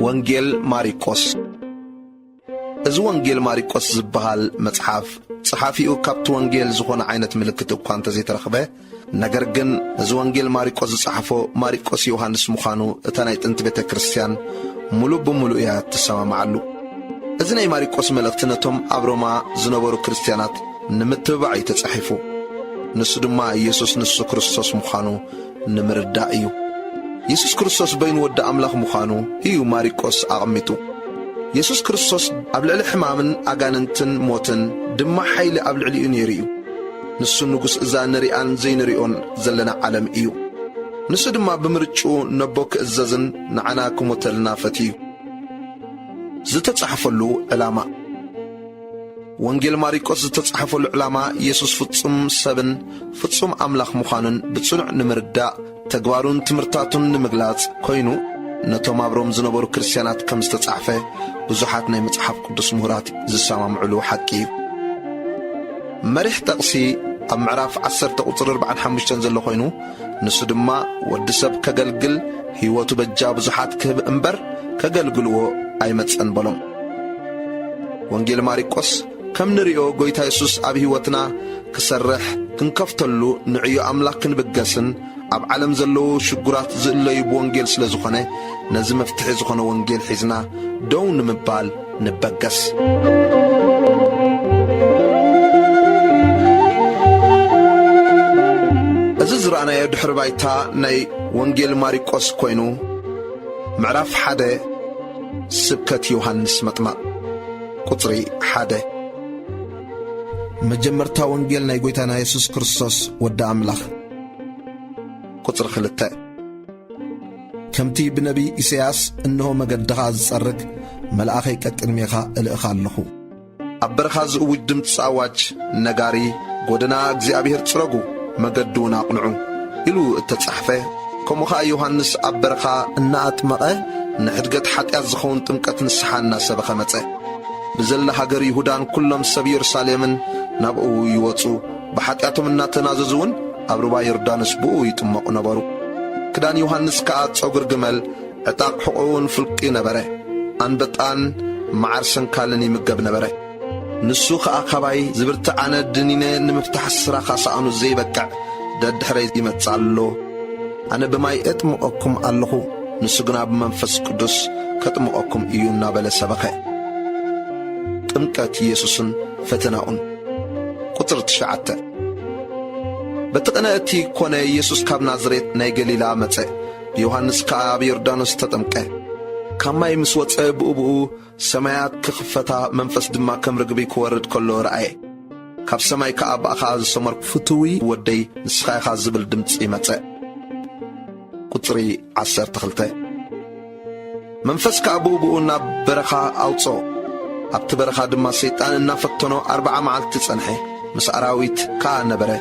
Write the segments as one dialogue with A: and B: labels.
A: ወንጌል ማሪቆስ እዚ ወንጌል ማሪቆስ ዝበሃል መጽሓፍ ጸሓፊኡ ካብቲ ወንጌል ዝኾነ ዓይነት ምልክት እኳ እንተዘይተረኽበ ነገር ግን እዚ ወንጌል ማሪቆስ ዝጸሓፎ ማሪቆስ ዮሐንስ ምዃኑ እታ ናይ ጥንቲ ቤተ ክርስቲያን ሙሉእ ብምሉእ እያ ትሰማምዓሉ። እዚ ናይ ማሪቆስ መልእኽቲ ነቶም ኣብ ሮማ ዝነበሩ ክርስቲያናት ንምትብባዕ እዩ ተጻሒፉ። ንሱ ድማ ኢየሱስ ንሱ ክርስቶስ ምዃኑ ንምርዳእ እዩ። ኢየሱስ ክርስቶስ በይኑ ወዲ ኣምላኽ ምዃኑ እዩ ማሪቆስ ኣቐሚጡ። ኢየሱስ ክርስቶስ ኣብ ልዕሊ ሕማምን ኣጋንንትን ሞትን ድማ ሓይሊ ኣብ ልዕሊኡ ነይሩ እዩ። ንሱ ንጉስ እዛ ንሪኣን ዘይንሪኦን ዘለና ዓለም እዩ። ንሱ ድማ ብምርጭኡ ነቦ ክእዘዝን ንዓና ክሞተልና ፈትዩ። ዝተጻሕፈሉ ዕላማ ወንጌል ማሪቆስ ዝተጻሕፈሉ ዕላማ ኢየሱስ ፍጹም ሰብን ፍጹም ኣምላኽ ምዃኑን ብጽኑዕ ንምርዳእ ተግባሩን ትምህርታቱን ንምግላጽ ኮይኑ ነቶም ኣብ ሮም ዝነበሩ ክርስቲያናት ከም ዝተጻሕፈ ብዙሓት ናይ መጽሓፍ ቅዱስ ምሁራት ዝሰማምዕሉ ሓቂ እዩ። መሪሕ ጠቕሲ ኣብ ምዕራፍ 10 ቁጽሪ 45 ዘሎ ኮይኑ ንሱ ድማ ወዲ ሰብ ከገልግል ሕይወቱ በጃ ብዙሓት ክህብ እምበር ከገልግልዎ ኣይመጸን በሎም። ወንጌል ማሪቆስ ከም ንሪኦ ጐይታ ኢየሱስ ኣብ ሕይወትና ክሰርሕ ክንከፍተሉ ንዕዮ ኣምላኽ ክንብገስን ኣብ ዓለም ዘለዉ ሽጉራት ዝእለዩ ብወንጌል ስለ ዝኾነ ነዚ መፍትሒ ዝኾነ ወንጌል ሒዝና ደው ንምባል ንበገስ። እዚ ዝረኣናዮ ድሕሪ ባይታ ናይ ወንጌል ማሪቆስ ኮይኑ ምዕራፍ 1 ስብከት ዮሐንስ መጥማቕ ቁጽሪ 1 መጀመርታ ወንጌል ናይ ጐይታና ኢየሱስ ክርስቶስ ወዲ ኣምላኽ ቁጽሪ 2 ከምቲ ብነቢ ኢሳይያስ እንሆ መገድኻ ዝጸርግ መልኣኸይ ቀቅድሜኻ እልእኻ ኣለኹ ኣብ በረኻ ዝእውጅ ድምፂ ኣዋጅ ነጋሪ ጐደና እግዚኣብሔር ጽረጉ መገዱን ኣቕንዑ ኢሉ እተጻሕፈ ከምኡ ኸዓ ዮሐንስ ኣብ በረኻ እናኣጥመቐ ንሕድገት ሓጢኣት ዝኸውን ጥምቀት ንስሓ እናሰበኸ መጸ። ብዘላ ሃገር ይሁዳን ኩሎም ሰብ ኢየሩሳሌምን ናብኡ ይወፁ ብሓጢኣቶም እናተናዘዙውን ኣብ ሩባ ዮርዳኖስ ብኡ ይጥመቑ ነበሩ። ክዳን ዮሐንስ ከዓ ጸጉር ግመል ዕጣቕ ሕቑውን ፍልቂ ነበረ። ኣንበጣን መዓር ሰንካልን ይምገብ ነበረ። ንሱ ከዓ ኻባይ ዝብርትዓነ ድኒነ ንምፍታሕ ስራኻ ሰኣኑ ዘይበቅዕ ደድሕረይ ይመጽእ ኣሎ። ኣነ ብማይ እጥምቐኩም ኣለኹ ንሱ ግና ብመንፈስ ቅዱስ ከጥምቐኩም እዩ እናበለ ሰበኸ። ጥምቀት ኢየሱስን ፈተናኡን ቁጽሪ 9 በቲ ቅንእቲ ኮነ ኢየሱስ ካብ ናዝሬት ናይ ገሊላ መጸ። ዮሐንስ ከዓ ኣብ ዮርዳኖስ ተጠምቀ። ካብ ማይ ምስ ወፀ ብኡብኡ ሰማያት ክኽፈታ መንፈስ ድማ ከም ርግቢ ክወርድ ከሎ ረአየ። ካብ ሰማይ ከዓ ባእኻ ዝሰመርኩ ፍትዊ ወደይ ንስኻ ኢኻ ዝብል ድምፂ መጸ። ቁጽሪ 12 መንፈስ ከዓ ብኡብኡ ናብ በረኻ ኣውፅኦ። ኣብቲ በረኻ ድማ ሰይጣን እናፈተኖ 40 መዓልቲ ጸንሐ። ምስ ኣራዊት ከዓ ነበረ።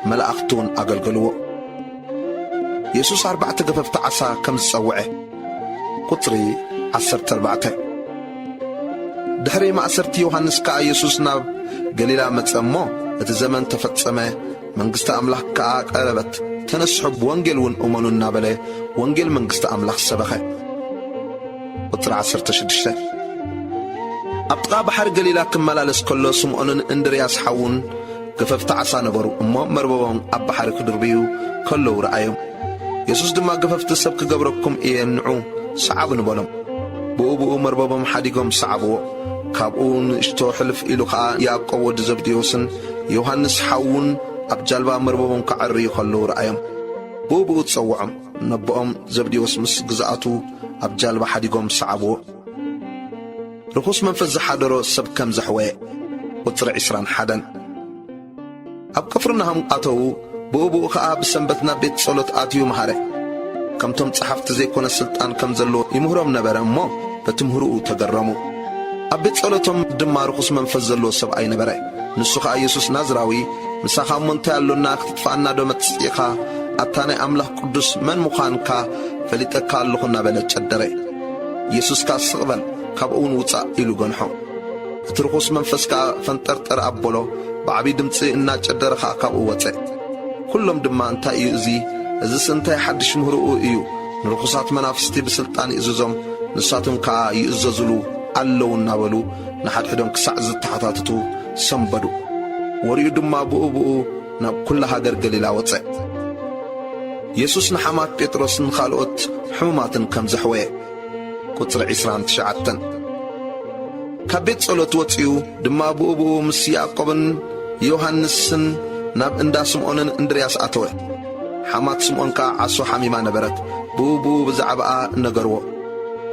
A: መላእኽቱን ኣገልገልዎ። ኢየሱስ 4 ገፈፍቲ ዓሣ ከም ዝጸውዐ ቁጽሪ 14 ድሕሪ ማእሰርቲ ዮሐንስ ከዓ ኢየሱስ ናብ ገሊላ መጸ እሞ እቲ ዘመን ተፈጸመ መንግሥቲ ኣምላኽ ከዓ ቀረበት ተነስሑ ብወንጌል እውን እመኑ እናበለ ወንጌል መንግሥቲ ኣምላኽ ሰበኸ። ቁጽሪ 16 ኣብ ጥቓ ባሕሪ ገሊላ ክመላለስ ከሎ ስምዖንን እንድርያስ ሓውን ገፈፍቲ ዓሣ ነበሩ እሞ መርበቦም ኣብ ባሕሪ ክድርብዩ ከለዉ ረአዮም። ኢየሱስ ድማ ገፈፍቲ ሰብ ክገብረኩም እየ ንዑ ሰዓብ ንበሎም። ብኡብኡ መርበቦም ሓዲጎም ሰዓብዎ። ካብኡ ንእሽቶ ሕልፍ ኢሉ ከዓ ያዕቆብ ወዲ ዘብዴዎስን ዮሐንስ ሓውን ኣብ ጃልባ መርበቦም ክዓርዩ ከለዉ ረአዮም። ብኡብኡ ጸውዖም። ነቦኦም ዘብዴዎስ ምስ ግዝኣቱ ኣብ ጃልባ ሓዲጎም ሰዓብዎ። ርኩስ መንፈስ ዝሓደሮ ሰብ ከም ዘሕወየ ቁጽሪ 21 ኣብ ቅፍርናሆም ኣተዉ። ብኡብኡ ከዓ ብሰንበት ናብ ቤት ጸሎት ኣትዩ መሃረ። ከምቶም ጸሓፍቲ ዘይኮነ ሥልጣን ከም ዘለዎ ይምህሮም ነበረ እሞ በትምህርኡ ተገረሙ። ኣብ ቤት ጸሎቶም ድማ ርኩስ መንፈስ ዘለዎ ሰብኣይ ነበረ። ንሱ ከዓ ኢየሱስ ናዝራዊ ምሳኻ እሞንታይ ኣሎና ክትጥፍኣና ዶ መጽኢኻ ኣታ ናይ ኣምላኽ ቅዱስ መን ምዃንካ ፈሊጠካ ኣለኹ እናበለ ጨደረ። ኢየሱስ ከዓ ስቕበል ካብኡውን ውፃእ ኢሉ ገንሖ። እቲ ርኩስ መንፈስ ከዓ ፈንጠርጠር ኣበሎ ብዓብዪ ድምፂ እናጨደረ ከዓ ካብኡ ወፀ። ኩሎም ድማ እንታይ እዩ እዚ ስንታይ ሓድሽ ምህርኡ እዩ ንርኩሳት መናፍስቲ ብስልጣን ይእዝዞም ንሳቶም ከዓ ይእዘዝሉ ኣለዉ እናበሉ ንሓድሕዶም ክሳዕ ዝተሓታትቱ ሰንበዱ። ወሪኡ ድማ ብኡ ናብ ኩላ ሃገር ገሊላ ወፅእ። ኢየሱስ ንሓማት ጴጥሮስን ካልኦት ሕሙማትን ከም ዘሕወየ ቁፅሪ 29 ካብ ቤት ጸሎት ወፂኡ ድማ ብኡ ምስ ያዕቆብን ዮሐንስን ናብ እንዳ ስምዖንን እንድርያስ ኣተወ። ሓማት ስምዖን ከዓ ዓሶ ሓሚማ ነበረት። ብኡ ብዛዕባኣ እነገርዎ።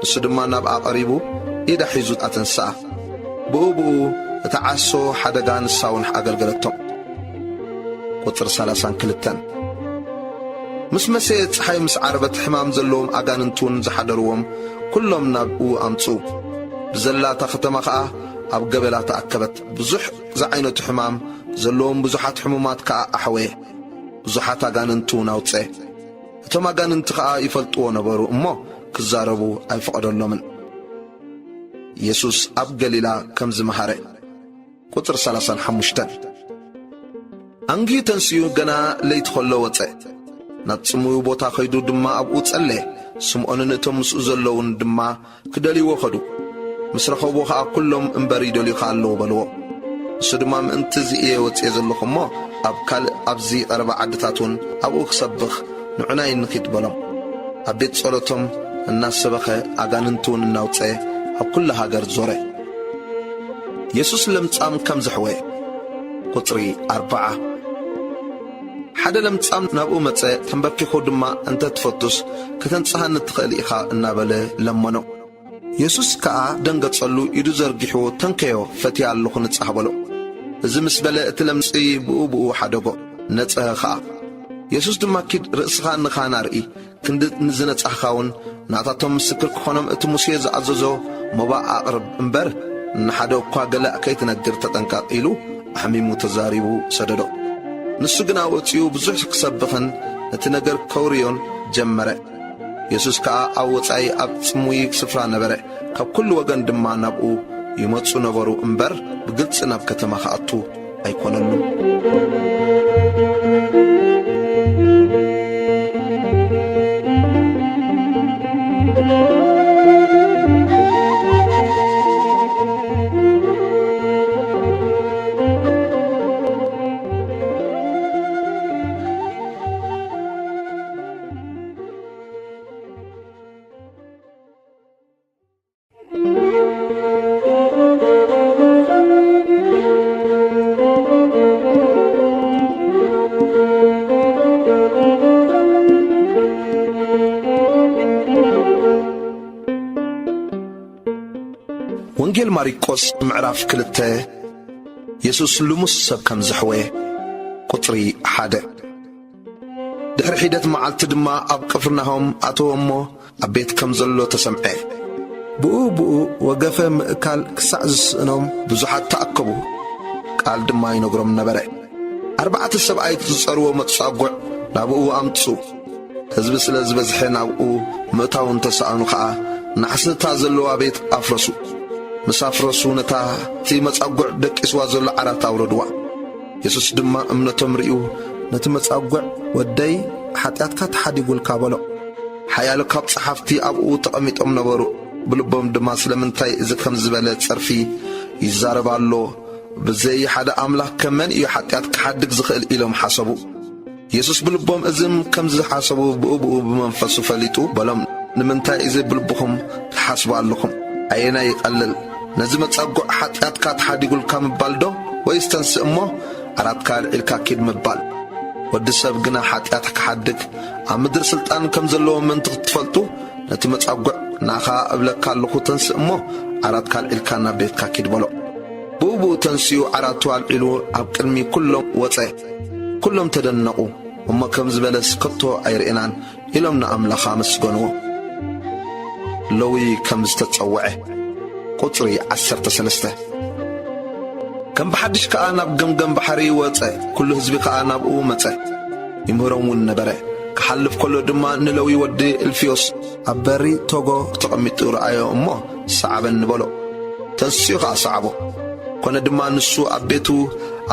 A: እሱ ድማ ናብኣ ቐሪቡ ኢዳ ሒዙ ኣተንስኣ። ብኡ እታ ዓሶ ሓደጋ ንሳውን ኣገልገለቶም። ቁፅሪ 32 ምስ መሰየ ፀሓይ ምስ ዓረበት ሕማም ዘለዎም ኣጋንንቱን ዝሓደርዎም ኩሎም ናብኡ ኣምፁ። ብዘላታ ከተማ ከዓ ኣብ ገበላ ተኣከበት። ብዙሕ ዝዓይነቱ ሕማም ዘለዎም ብዙሓት ሕሙማት ከዓ ኣሕወየ። ብዙሓት ኣጋንንቱ ናውፀ። እቶም ኣጋንንቲ ከዓ ይፈልጥዎ ነበሩ እሞ ክዛረቡ ኣይፈቐደሎምን። ኢየሱስ ኣብ ገሊላ ከም ዝመሃረ ቁፅሪ 35 አንጊዩ ተንስዩ ገና ለይቲ ኸሎ ወፀ። ናብ ጽሙዩ ቦታ ኸይዱ ድማ ኣብኡ ጸለየ። ስምዖንን እቶም ምስኡ ዘለውን ድማ ክደልይዎ ኸዱ። ምስ ረኸቦ ከዓ ኩሎም እምበር ይደልዩኻ ኣለዉ በልዎ። እሱ ድማ ምእንቲ እየ ወፅየ ዘለኹ እሞ ኣብ ካልእ ኣብዚ ቀረባ ዓድታትን ኣብኡ ክሰብኽ ንዑናይ ንኺድ በሎም። ኣብ ቤት ጸሎቶም እናሰበኸ ኣጋንንቱን እናውፀየ ኣብ ኩላ ሃገር ዞረ። ኢየሱስ ለምጻም ከም ዘሕወየ ቁፅሪ 40 ሓደ ለምጻም ናብኡ መፀ። ተንበርኪኹ ድማ እንተ ትፈቱስ ከተንጽሓኒ ትኽእል ኢኻ እናበለ ለመኖ። ኢየሱስ ከዓ ደንገጸሉ ኢዱ ዘርጊሑ ተንከዮ ፈትያ ኣለኹ ንጻሕ በሎ። እዚ ምስ በለ እቲ ለምጺ ብኡ ሓደጎ ነጸኸ ኸዓ። ኢየሱስ ድማ ኪድ ርእስኻ ንኻ ናርኢ ክንዲ ንዝነጻሕኻውን ናታቶም ምስክር ክኾኖም እቲ ሙሴ ዝኣዘዞ መባእ ኣቕርብ እምበር ንሓደ እኳ ገላእ ከይትነግር ተጠንቀቕ ኢሉ ኣሕሚሙ ተዛሪቡ ሰደዶ። ንሱ ግና ወፂኡ ብዙሕ ክሰብኽን ነቲ ነገር ከውርዮን ጀመረ። ኢየሱስ ከዓ ኣብ ወፃኢ ኣብ ጽሙይ ስፍራ ነበረ። ካብ ኩሉ ወገን ድማ ናብኡ ይመፁ ነበሩ እምበር ብግልፂ ናብ ከተማ ክኣቱ ኣይኮነሉ። ወንጌል ማርቆስ ምዕራፍ 2 ኢየሱስ ልሙስ ሰብ ከም ዘሕወየ ቁፅሪ 1 ድሕሪ ሒደት መዓልቲ ድማ ኣብ ቅፍርናሆም ኣተወ እሞ ኣብ ቤት ከም ዘሎ ተሰምዐ። ብኡ ወገፈ ምእካል ክሳዕ ዝስእኖም ብዙሓት ተኣከቡ። ቃል ድማ ይነግሮም ነበረ። 4 ሰብኣይ ዝጸርዎ መጻጉዕ ናብኡ ኣምፁ። ሕዝቢ ስለ ዝበዝሐ ናብኡ ምእታውን ተሰኣኑ ከዓ ናሕስታ ዘለዋ ቤት ኣፍረሱ። ምስ ኣፍረሱ ነታ እቲ መጻጉዕ ደቂስዋ ዘሎ ዓራት ኣውረድዋ። ኢየሱስ ድማ እምነቶም ርኢዩ ነቲ መጻጉዕ ወደይ ሓጢኣትካ ተሓዲጉልካ በሎ። ሓያሎ ካብ ጸሓፍቲ ኣብኡ ተቐሚጦም ነበሩ። ብልቦም ድማ ስለምንታይ እዚ ከም ዝበለ ጸርፊ ይዛረባ ኣሎ? ብዘይ ሓደ ኣምላኽ ከመን እዩ ሓጢኣት ክሓድግ ዝኽእል ኢሎም ሓሰቡ። ኢየሱስ ብልቦም እዝም ከም ዝሓሰቡ ብኡ ብመንፈሱ ፈሊጡ በሎም፣ ንምንታይ እዚ ብልብኹም ትሓስቡ ኣለኹም? ኣየና ይቐልል ነዚ መጻጉዕ ሓጢኣትካ ተሓዲጉልካ ምባል ዶ ወይስ ተንስእ እሞ ዓራትካ ልዒልካ ኪድ ምባል? ወዲ ሰብ ግና ሓጢኣት ክሓድግ ኣብ ምድሪ ሥልጣን ከም ዘለዎ ምንቲ ክትፈልጡ ነቲ መጻጉዕ ናኻ እብለካ ኣለኹ ተንስእ እሞ ዓራትካ ልዒልካ ናብ ቤትካ ኪድ በሎ። ብኡ ተንስዩ ዓራቱ ኣልዒሉ ኣብ ቅድሚ ኩሎም ወፀ። ኩሎም ተደነቑ እሞ ከም ዝበለስ ከቶ ኣይርኢናን ኢሎም ንኣምላኽ ኣመስገንዎ። ለዊ ከም ዝተጸውዐ ቁፅሪ 13 ከም ብሓድሽ ከዓ ናብ ገምገም ባሕሪ ወፀ። ኩሉ ህዝቢ ከዓ ናብኡ መፀ ይምህሮም እውን ነበረ። ክሓልፍ ከሎ ድማ ንለዊ ወዲ እልፍዮስ ኣብ በሪ ቶጎ ተቐሚጡ ረኣዮ እሞ ሰዓበኒ በሎ። ተንስኡ ከዓ ሰዓቦ። ኮነ ድማ ንሱ ኣብ ቤቱ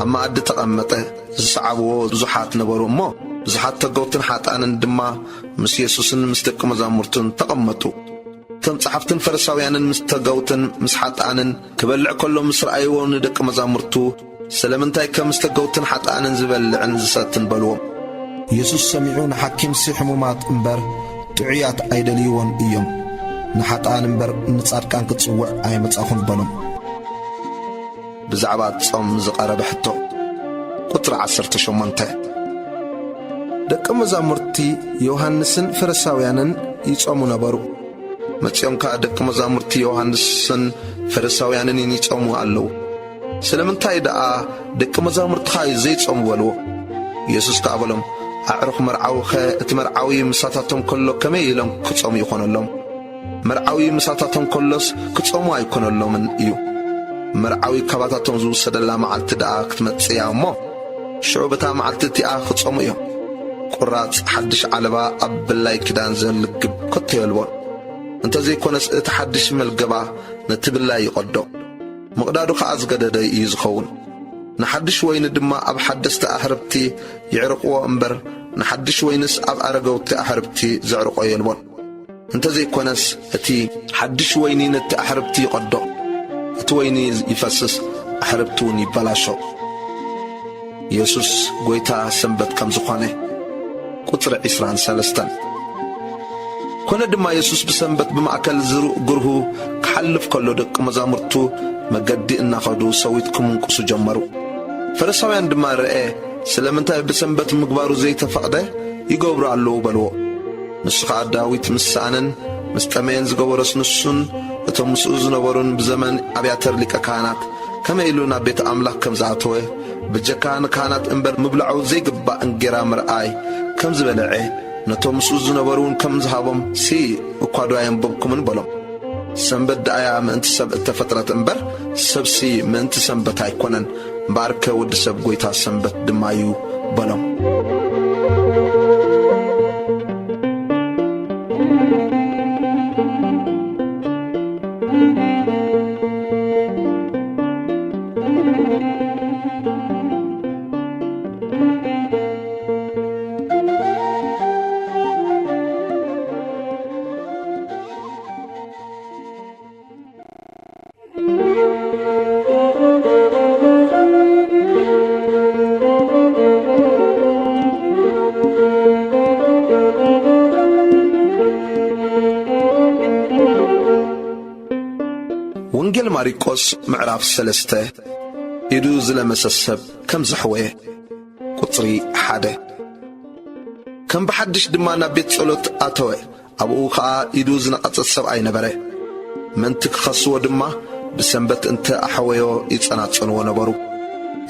A: ኣብ ማእዲ ተቐመጠ። ዝሰዓብዎ ብዙሓት ነበሩ እሞ ብዙሓት ተገውትን ሓጣንን ድማ ምስ ኢየሱስን ምስ ደቂ መዛሙርቱን ተቐመጡ። تم صحفتن فرساويانن مستغوتن مسحطانن كبلع كلهم مسرأيون دق مزامرتو سلامنتاي كمستغوتن حطانن زبلعن زساتن بلوم يسوس سمعون حكيم سحمومات امبر تعيات ايدليون ايوم نحطان امبر نصادقان كتصوع اي مصاخون بلوم بزعبات صوم زقرب حتو قطر 18 دق مزامرتي يوحنسن فرساويانن يصومو نبرو متيوم كا دق مزامرتي يوحنسن فرساويانن يصومو አለው ስለምንታይ ደአ ደቅ መዛሙርት ኻይ ዘይጾም ወልዎ ኢየሱስ ተአበሎም አዕሩኽ መርዓው ኸ መርዓዊ ምሳታቶም ከሎ ከመይ ኢሎም ክጾሙ ይኾነሎም መርዓዊ ምሳታቶም ከሎስ ክጾሙ አይኮነሎምን እዩ መርዓዊ ከባታቶም ዝውሰደላ መዓልቲ ደአ ክትመጽያ እሞ ሽዑበታ መዓልቲ እቲኣ ክጾሙ እዮም ቁራጽ ሓድሽ ዓለባ ኣብ ብላይ ክዳን ዘልግብ ኮተ የልቦን እንተዘይኮነስ እቲ ሓድሽ መልገባ ነቲ ብላይ ይቐዶ مقدادو خاز قددي يزخون نحدش وين دما أب حدست أحربتي يعرقوا أمبر نحدش وينس أب أرقوت أحربتي زعرقوا يلبون انت زي كونس اتي حدش ويني نت أحربتي قدو اتويني يفسس أحربتوني بلاشو يسوس قويتا سنبت كم زخانه قطر عسران سالستان كون دما يسوس بسنبت بمعكل زرو قره كحلف كله دق مزامرتو مقدي إنا خدو سويتكم انقصو جمرو فرساويان دما رأي سلامنتا بسنبت مقبارو زي تفقده يقبرو علو بلو نسخة داويت مسانن مستمين زقورس نسون اتو مسؤوز نورون بزمن أبياتر لك كانت كما يلونا بيت أملاك كم زعتوه بجكان كانت انبر مبلعو زي قبا انقرا مرآي كم زبلعي نتو مسؤوز نورون كم زهابهم سي وقادو ينببكم انبلو سنبت دعايا من انت سب اتفترت انبر سبسي من انت سنبت هايكونن باركة ود سب قويتا سنبت دمايو بلوم ወንጌል ማርቆስ ምዕራፍ 3 ኢዱ ዝለመሰሰብ ከም ዝሕወየ ቁጥሪ 1 ከም በሐድሽ ድማ ናብ ቤት ጸሎት ኣተወ ኣብኡ ኸኣ ኢዱ ዝነቐጸት ሰብኣይ ነበረ መንቲ ክኸስዎ ድማ ብሰንበት እንተ ኣሕወዮ ይጸናጸንዎ ነበሩ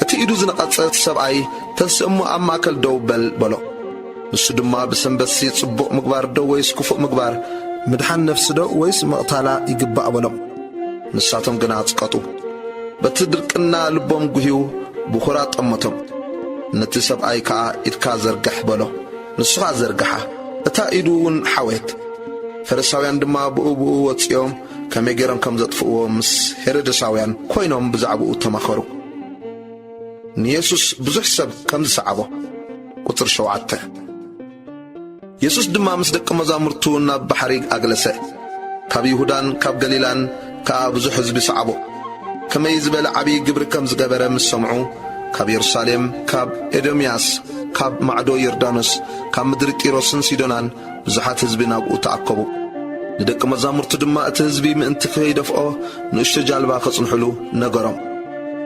A: እቲ ኢዱ ዝነቐጸት ሰብኣይ ተንስእሞ ኣብ ማእከል ደው በል በሎ ንሱ ድማ ብሰንበት ጽቡቕ ምግባር ዶ ወይስ ክፉእ ምግባር ምድሓን ነፍሲ ዶ ወይስ መቕታላ ይግባእ በሎም نساتهم قناعات سقطوا بتدركنا لبهم قهيو بخورات أمتهم نتسب أيكا إتكا زرقح بلو نسخا زرقحة اتا إدوون حويت فرساويان دما بؤو واتيوم كما يجيران كم زطفؤو مس هرد ساويان كوينهم بزعبو تماخرو نيسوس بزح سب كم زعبو قطر شوعته يسوس دما مسدق مزامرتونا بحريق أغلسة كاب يهودان كاب غليلان كاب زح حزب صعبو كما يزبل عبي قبر كم زقبر مسمعو كاب يرساليم كاب إدومياس كاب معدو يردانوس كاب مدر تيروسن سيدونان بزحات حزب نابو تعقبو ندق مزامرتو دما اتحزبي مانتخي دفعو نشت جالبا خصنحلو نقرم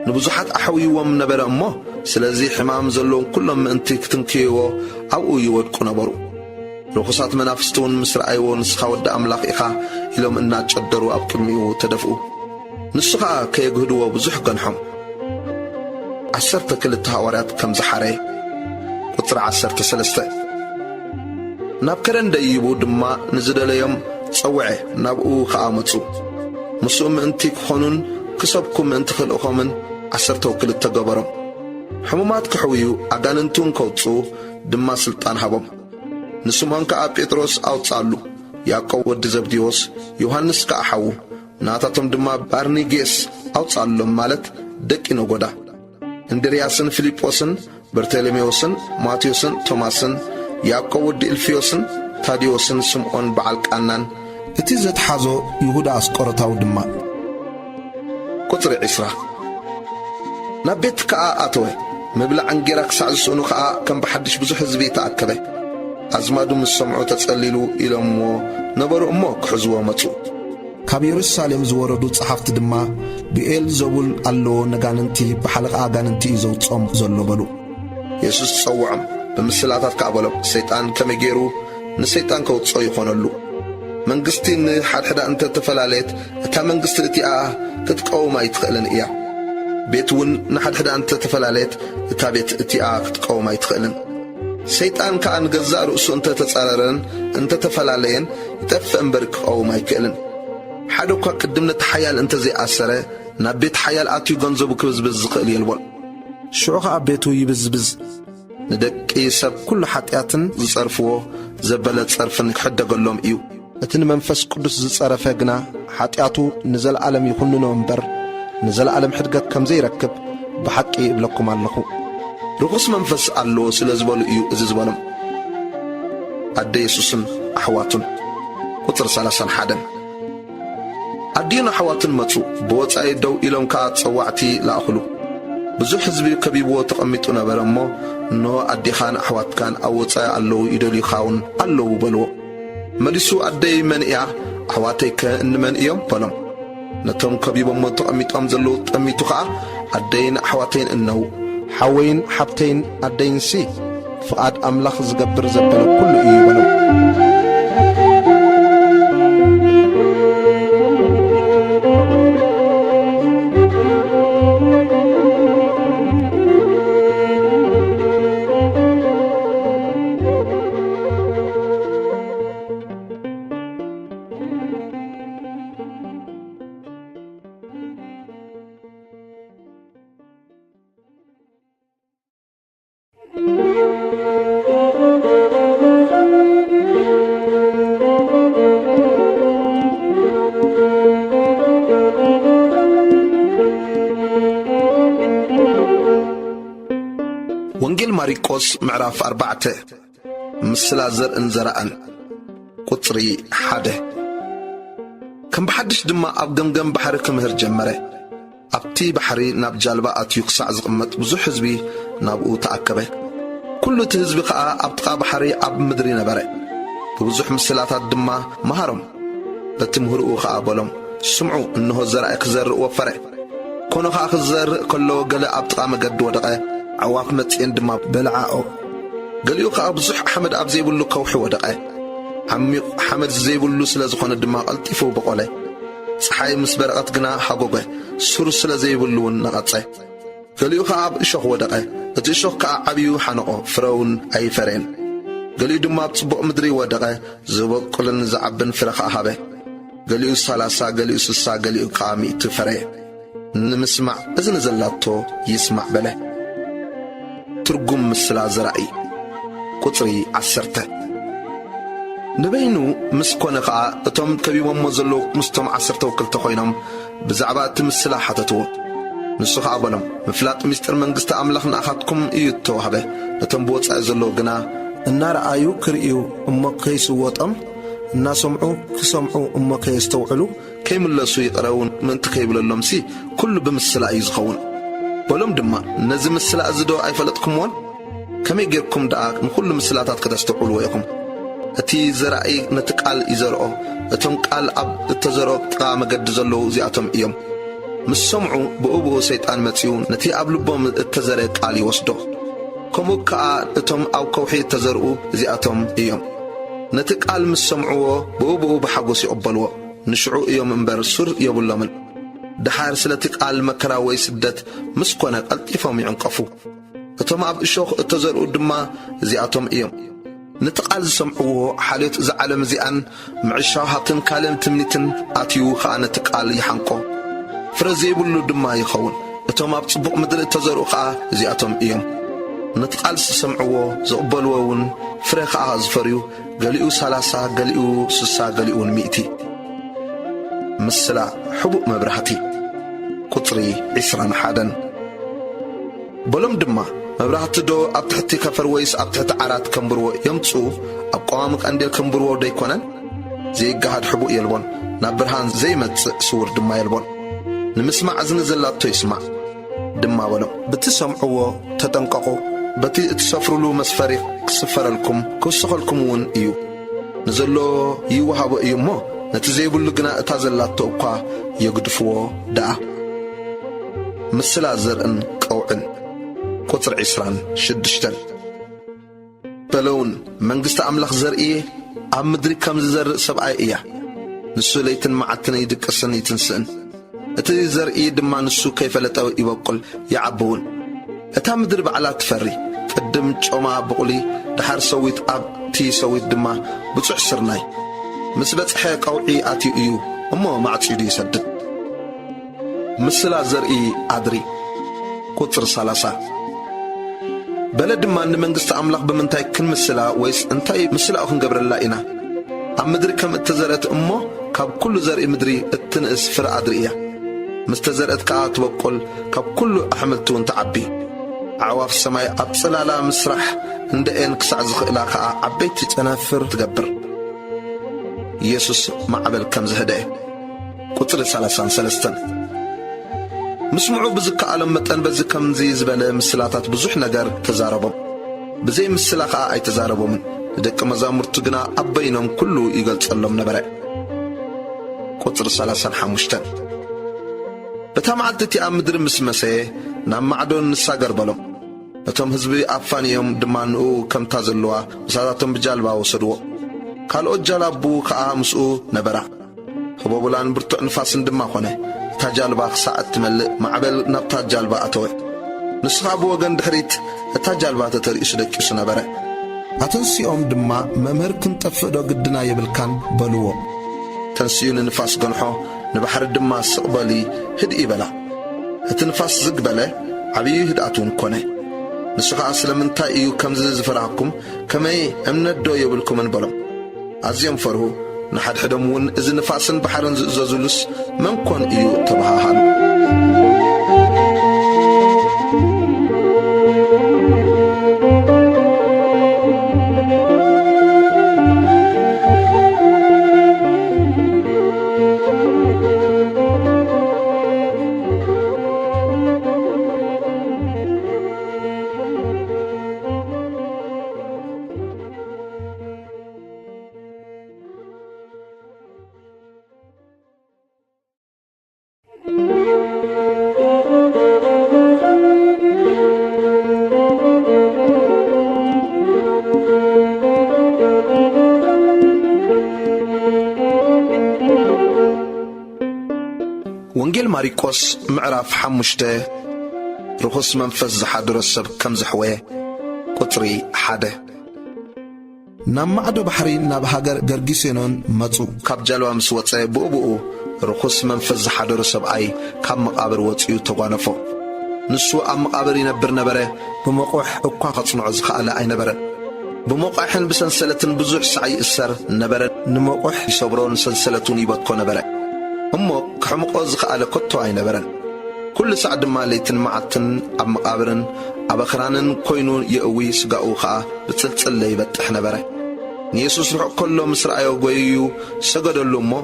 A: نبزحات أحويوهم نبر أمو سلازي حمام زلون كلهم مانتك تنكيوو أو يودكو نبرو رخصات منافستون مصر أيوو نسخا ود أملاق إخا إلهم إنا تشدروا أبكميو تدفعوا نسخا كيقهدوا بزح قنحهم عسرت كل التهاورات كم زحاري قطر 13 نابكرن دايبو دما نزد ليوم تصوعي نابقو خامتو مسؤوم انتك خونون كسبكم انتخل أخومن عسرتو كل التقبرم حمومات كحويو أغاننتون كوتسو دما سلطان حبم نسمان كأ بيتروس أوتصالو ياقوب ود زبديوس يوحنس كأحو ناتاتم دما بارنيجيس أوتصالو مالت دك إنوغودا اندرياسن فيليبوسن برتلميوسن ماتيوسن توماسن ياقوب ود إلفيوسن تاديوسن سمعون بعالقانان እቲ ዘትሓዞ ይሁዳ ኣስቆሮታዊ ድማ ቁጽሪ 20 ናብ ቤት ከኣ ኣተወ መብላዕን ጌራ ክሳዕ ዝስእኑ ከኣ ከም ብሓድሽ ብዙሕ ህዝቢ ተኣከበ ኣዝማዱ ምስ ሰምዑ ተጸሊሉ ኢሎምዎ ነበሩ እሞ ክሕዝዎ መጹ ካብ ኢየሩሳሌም ዝወረዱ ጸሓፍቲ ድማ ብኤል ዘቡል ኣለዎ ነጋንንቲ ብሓለቓ ኣጋንንቲ እዩ ዘውፅኦም ዘሎ በሉ ኢየሱስ ጸውዖም ብምስላታት ከኣበሎም ሰይጣን ከመይ ገይሩ ንሰይጣን ከውፅኦ ይኾነሉ መንግስቲ ንሓድሕዳ እንተ ተፈላለየት እታ መንግስቲ እቲኣ ክትቀውማ ይትኽእልን እያ ቤት እውን ንሓድሕዳ እንተ ተፈላለየት እታ ቤት እቲኣ ክትቀውማ ይትኽእልን ሰይጣን ከዓ ንገዛእ ርእሱ እንተ ተጻረረን እንተ ተፈላለየን ይጠፍእ እምበር ክቀውማ ይክእልን ሓደ እኳ ቅድም ነቲ ሓያል እንተ ዘይኣሰረ ናብ ቤት ሓያል ኣትዩ ገንዘቡ ክብዝብዝ ዝኽእል የልቦን ሽዑ ከዓ ቤቱ ይብዝብዝ ንደቂ ሰብ ኩሉ ሓጢኣትን ዝጸርፍዎ ዘበለ ጸርፍን ክሕደገሎም እዩ እቲ ንመንፈስ ቅዱስ ዝጸረፈ ግና ሓጢኣቱ ንዘለዓለም ይኹንኖ እምበር ንዘለዓለም ሕድገት ከም ዘይረክብ ብሓቂ ይብለኩም ኣለኹ ርኩስ መንፈስ ኣለዎ ስለ ዝበሉ እዩ እዚ ዝበሎም ኣደ ኢየሱስን ኣሕዋቱን ቁጽሪ 31 ኣዲዩን ኣሕዋቱን መጹ ብወጻኢ ደው ኢሎም ከዓ ጸዋዕቲ ለኣኽሉ ብዙሕ ህዝቢ ከቢብዎ ተቐሚጡ ነበረ እሞ እንሆ ኣዲኻን ኣሕዋትካን ኣብ ወጻኢ ኣለዉ ይደልዩኻውን ኣለዉ በልዎ መሊሱ ኣደይ መን እያ ኣሕዋተይ ከ እንመን እዮም በሎም ነቶም ከቢቦሞ ተቐሚጦም ዘለዉ ጠሚቱ ከዓ ኣደይን ኣሕዋተይን እነዉ ሓወይን ሓብተይን ኣደይንሲ ፍቓድ ኣምላኽ ዝገብር ዘበለ ኩሉ እዩ በሎም ወንጌል ማርቆስ ምዕራፍ 4 ምስላ ዘርእን ዘራእን ቁጽሪ 1 ከም ብሓድሽ ድማ ኣብ ገምገም ባሕሪ ክምህር ጀመረ ኣብቲ ባሕሪ ናብ ጃልባ ኣትዩ ክሳዕ ዝቕመጥ ብዙሕ ህዝቢ ናብኡ ተኣከበ ኩሉ እቲ ህዝቢ ከዓ ኣብ ጥቓ ባሕሪ ኣብ ምድሪ ነበረ ብብዙሕ ምስላታት ድማ መሃሮም በቲ ምህርኡ ከዓ በሎም ስምዑ እንሆ ዘራእይ ክዘርእ ወፈረ ኮኖ ከዓ ክዘርእ ከሎ ገለ ኣብ ጥቓ መገዲ ወደቐ عواف متين دما بلعاء قاليو خا بزح حمد أب زيبولو كوحي ودقاء عميق حمد زيبولو سلازخون الدما قلطيفو بقولي صحاي مسبرقات قنا حقوقه سور سلازيبولو نغطي قاليو خا بإشوخ ودقاء اتشوخ كا عبيو حانقو فرون أي فرين قاليو دما بصبق مدري ودقاء زبق كلن زعبن فرخ أهابه قاليو سالاسا قاليو سسا قاليو قامي تفري نمسمع إذن زلاتو يسمع بله ترجم مسلا زرعي قطري 10 نبينو مسكون قاع اتم كبيوم مزلو مستم 10 وكلت خوينم بزعبات مسلا حتتو نسخ عبلم مفلاط مستر منغست املاخنا اخاتكم ايتوهبه اتم بوصا زلو غنا النار ايو كريو امكيس وطم الناس سمعوا كسمعوا امكيس توعلو كيملسو يقراون من تكيبللهم سي كل بمسلا يزخون بولم دما نزي مسلا ازدو ايفلطكم وان كما يجيركم داك من كل مسلاتات كدستقولوا ويكم اتي زرعي نتقال يزرعو اتم قال اب التزرع طا مقد زلو زياتم ايام مسمعوا بأبو سيطان متيون نتي اب لبهم التزرع قال يوسدو كمو كا اتم او كوحي تزرعو زياتم ايام نتقال مسمعوا بأبو بحقوس يقبلوا نشعو ايام انبر سر يبلمن دحار سلتك قال مكرا وي سدت مسكونه قلطيفهم ينقفو اتم اب الشوخ التزرعو دما زياتم ايام نتقال سمعوه حاليت زعلم زيان معشاهاتن كالم تمنيتن اتيو خانه تقال يحنقو فرزي بلو دما يخون اتم اب صبق مدر التزرعو خا زياتم ايام نتقال سمعوه زقبلوون فرخ ازفريو غليو 30 غليو 60 غليو 100 مسلا حبوب مبرهتي قطري 21 بلوم دما مبرهت دو اب تحتي كفر ويس اب تحت عرات كمبرو يمصو اب قوامك انديل كمبرو دايكونن ዘይጋሃድ ሕቡእ የልቦን ናብ ብርሃን ዘይመጽእ ስውር ድማ የልቦን ንምስማዕ እዝኒ ዘላቶ ይስማዕ ድማ በሎም ብትሰምዕዎ ተጠንቀቑ በቲ እትሰፍሩሉ መስፈሪ ክስፈረልኩም ክውስኸልኩምውን እዩ ንዘሎ ይወሃቦ እዩ እሞ ነቲ ዘይብሉ ግና እታ ዘላቶ እኳ የግድፍዎ ደኣ ምስላ ዘርእን ቀውዕን ቁፅሪ 26 በለውን መንግሥቲ ኣምላኽ ዘርእየ ኣብ ምድሪ ከም ዝዘርእ ሰብኣይ እያ ንሱ ለይትን መዓልትን ይድቅስን ይትንስእን እቲ ዘርኢ ድማ ንሱ ከይፈለጠ ይበቁል ይዓብውን እታ ምድሪ ባዕላ ትፈሪ ቅድም ጮማ ብቑሊ ድሓር ሰዊት ኣብቲ ሰዊት ድማ ብፁዕ ስርናይ ምስ በጽሐ ቀውዒ ኣትዩ እዩ እሞ ማዕጺዱ ይሰድድ ምስላ ዘርኢ ኣድሪ ቁፅሪ 30 በለ ድማ ንመንግሥቲ ኣምላኽ ብምንታይ ክንምስላ ወይስ እንታይ ምስላኡ ክንገብረላ ኢና ኣብ ምድሪ ከም እተዘርአት እሞ ካብ ኩሉ ዘርኢ ምድሪ እትንእስ ፍረ ኣድሪ እያ ምስ ተዘርአት ከዓ ትበቁል ካብ ኩሉ ኣሕምልቲ እውን ትዓቢ ኣዕዋፍ ሰማይ ኣብ ጽላላ ምስራሕ እንደአን ክሳዕ ዝኽእላ ከዓ ዓበይቲ ጨናፍር ትገብር ኢየሱስ ማዕበል ከም ዝህደአ ቁፅሪ 33 ምስምዑ ብዝከኣሎም መጠን በዚ ከምዚ ዝበለ ምስላታት ብዙሕ ነገር ተዛረቦም ብዘይ ምስላ ከዓ ኣይተዛረቦምን ንደቂ መዛሙርቱ ግና ኣብ በይኖም ኩሉ ይገልጸሎም ነበረ ቁፅሪ 35 በታ መዓልቲ እቲ ኣብ ምድሪ ምስ መሰየ ናብ ማዕዶን ንሳገር በሎም እቶም ህዝቢ ኣፋንዮም ድማ ንኡ ከምታ ዘለዋ ምሳታቶም ብጃልባ ወሰድዎ ካልኦት ጃላቡ ከዓ ምስኡ ነበራ ህቦቡላን ብርቱዕ ንፋስን ድማ ኾነ እታ ጃልባ ክሳዕ እትመልእ ማዕበል ናብታ ጃልባ ኣተወ ንስኻ ብወገን ድሕሪት እታ ጃልባ ተተርእሱ ደቂሱ ነበረ ኣተንሲኦም ድማ መምህር ክንጠፍእ ዶ ግድና የብልካን በልዎ ተንስኡ ንንፋስ ገንሖ ንባሕሪ ድማ ስቕበሊ ህድኢ በላ እቲ ንፋስ ዝግበለ ዓብዪ ህድኣቱን ኮነ ንሱ ከዓ ስለምንታይ እዩ ከምዚ ዝፈራህኩም ከመይ እምነት ዶ የብልኩምን በሎም ኣዝዮም ፈርሁ ንሓድሕዶም እውን እዚ ንፋስን ባሕርን ዝእዘዙሉስ መን ኮን እዩ ተባሃሃሉ ወንጌል ማሪቆስ ምዕራፍ 5 ርኹስ መንፈስ ዝሓደሮ ሰብ ከም ዘሕወየ ቁፅሪ 1 ናብ ማዕዶ ባሕሪ ናብ ሃገር ገርጊሴኖን መጹ ካብ ጃልባ ምስ ወፀ ብኡብኡ ርኹስ መንፈስ ዝሓደሮ ሰብኣይ ካብ መቓብር ወፂኡ ተጓነፎ ንሱ ኣብ መቓብር ይነብር ነበረ ብመቑሕ እኳ ኸጽንዖ ዝኸኣለ ኣይነበረን ብመቑሕን ብሰንሰለትን ብዙሕ ሰዓይ ይእሰር ነበረ ንመቑሕ ይሰብሮን ሰንሰለቱን ይበትኮ ነበረ እሞ ክሕምቆ ዝኸኣለ ኮቶ ኣይነበረን ኩሉ ሳዕ ድማ ለይትን መዓልትን ኣብ መቓብርን ኣብ ኣኽራንን ኮይኑ የእዊ ስጋኡ ከዓ ብጽልጽለ ይበጥሕ ነበረ ንየሱስ ርሑቕ ከሎ ምስ ረኣዮ ጐይዩ ሰገደሉ እሞ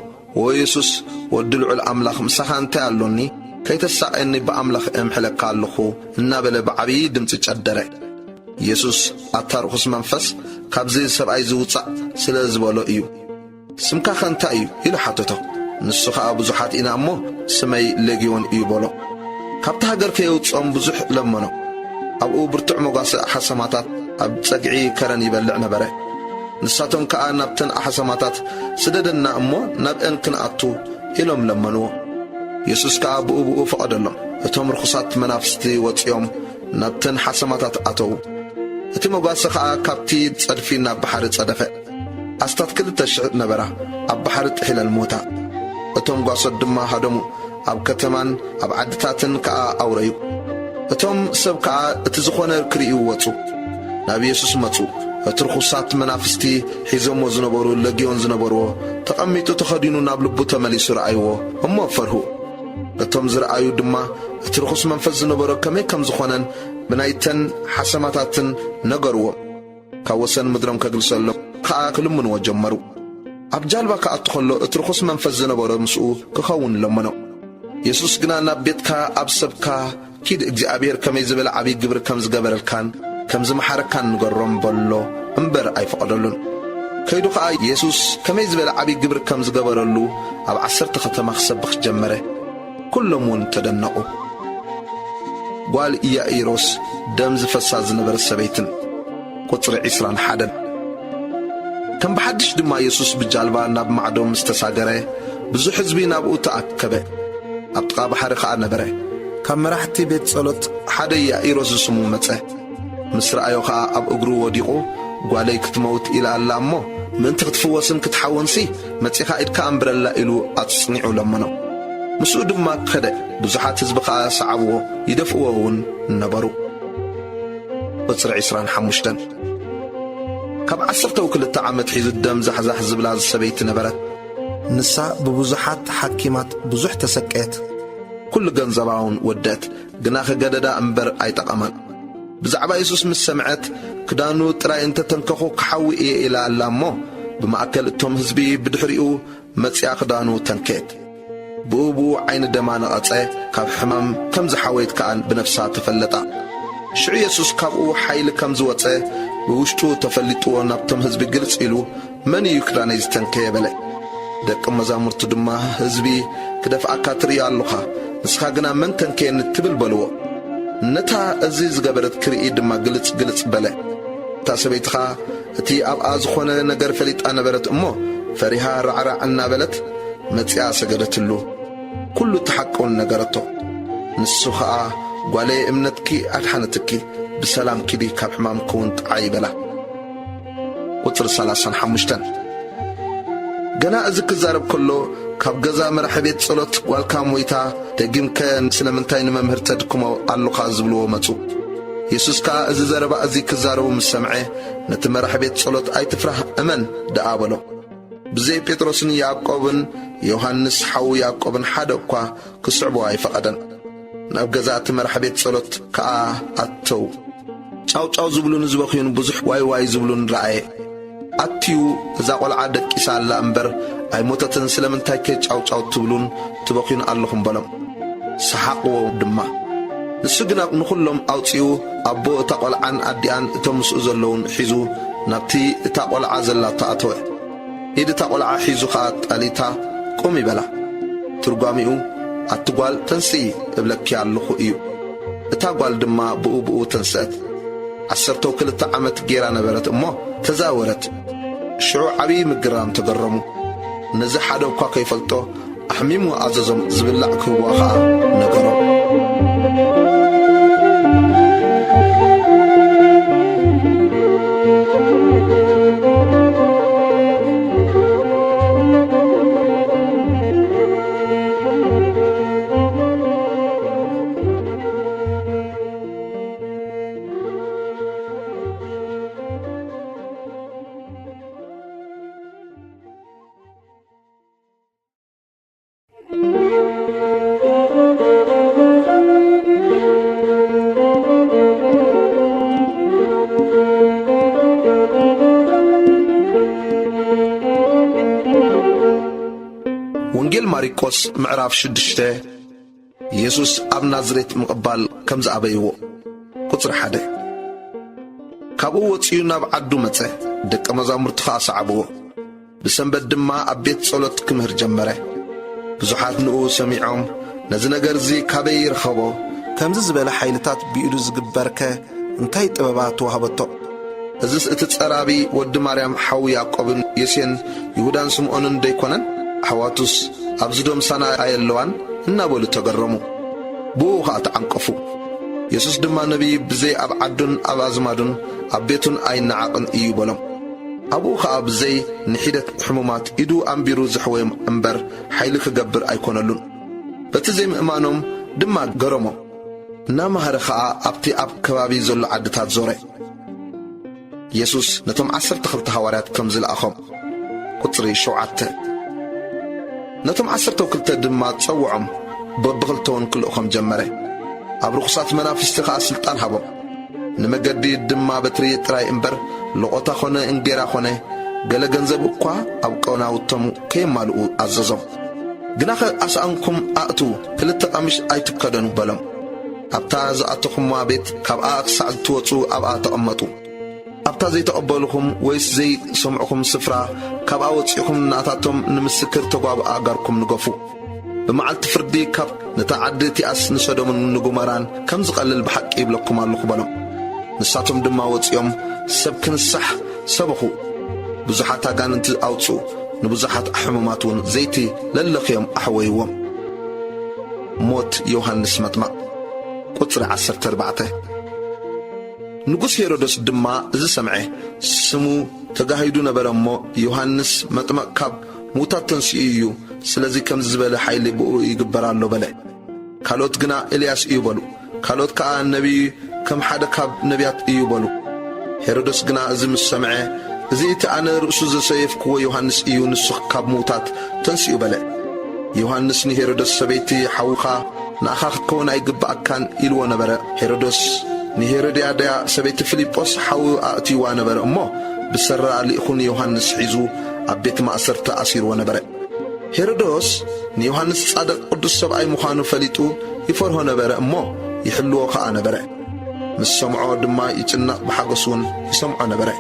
A: ወየሱስ ወዲ ልዑል ኣምላኽ ምሳኻ እንታይ ኣሎኒ ከይተሳቐኒ ብኣምላኽ እምሕለካ ኣለኹ እናበለ ብዓብዪ ድምፂ ጨደረ ኢየሱስ ኣታ ርኹስ መንፈስ ካብዚ ሰብኣይ ዝውፃእ ስለ ዝበሎ እዩ ስምካ ኸ እንታይ እዩ ኢሉ ሓተቶ ንሱ ከዓ ብዙሓት ኢና እሞ ስመይ ሌጊዮን እዩ በሎ ካብቲ ሃገር ከየውፅኦም ብዙሕ ለመኖ ኣብኡ ብርቱዕ መጓስእ ሓሰማታት ኣብ ጸግዒ ከረን ይበልዕ ነበረ ንሳቶም ከዓ ናብተን ኣሓሰማታት ስደደና እሞ ናብአን ክንኣቱ ኢሎም ለመንዎ ኢየሱስ ከዓ ብኡብኡ ፈቐደሎም እቶም ርኹሳት መናፍስቲ ወፂኦም ናብተን ሓሰማታት ኣተዉ እቲ መጓሰ ከዓ ካብቲ ጸድፊ ናብ ባሕሪ ጸደፈ ኣስታት 2,000 ነበራ ኣብ ባሕሪ ጥሒለን ሞታ እቶም ጓሶት ድማ ሃደሙ ኣብ ከተማን ኣብ ዓድታትን ከዓ ኣውረዩ እቶም ሰብ ከዓ እቲ ዝኾነ ክርእዩ ወፁ ናብ ኢየሱስ መፁ እቲ ርኹሳት መናፍስቲ ሒዞሞ ዝነበሩ ለጊዮን ዝነበርዎ ተቐሚጡ ተኸዲኑ ናብ ልቡ ተመሊሱ ረኣይዎ እሞ ፈርሁ እቶም ዝረኣዩ ድማ እቲ ርኹስ መንፈስ ዝነበሮ ከመይ ከም ዝኾነን ብናይተን ሓሰማታትን ነገርዎ ካብ ወሰን ምድሮም ከግልሰሎም ከዓ ክልምንዎ ጀመሩ ኣብ ጃልባ ከኣቱ ከሎ እቲ ርኩስ መንፈስ ዝነበሮ ምስኡ ክኸውን ለመኖ። ኢየሱስ ግና ናብ ቤትካ ኣብ ሰብካ ኪድ እግዚኣብሔር ከመይ ዝበለ ዓብዪ ግብሪ ከም ዝገበረልካን ከም ዝመሓረካን ንገሮም በሎ እምበር ኣይፈቐደሉን። ከይዱ ከዓ ኢየሱስ ከመይ ዝበለ ዓብዪ ግብሪ ከም ዝገበረሉ ኣብ 10 ከተማ ክሰብኽ ጀመረ። ኩሎም እውን ተደነቑ። ጓል ኢያኢሮስ ደም ዝፈሳ ዝነበረ ሰበይትን ቁፅሪ 21 ከም ብሓድሽ ድማ ኢየሱስ ብጃልባ ናብ ማዕዶም ዝተሳገረ ብዙሕ ህዝቢ ናብኡ ተኣከበ። ኣብ ጥቓ ባሕሪ ከዓ ነበረ። ካብ መራሕቲ ቤት ጸሎት ሓደ ኢያኢሮስ ዝስሙ መጸ። ምስ ረኣዮ ከዓ ኣብ እግሩ ወዲቑ ጓለይ ክትመውት ኢላ ኣላ እሞ ምእንቲ ክትፍወስን ክትሓወንሲ መጺኻ ኢድካ ኣንብረላ ኢሉ ኣጽኒዑ ለመኖ። ምስኡ ድማ ከደ። ብዙሓት ህዝቢ ከዓ ሰዓብዎ ይደፍእዎ እውን ነበሩ። ቁፅሪ 25 ካብ 12 ዓመት ሒዙ ደም ዛሕዛሕ ዝብላ ሰበይቲ ነበረት። ንሳ ብብዙሓት ሓኪማት ብዙሕ ተሰቀየት። ኩሉ ገንዘባውን ወደት፣ ግና ከገደዳ እምበር ኣይጠቐማን። ብዛዕባ ኢየሱስ ምስ ሰምዐት ክዳኑ ጥራይ እንተተንከኹ ክሓዊ እየ ኢላ ኣላ እሞ ብማእከል እቶም ህዝቢ ብድሕሪኡ መጺያ ክዳኑ ተንከየት። ብኡቡ ዓይኒ ደማ ነቐጸ። ካብ ሕማም ከም ዝሓወየት ከኣን ብነፍሳ ተፈለጣ። ሽዑ ኢየሱስ ካብኡ ሓይሊ ከም ዝወፀ ብውሽጡ ተፈሊጥዎ ናብቶም ህዝቢ ግልጽ ኢሉ መን እዩ ክዳነይ ዝተንከየ በለ። ደቂ መዛሙርቱ ድማ ህዝቢ ክደፍኣካ ትርኢ ኣለኻ፣ ንስኻ ግና መን ተንከየኒ ትብል በልዎ። ነታ እዚ ዝገበረት ክርኢ ድማ ግልጽ ግልጽ በለ። እታ ሰበይትኻ እቲ ኣብኣ ዝኾነ ነገር ፈሊጣ ነበረት እሞ ፈሪሃ ራዕራዕ እናበለት መጺያ ሰገደትሉ። ኩሉ ተሓቀውን ነገረቶ። ንሱ ከዓ ጓለየ እምነትኪ ኣድሓነትኪ፣ ብሰላም ኪዲ ካብ ሕማም ክውን ጥዓይ በላ። ቁፅሪ 35 ገና እዚ ክዛረብ ከሎ ካብ ገዛ መራሒ ቤት ጸሎት ጓልካ ሞይታ ደጊምከ ስለምንታይ ንመምህር ተድክሞ ኣለኻ ዝብልዎ መጹ። ኢየሱስ ከዓ እዚ ዘረባ እዚ ክዛረቡ ምስ ሰምዐ ነቲ መራሒ ቤት ጸሎት ኣይትፍራህ እመን ደኣ በሎ። ብዘይ ጴጥሮስን ያዕቆብን ዮሐንስ ሓዊ ያዕቆብን ሓደ እኳ ክስዕቦ ኣይፈቐደን። ናብ ገዛ እቲ መራሒ ቤት ጸሎት ከዓ ኣተው። ጫውጫው ዝብሉን ዝበኽዩን ብዙሕ ዋይ ዋይ ዝብሉን ረአየ። ኣትዩ እዛ ቈልዓ ደቂሳ ኣላ እምበር ኣይሞተትን ስለምንታይ ከጫውጫው ትብሉን ትበኽዩን ኣለኹም በሎም። ሰሓቕዎ ድማ። ንሱ ግና ንኹሎም ኣውፂኡ ኣቦ እታ ቈልዓን ኣዲኣን እቶም ምስኡ ዘለውን ሒዙ ናብቲ እታ ቈልዓ ዘላቶ ኣተወ። ኢድ እታ ቈልዓ ሒዙ ከዓ ጣሊታ ቁም ይበላ። ትርጓሚኡ ኣትጓል ተንስኢ እብለኪ ኣለኹ እዩ። እታ ጓል ድማ ብኡ ተንስአት። 12 ዓመት ጌራ ነበረት እሞ ተዛወረት። ሽዑ ዓብዪ ምግራም ተገረሙ። ነዚ ሓደ እኳ ከይፈልጦ ኣሕሚሙ ኣዘዞም ዝብላዕ ክህብዋ ከዓ ነገሮም። ወንጌል ማርቆስ ምዕራፍ 6 ኢየሱስ ኣብ ናዝሬት ምቕባል ከም ዝኣበይዎ። ቁፅሪ 1 ካብኡ ወፂኡ ናብ ዓዱ መጸ። ደቀ መዛሙርቱ ከዓ ሰዓብዎ። ብሰንበት ድማ ኣብ ቤት ጸሎት ክምህር ጀመረ። ብዙሓት ንኡ ሰሚዖም ነዚ ነገር እዚ ካበይ ይረኸቦ? ከምዚ ዝበለ ሓይልታት ብኢዱ ዝግበርከ እንታይ ጥበባት ወሃበቶ? እዚስ እቲ ጸራቢ ወዲ ማርያም ሓዊ ያዕቆብን ዮሴን ይሁዳን ስምዖንን ደይኮነን? ኣሕዋቱስ ኣብዚ ዶምሳና ኣየለዋን? እናበሉ ተገረሙ። ብኡ ከዓ ተዓንቀፉ። ኢየሱስ ድማ ነቢይ ብዘይ ኣብ ዓዱን ኣብ ኣዝማዱን ኣብ ቤቱን ኣይነዓቕን እዩ በሎም። ኣብኡ ከዓ ብዘይ ንሒደት ሕሙማት ኢዱ ኣንቢሩ ዘሕወዮም እምበር ሓይሊ ክገብር ኣይኮነሉን። በቲ ዘይምእማኖም ድማ ገረሞም። እናመሃረ ከዓ ኣብቲ ኣብ ከባቢ ዘሎ ዓድታት ዞረ። ኢየሱስ ነቶም 12 ሐዋርያት ከም ዝለኣኾም። ቁፅሪ 7 ነቶም 12 ድማ ጸውዖም በብኽልተውን ክልእኾም ጀመረ። ኣብ ርኹሳት መናፍስቲ ከዓ ሥልጣን ሃቦም። ንመገዲ ድማ በትሪ ጥራይ እምበር ልቖታ ኾነ እንጌራ ኾነ ገለ ገንዘብ እኳ ኣብ ቀናውቶም ከየማልኡ ኣዘዞም። ግናኸ ኣስኣንኩም ኣእቱ ክልተ ቀሚሽ ኣይትከደኑ በሎም። ኣብታ ዝኣተኹምዋ ቤት ካብኣ ክሳዕ ትወፁ ኣብኣ ተቐመጡ። ኣብታ ዘይተቐበልኹም ወይስ ዘይሰምዑኹም ስፍራ ካብኣ ወፂኹም ናታቶም ንምስክር ተጓብኣ ኣጋርኩም ንገፉ። ብመዓልቲ ፍርዲ ካብ ነታ ዓዲ እቲኣስ ንሰዶምን ንጎሞራን ከም ዝቐልል ብሓቂ ይብለኩም ኣለኹ በሎም። ንሳቶም ድማ ወፂኦም ሰብ ክንሳሕ ሰበኹ፣ ብዙሓት ኣጋንንቲ ኣውፅኡ፣ ንብዙሓት ሕሙማት እውን ዘይቲ ለለኽዮም ኣሕወይዎም። ሞት ዮሐንስ መጥማቕ ቁጽሪ 14 ንጉሥ ሄሮዶስ ድማ እዚ ሰምዐ ስሙ ተጋሂዱ ነበረ እሞ ዮሐንስ መጥማቕ ካብ ሙታት ተንስኡ እዩ፣ ስለዚ ከም ዝበለ ሓይሊ ብኡ ይግበር ኣሎ በለ። ካልኦት ግና ኤልያስ እዩ በሉ፣ ካልኦት ከዓ ነቢይ ከም ሓደ ካብ ነቢያት እዩ በሉ። ሄሮዶስ ግና እዚ ምስ ሰምዐ እዚ እቲ ኣነ ርእሱ ዘሰየፍክዎ ዮሐንስ እዩ ንሱ ካብ ሙታት ተንስኡ በለ። ዮሐንስ ንሄሮዶስ ሰበይቲ ሓዊኻ ንኣኻ ክትከውን ኣይግባእካን ኢልዎ ነበረ። ሄሮዶስ ንሄሮድያዳ ሰበይቲ ፊልጶስ ሓዊ ኣእትይዋ ነበረ እሞ ብሰራ ሊኢኹን ዮሐንስ ሒዙ ኣብ ቤት ማእሰርቲ ኣሲርዎ ነበረ። ሄሮዶስ ንዮሐንስ ጻድቕ ቅዱስ ሰብኣይ ምዃኑ ፈሊጡ ይፈርሆ ነበረ እሞ ይሕልዎ ከዓ ነበረ። ምስ ሰምዖ ድማ ይጭነቕ ብሓጎስውን ይሰምዖ ነበረ።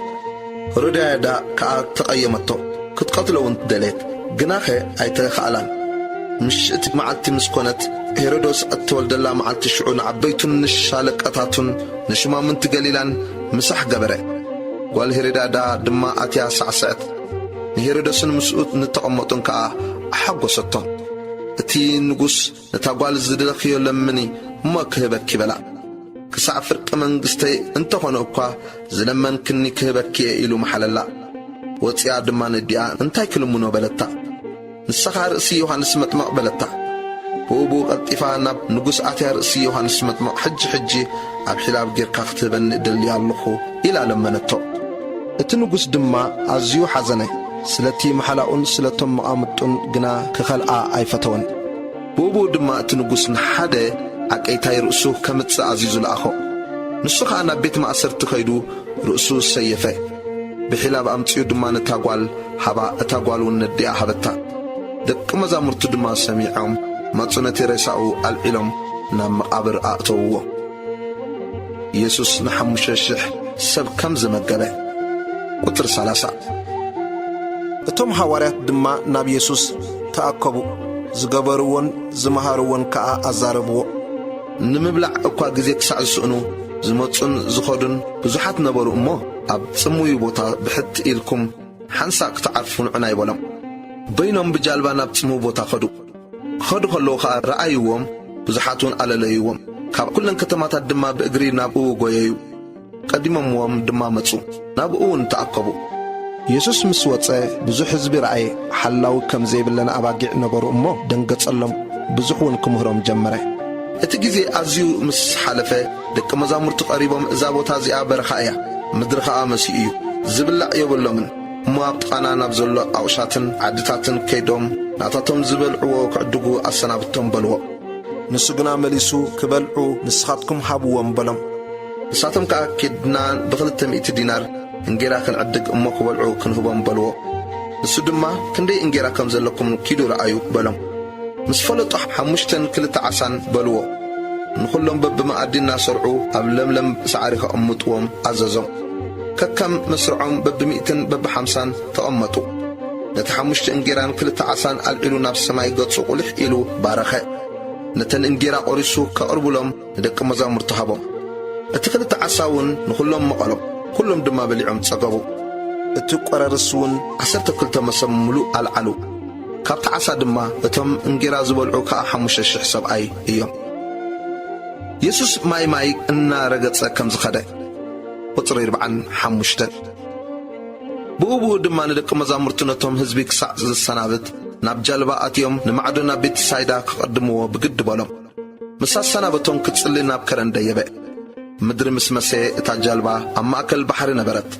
A: ሄሮድያዳ ከዓ ተቐየመቶ፣ ክትቀትለውን ደሌት፣ ግናኸ ኣይተኸኣላን። ምሽእቲ መዓልቲ ምስ ኮነት ሄሮዶስ እትወልደላ መዓልቲ ሽዑ ንዓበይቱን ንሻለቀታቱን ንሽማምንቲ ገሊላን ምሳሕ ገበረ። ጓል ሄሮድያዳ ድማ ኣትያ ሳዕስዐት። ንሄሮዶስን ምስኡ ንተቐመጡን ከዓ ኣሓጐሰቶም። እቲ ንጉሥ ነታ ጓል ዝደለኽዮ ለምኒ እሞ ክህበኪ በላ። ክሳዕ ፍርቂ መንግሥተይ እንተኾነ እኳ ዝለመንክኒ ክህበኪ ኢሉ መሓለላ። ወፂያ ድማ ንዲኣ እንታይ ክልምኖ በለታ። ንስኻ ርእሲ ዮሐንስ መጥማቕ በለታ። ብኡቡ ቐልጢፋ ናብ ንጉሥ ኣትያ ርእሲ ዮሐንስ መጥማቕ ሕጂ ኣብ ሒላብ ጌርካ ክትህበኒ እደልያ ኣለኹ ኢላ ለመነቶ። እቲ ንጉሥ ድማ ኣዝዩ ሓዘነ፣ ስለቲ መሓላኡን ስለቶም መቓምጡን ግና ክኸልዓ ኣይፈተወን። ብኡቡ ድማ እቲ ንጉሥ ንሓደ ዓቀይታይ ርእሱ ከምጽእ ኣዚዙ ለኣኾ። ንሱ ከዓ ናብ ቤት ማእሰርቲ ኸይዱ ርእሱ ሰየፈ። ብሒላብ ኣምፂኡ ድማ ነታ ጓል ሃባ፣ እታ ጓል እውን ነዲኣ ሃበታ። ደቂ መዛሙርቱ ድማ ሰሚዖም መጹ ነቲ ሬሳኡ ኣልዒሎም ናብ መቓብር ኣእተውዎ። ኢየሱስ ን5,000 ሰብ ከም ዝመገበ ቁጥሪ 30 እቶም ሐዋርያት ድማ ናብ ኢየሱስ ተኣከቡ፣ ዝገበርዎን ዝመሃርዎን ከዓ ኣዛረብዎ። ንምብላዕ እኳ ጊዜ ክሳዕ ዝስእኑ ዝመጹን ዝኸዱን ብዙሓት ነበሩ እሞ ኣብ ጽሙይ ቦታ ብሕቲ ኢልኩም ሓንሳእ ክትዓርፉ ንዑና ይበሎም። በይኖም ብጃልባ ናብ ጽሙይ ቦታ ኸዱ ከለዉ ከዓ ረኣይዎም፣ ብዙሓትን ኣለለይዎም። ካብ ኩለን ከተማታት ድማ ብእግሪ ናብኡ ጐየዩ። ቀዲሞምዎም ድማ መጹ፣ ናብኡ እውን ተኣከቡ። ኢየሱስ ምስ ወፀ ብዙሕ ሕዝቢ ረኣየ። ሓላዊ ከም ዘይብለን ኣባጊዕ ነበሩ እሞ ደንገጸሎም፣ ብዙሕ እውን ክምህሮም ጀመረ። እቲ ጊዜ ኣዝዩ ምስ ሓለፈ ደቂ መዛሙርቱ ቀሪቦም እዛ ቦታ እዚኣ በረኻ እያ፣ ምድሪ ከዓ መሲኡ እዩ፣ ዝብላዕ የብሎምን እሞ ኣብ ጥቓና ናብ ዘሎ ኣቑሻትን ዓድታትን ከይዶም ናታቶም ዝበልዕዎ ክዕድጉ ኣሰናብቶም በልዎ። ንሱ ግና መሊሱ ክበልዑ ንስኻትኩም ሃብዎም በሎም። ንሳቶም ከዓ ኬድና ብ200 ዲናር እንጌራ ክንዕድግ እሞ ክበልዑ ክንህቦም በልዎ። ንሱ ድማ ክንደይ እንጌራ ከም ዘለኩም ኪዱ ረኣዩ በሎም። ምስ ፈለጦ 5 2 ዓሳን በልዎ። ንኹሎም በብመኣዲ እናሰርዑ ኣብ ለምለም ሳዕሪ ከቐምጥዎም ኣዘዞም። ከከም መስርዖም በብ100 በብ50 ተቐመጡ። ነቲ 5 እንጌራን 2 ዓሳን ኣልዒሉ ናብ ሰማይ ገጹ ቁልሕ ኢሉ ባረኸ። ነተን እንጌራ ቖሪሱ ከቕርብሎም ንደቂ መዛሙርቱ ሃቦም። እቲ 2 ዓሳ እውን ንኹሎም መቐሎም። ኩሎም ድማ በሊዖም ጸገቡ። እቲ ቈረርስ እውን 12 መሰብ ሙሉእ ኣልዓሉ። ካብቲ ዓሳ ድማ እቶም እንጌራ ዝበልዑ ከዓ 5,000 ሰብኣይ እዮም። ኢየሱስ ማይ እናረገጸ ከም ዝኸደ ቁጽሪ 45 ብኡቡ ድማ ንደቂ መዛሙርቱ ነቶም ህዝቢ ክሳዕ ዝሰናብት ናብ ጃልባ ኣትዮም ንማዕዶ ናብ ቤት ሳይዳ ክቐድምዎ ብግዲ በሎም። ምስ ኣሰናበቶም ክጽሊ ናብ ከረን ደየበ። ምድሪ ምስ መሰየ እታ ጃልባ ኣብ ማእከል ባሕሪ ነበረት።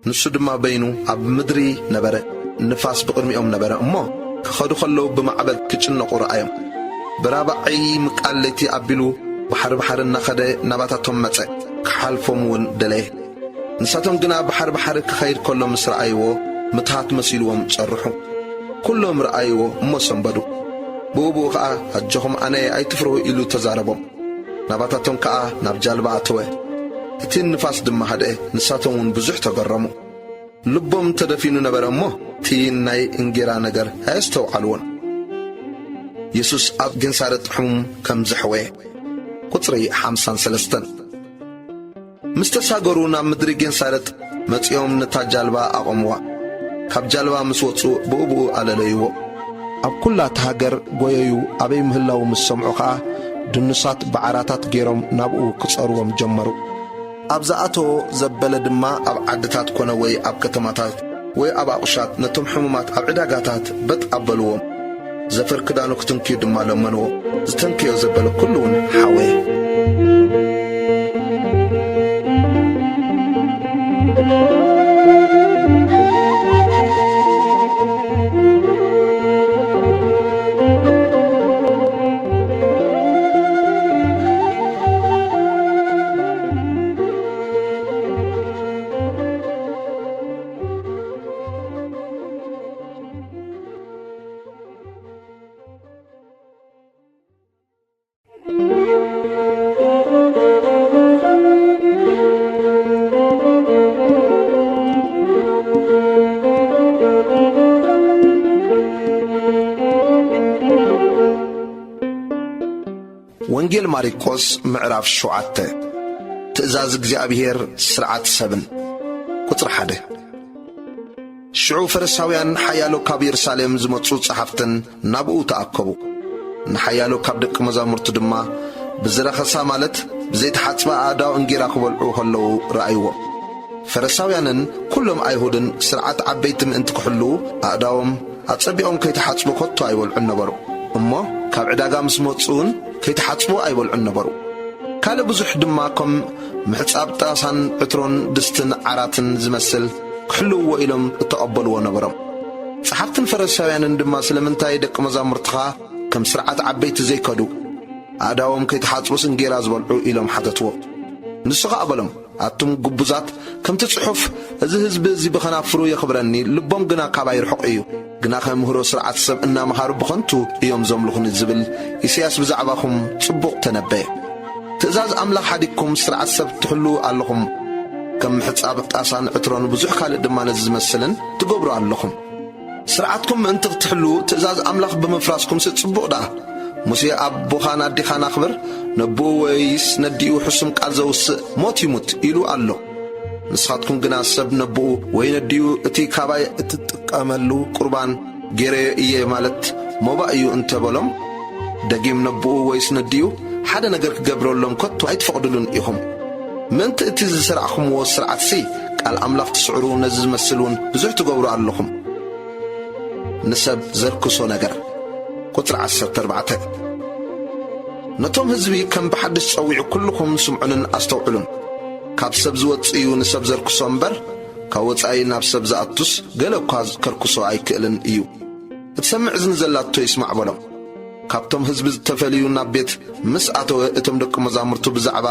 A: ንሱ ድማ በይኑ ኣብ ምድሪ ነበረ። ንፋስ ብቕድሚኦም ነበረ እሞ ክኸዱ ኸለዉ ብማዕበል ክጭነቑ ረኣዮም። ብራባዓይ ምቃለይቲ ኣቢሉ ባሕሪ እናኸደ ናባታቶም መጸ፣ ክሓልፎም እውን ደለየ። ንሳቶም ግና ባሕሪ ክኸይድ ከሎ ምስ ረኣይዎ ምትሃት መሲልዎም ጸርሑ ኩሎም ረአይዎ እሞ ሰንበዱ ብኡብኡ ከዓ ኣጆኹም ኣነ ኣይትፍርሁ ኢሉ ተዛረቦም ናባታቶም ከዓ ናብ ጃልባ ኣተወ እቲ ንፋስ ድማ ሃድአ ንሳቶም እውን ብዙሕ ተገረሙ ልቦም ተደፊኑ ነበረ እሞ እቲ ናይ እንጌራ ነገር ኣየስተውዓልዎን ኢየሱስ ኣብ ጌንሳሬጥ ሕሙም ከም ዘሕወ ቁጽሪ 53 ምስ ተሳገሩ ናብ ምድሪ ጌንሳሬጥ መጺኦም ነታ ጃልባ ኣቆምዋ ካብ ጃልባ ምስ ወጹ ብኡብኡ ኣለለይዎ ኣብ ኩላት ሃገር ጐየዩ ኣበይ ምህላው ምስ ሰምዑ ከዓ ድንሳት በዓራታት ገይሮም ናብኡ ክጸርዎም ጀመሩ ኣብ ዝኣተዎ ዘበለ ድማ ኣብ ዓድታት ኮነ ወይ ኣብ ከተማታት ወይ ኣብ ኣቑሻት ነቶም ሕሙማት ኣብ ዕዳጋታት በጥ ኣበልዎም ዘፈር ክዳኑ ክትንክዩ ድማ ለመንዎ ዝተንክዮ ዘበለ ኩሉ እውን ሓወየ ወንጌል ማርቆስ ምዕራፍ 7 ትእዛዝ እግዚአብሔር ስርዓት 7 ቁጥር 1 ሽዑ ፈሪሳውያን ሓያሎ ካብ ኢየሩሳሌም ዝመጹ ጸሓፍትን ናብኡ ተኣከቡ ንሓያሎ ካብ ደቂ መዛሙርቱ ድማ ብዝረኸሳ ማለት ብዘይተሓጽባ ኣእዳው እንጌራ ክበልዑ ከለዉ ረኣይዎ ፈሪሳውያንን ኩሎም ኣይሁድን ስርዓት ዓበይቲ ምእንቲ ክሕሉ ኣእዳዎም ኣጸቢቖም ከይተሓጽቡ ከቶ ኣይበልዑን ነበሩ እሞ ካብ ዕዳጋ ምስ መጹን ከይተሓጽቡ ኣይበልዑን ነበሩ ካልእ ብዙሕ ድማ ከም ምሕጻብ ጣሳን ዕትሮን ድስትን ዓራትን ዝመስል ክሕልውዎ ኢሎም እተቐበልዎ ነበሮም ጸሓፍትን ፈሪሳውያንን ድማ ስለምንታይ ደቂ መዛሙርትኻ ከም ስርዓት ዓበይቲ ዘይከዱ ኣእዳዎም ከይተሓጽቡስ እንጌራ ዝበልዑ ኢሎም ሓተትዎ ንሱ ኸ ኣበሎም ኣቱም ግቡዛት ከምቲ ጽሑፍ እዚ ህዝቢ እዚ ብኸናፍሩ የኽብረኒ ልቦም ግና ካባይ ርሑቕ እዩ ግና ኸምህሮ ስርዓት ሰብ እናመሃሩ ብኸንቱ እዮም ዘምልኹኒ ዝብል ኢሳይያስ ብዛዕባኹም ጽቡቕ ተነበየ ትእዛዝ ኣምላኽ ሓዲግኩም ስርዓት ሰብ ትሕሉ ኣለኹም ከም ምሕጻብ ጣሳን ዕትሮን ብዙሕ ካልእ ድማ ነዚ ዝመስልን ትገብሩ ኣለኹም ስርዓትኩም ምእንቲ ክትሕሉ ትእዛዝ ኣምላኽ ብምፍራስኩም ጽቡቕ ዳ ሙሴ ኣቦኻን ኣዲኻን ኣኽብር ነብኡ ወይስ ነዲኡ ሕሱም ቃል ዘውስእ ሞት ይሙት ኢሉ ኣሎ ንስኻትኩም ግና ሰብ ነብኡ ወይ ነዲኡ እቲ ካባይ እትጥቀመሉ ቁርባን ገይረዮ እየ ማለት ሞባእ እዩ እንተበሎም ደጊም ነብኡ ወይስ ነዲኡ ሓደ ነገር ክገብረሎም ከቶ ኣይትፈቕድሉን ኢኹም ምእንቲ እቲ ዝስራዕኹምዎ ስርዓትሲ ቃል ኣምላኽ ትስዕሩ ነዚ ዝመስሉን ብዙሕ ትገብሩ ኣለኹም ንሰብ ዘርክሶ ነገር ቁጥር 14 ነቶም ህዝቢ ከም ብሓድሽ ጸዊዑ ኩልኩም ስምዑንን ኣስተውዕሉን ካብ ሰብ ዝወፅእ እዩ ንሰብ ዘርክሶ እምበር ካብ ወፃኢ ናብ ሰብ ዝኣቱስ ገለ እኳ ከርክሶ ኣይክእልን እዩ እትሰምዕ እዝኒ ዘላቶ ይስማዕ በሎም ካብቶም ህዝቢ ዝተፈልዩ ናብ ቤት ምስ ኣተወ እቶም ደቂ መዛሙርቱ ብዛዕባ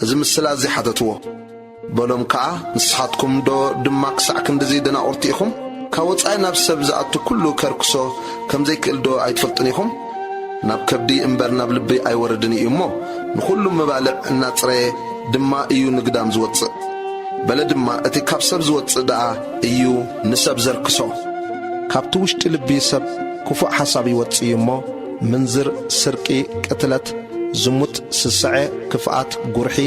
A: እዚ ምስላ እዚ ሓተትዎ በሎም ከዓ ንስኻትኩም ዶ ድማ ክሳዕ ክንድዚ ደናቑርቲ ኢኹም ካብ ወፃኢ ናብ ሰብ ዝኣቱ ኩሉ ከርክሶ ከም ዘይክእል ዶ ኣይትፈልጡን ኢኹም ናብ ከብዲ እምበር ናብ ልቢ ኣይወረድን እዩ እሞ ንኹሉ መባልዕ እናጽረየ ድማ እዩ ንግዳም ዝወፅእ በለ ድማ እቲ ካብ ሰብ ዝወፅእ ደኣ እዩ ንሰብ ዘርክሶ ካብቲ ውሽጢ ልቢ ሰብ ክፉእ ሓሳብ ይወፅእ እዩ እሞ ምንዝር ስርቂ ቅትለት ዝሙት ስስዐ ክፍኣት ጉርሒ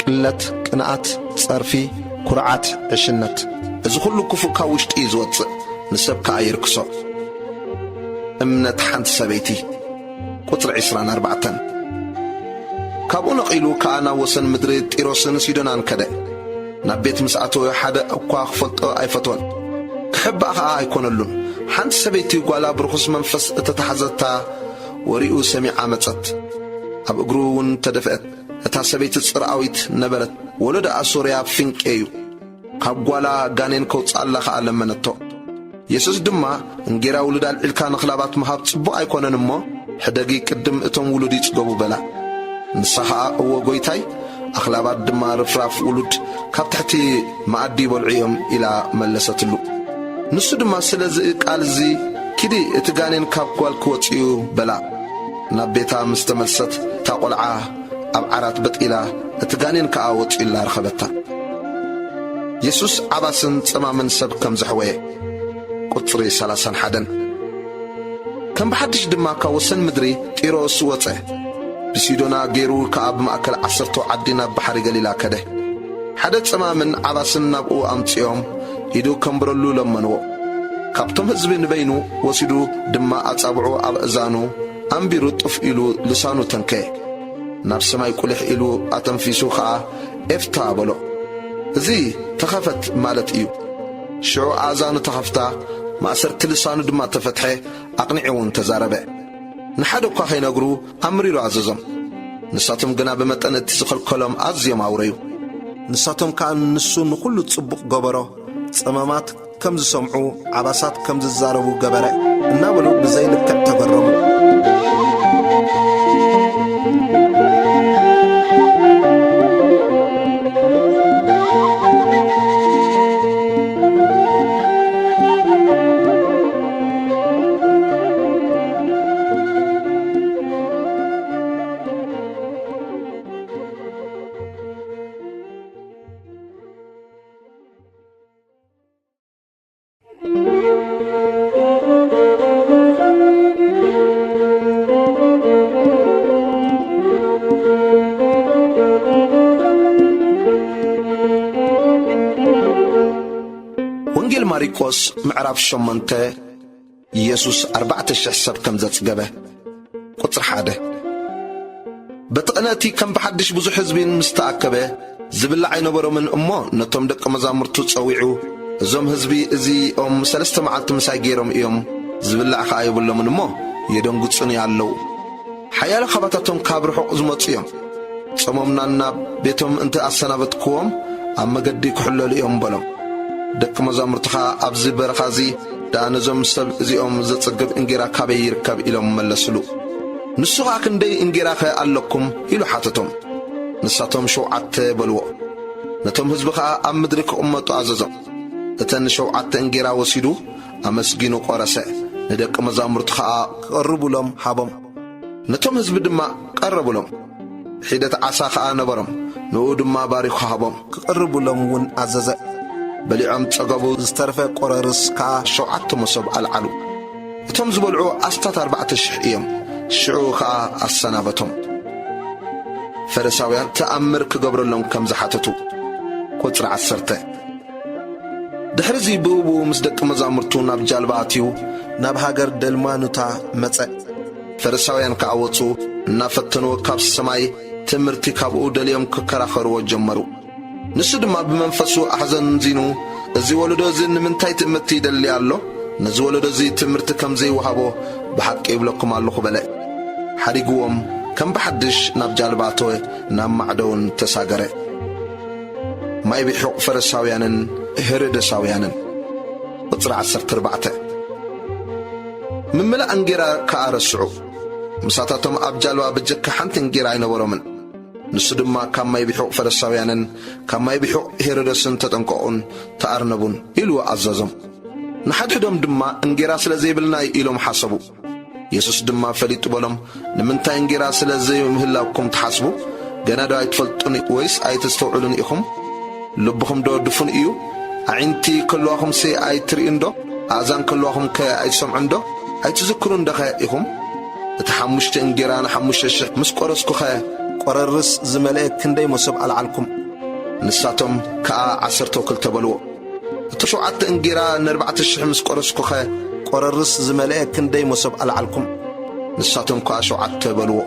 A: ቅለት ቅንኣት ጸርፊ ኩርዓት ዕሽነት እዚ ኩሉ ክፉእ ካብ ውሽጢ እዩ ዝወፅእ ንሰብ ከዓ ይርክሶ እምነት ሓንቲ ሰበይቲ ቁጥሪ 24 ካብኡ ነቒሉ ከዓ ናብ ወሰን ምድሪ ጢሮስን ሲዶናን ከደ ናብ ቤት ምስ ኣተወ ሓደ እኳ ክፈልጦ ኣይፈትወን ክሕባእ ከዓ ኣይኮነሉን ሓንቲ ሰበይቲ ጓላ ብርኹስ መንፈስ እተተሓዘታ ወሪኡ ሰሚዓ መጸት ኣብ እግሩ እውን ተደፍአት እታ ሰበይቲ ጽርዓዊት ነበረት ወለዳ ኣሶርያ ፍንቄ እዩ ካብ ጓላ ጋኔን ከውፅኣላ ከዓ ለመነቶ ኢየሱስ ድማ እንጌራ ውሉድ ኣልዒልካ ንኽላባት ምሃብ ጽቡቕ ኣይኮነን እሞ ሕደጊ ቅድም እቶም ውሉድ ይጽገቡ በላ ንሳ ከዓ እወ ጐይታይ ኣኽላባት ድማ ርፍራፍ ውሉድ ካብ ትሕቲ መኣዲ ይበልዑ እዮም ኢላ መለሰትሉ ንሱ ድማ ስለዚ ቃል እዚ ኪዲ እቲ ጋኔን ካብ ጓል ክወፅዩ በላ ናብ ቤታ ምስ ተመልሰት ታቆልዓ ኣብ ዓራት በጢላ እቲ ጋኔን ከዓ ወፅዩላ ረኸበታ ኢየሱስ ዓባስን ጸማምን ሰብ ከም ዘሕወየ ቁጽሪ 31 ከም ብሓድሽ ድማ ካብ ወሰን ምድሪ ጢሮስ ወፀ ብሲዶና ገይሩ ከዓ ብማእከል 10 ዓዲ ናብ ባሕሪ ገሊላ ከደ ሓደ ጸማምን ዓባስን ናብኡ ኣምፂኦም ኢዱ ከምብረሉ ለመንዎ ካብቶም ህዝቢ ንበይኑ ወሲዱ ድማ ኣጻብዑ ኣብ እዛኑ ኣንቢሩ ጥፍ ኢሉ ልሳኑ ተንከ ናብ ሰማይ ቁልሕ ኢሉ ኣተንፊሱ ከዓ ኤፍታ በሎ እዚ ተኸፈት ማለት እዩ ሽዑ ኣዛኑ ተኸፍታ ማእሰርቲ ልሳኑ ድማ ተፈትሐ ኣቕኒዑውን ተዛረበ ንሓደ እኳ ኸይነግሩ ኣምሪሩ ኣዘዞም ንሳቶም ግና ብመጠን እቲ ዝኸልከሎም ኣዝዮም ኣውረዩ ንሳቶም ከዓ ንሱ ንኹሉ ጽቡቕ ገበሮ ጸመማት ከም ዝሰምዑ ዓባሳት ከም ዝዛረቡ ገበረ እናበሉ ብዘይልክዕ ተገረሙ ወንጌል ማርቆስ ምዕራፍ 8 ኢየሱስ 4,000 ሰብ ከም ዘጽገበ ቁጽሪ 1 በጥቕነቲ ከም ብሓድሽ ብዙሕ ህዝቢን ምስ ተኣከበ ዝብላዕ ኣይነበሮምን እሞ ነቶም ደቀ መዛሙርቱ ጸዊዑ እዞም ህዝቢ እዚኦም 3 መዓልቲ ምሳይ ገይሮም እዮም ዝብላዕ ከዓ ይብሎምን እሞ የደንግጹን ኣለዉ ሓያሎ ኻባታቶም ካብ ርሑቕ ዝመጹ እዮም ጸሞምና ናብ ቤቶም እንተ ኣሰናበትክዎም ኣብ መገዲ ክሕለሉ እዮም በሎም ደቀ መዛሙርትኻ ኣብዚ በረኻዚ ዳኣ ነዞም ሰብ እዚኦም ዘጽግብ እንጌራ ካበይ ይርከብ ኢሎም መለስሉ ንሱ ኸዓ ክንደይ እንጌራኸ ኣለኩም ኢሉ ሓተቶም ንሳቶም 7 በልዎ ነቶም ህዝቢ ኸዓ ኣብ ምድሪ ክቕመጡ ኣዘዞም እተን 7 እንጌራ ወሲዱ ኣመስጊኑ ቈረሰ ንደቀ መዛሙርቱ ኸዓ ክቐርቡሎም ሃቦም ነቶም ህዝቢ ድማ ቀረቡሎም ሒደት ዓሳ ኸዓ ነበሮም ንኡ ድማ ባሪኹ ሃቦም ክቐርቡሎም እውን ኣዘዘ በሊዖም ጸገቡ ዝተረፈ ቈረርስ ከዓ 7 መሶብ ኣልዓሉ እቶም ዝበልዑ ኣስታት 4,000 እዮም ሽዑ ከዓ ኣሰናበቶም ፈሪሳውያን ተኣምር ክገብረሎም ከም ዝሓተቱ ቁጽሪ 10 ድሕሪዚ ብእቡ ምስ ደቀ መዛሙርቱ ናብ ጃልባ ኣትዩ ናብ ሃገር ደልማኑታ መጸእ ፈሪሳውያን ከዓ ወፁ እናፈተንዎ ካብ ሰማይ ትምህርቲ ካብኡ ደልዮም ክከራኸርዎ ጀመሩ ንሱ ድማ ብመንፈሱ ኣሕዘን ዚኑ እዚ ወለዶ እዚ ንምንታይ ትእምርቲ ይደሊ ኣሎ ነዚ ወለዶ እዚ ትምህርቲ ከም ዘይወሃቦ ብሓቂ ይብለኩም ኣለኹ በለ ሓዲግዎም ከም ብሓድሽ ናብ ጃልባ ኣተወ ናብ ማዕዶውን ተሳገረ ማይ ቢሑቕ ፈሪሳውያንን ሄሮድሳውያንን ቁጽሪ 14 ምምላእ እንጌራ ከዓ ረስዑ ምሳታቶም ኣብ ጃልባ ብጀካ ሓንቲ እንጌራ ኣይነበሮምን ንሱ ድማ ካብ ማይ ቢሑቕ ፈሪሳውያንን ካብ ማይ ቢሑቕ ሄሮድስን ተጠንቀቑን ተኣርነቡን ኢሉ ኣዘዞም ንሓድሕዶም ድማ እንጌራ ስለ ዘይብልና ኢሎም ሓሰቡ ኢየሱስ ድማ ፈሊጡ በሎም ንምንታይ እንጌራ ስለ ዘይምህላኩም ትሓስቡ ገና ዶ ኣይትፈልጡን ወይስ ኣይተስተውዕሉን ኢኹም ልብኹም ዶ ድፉን እዩ ኣዒንቲ ከልዋኹም ሴ ኣይትርእዩ ዶ ኣእዛን ከልዋኹም ከ ኣይትሰምዑን ዶ ኣይትዝክሩን ደኸ ኢኹም እቲ 5 እንጌራ ን5,000 ምስ ቈረስኩኸ ቈረርስ ዝመልአ ክንደይ መሶብ ኣልዓልኩም ንሳቶም ከዓ 12 በልዎ እቲ 7 እንጌራ ን4,000 ምስ ቈረስኩኸ ቈረርስ ዝመልአ ክንደይ መሶብ ኣልዓልኩም ንሳቶም ከዓ 7 በልዎ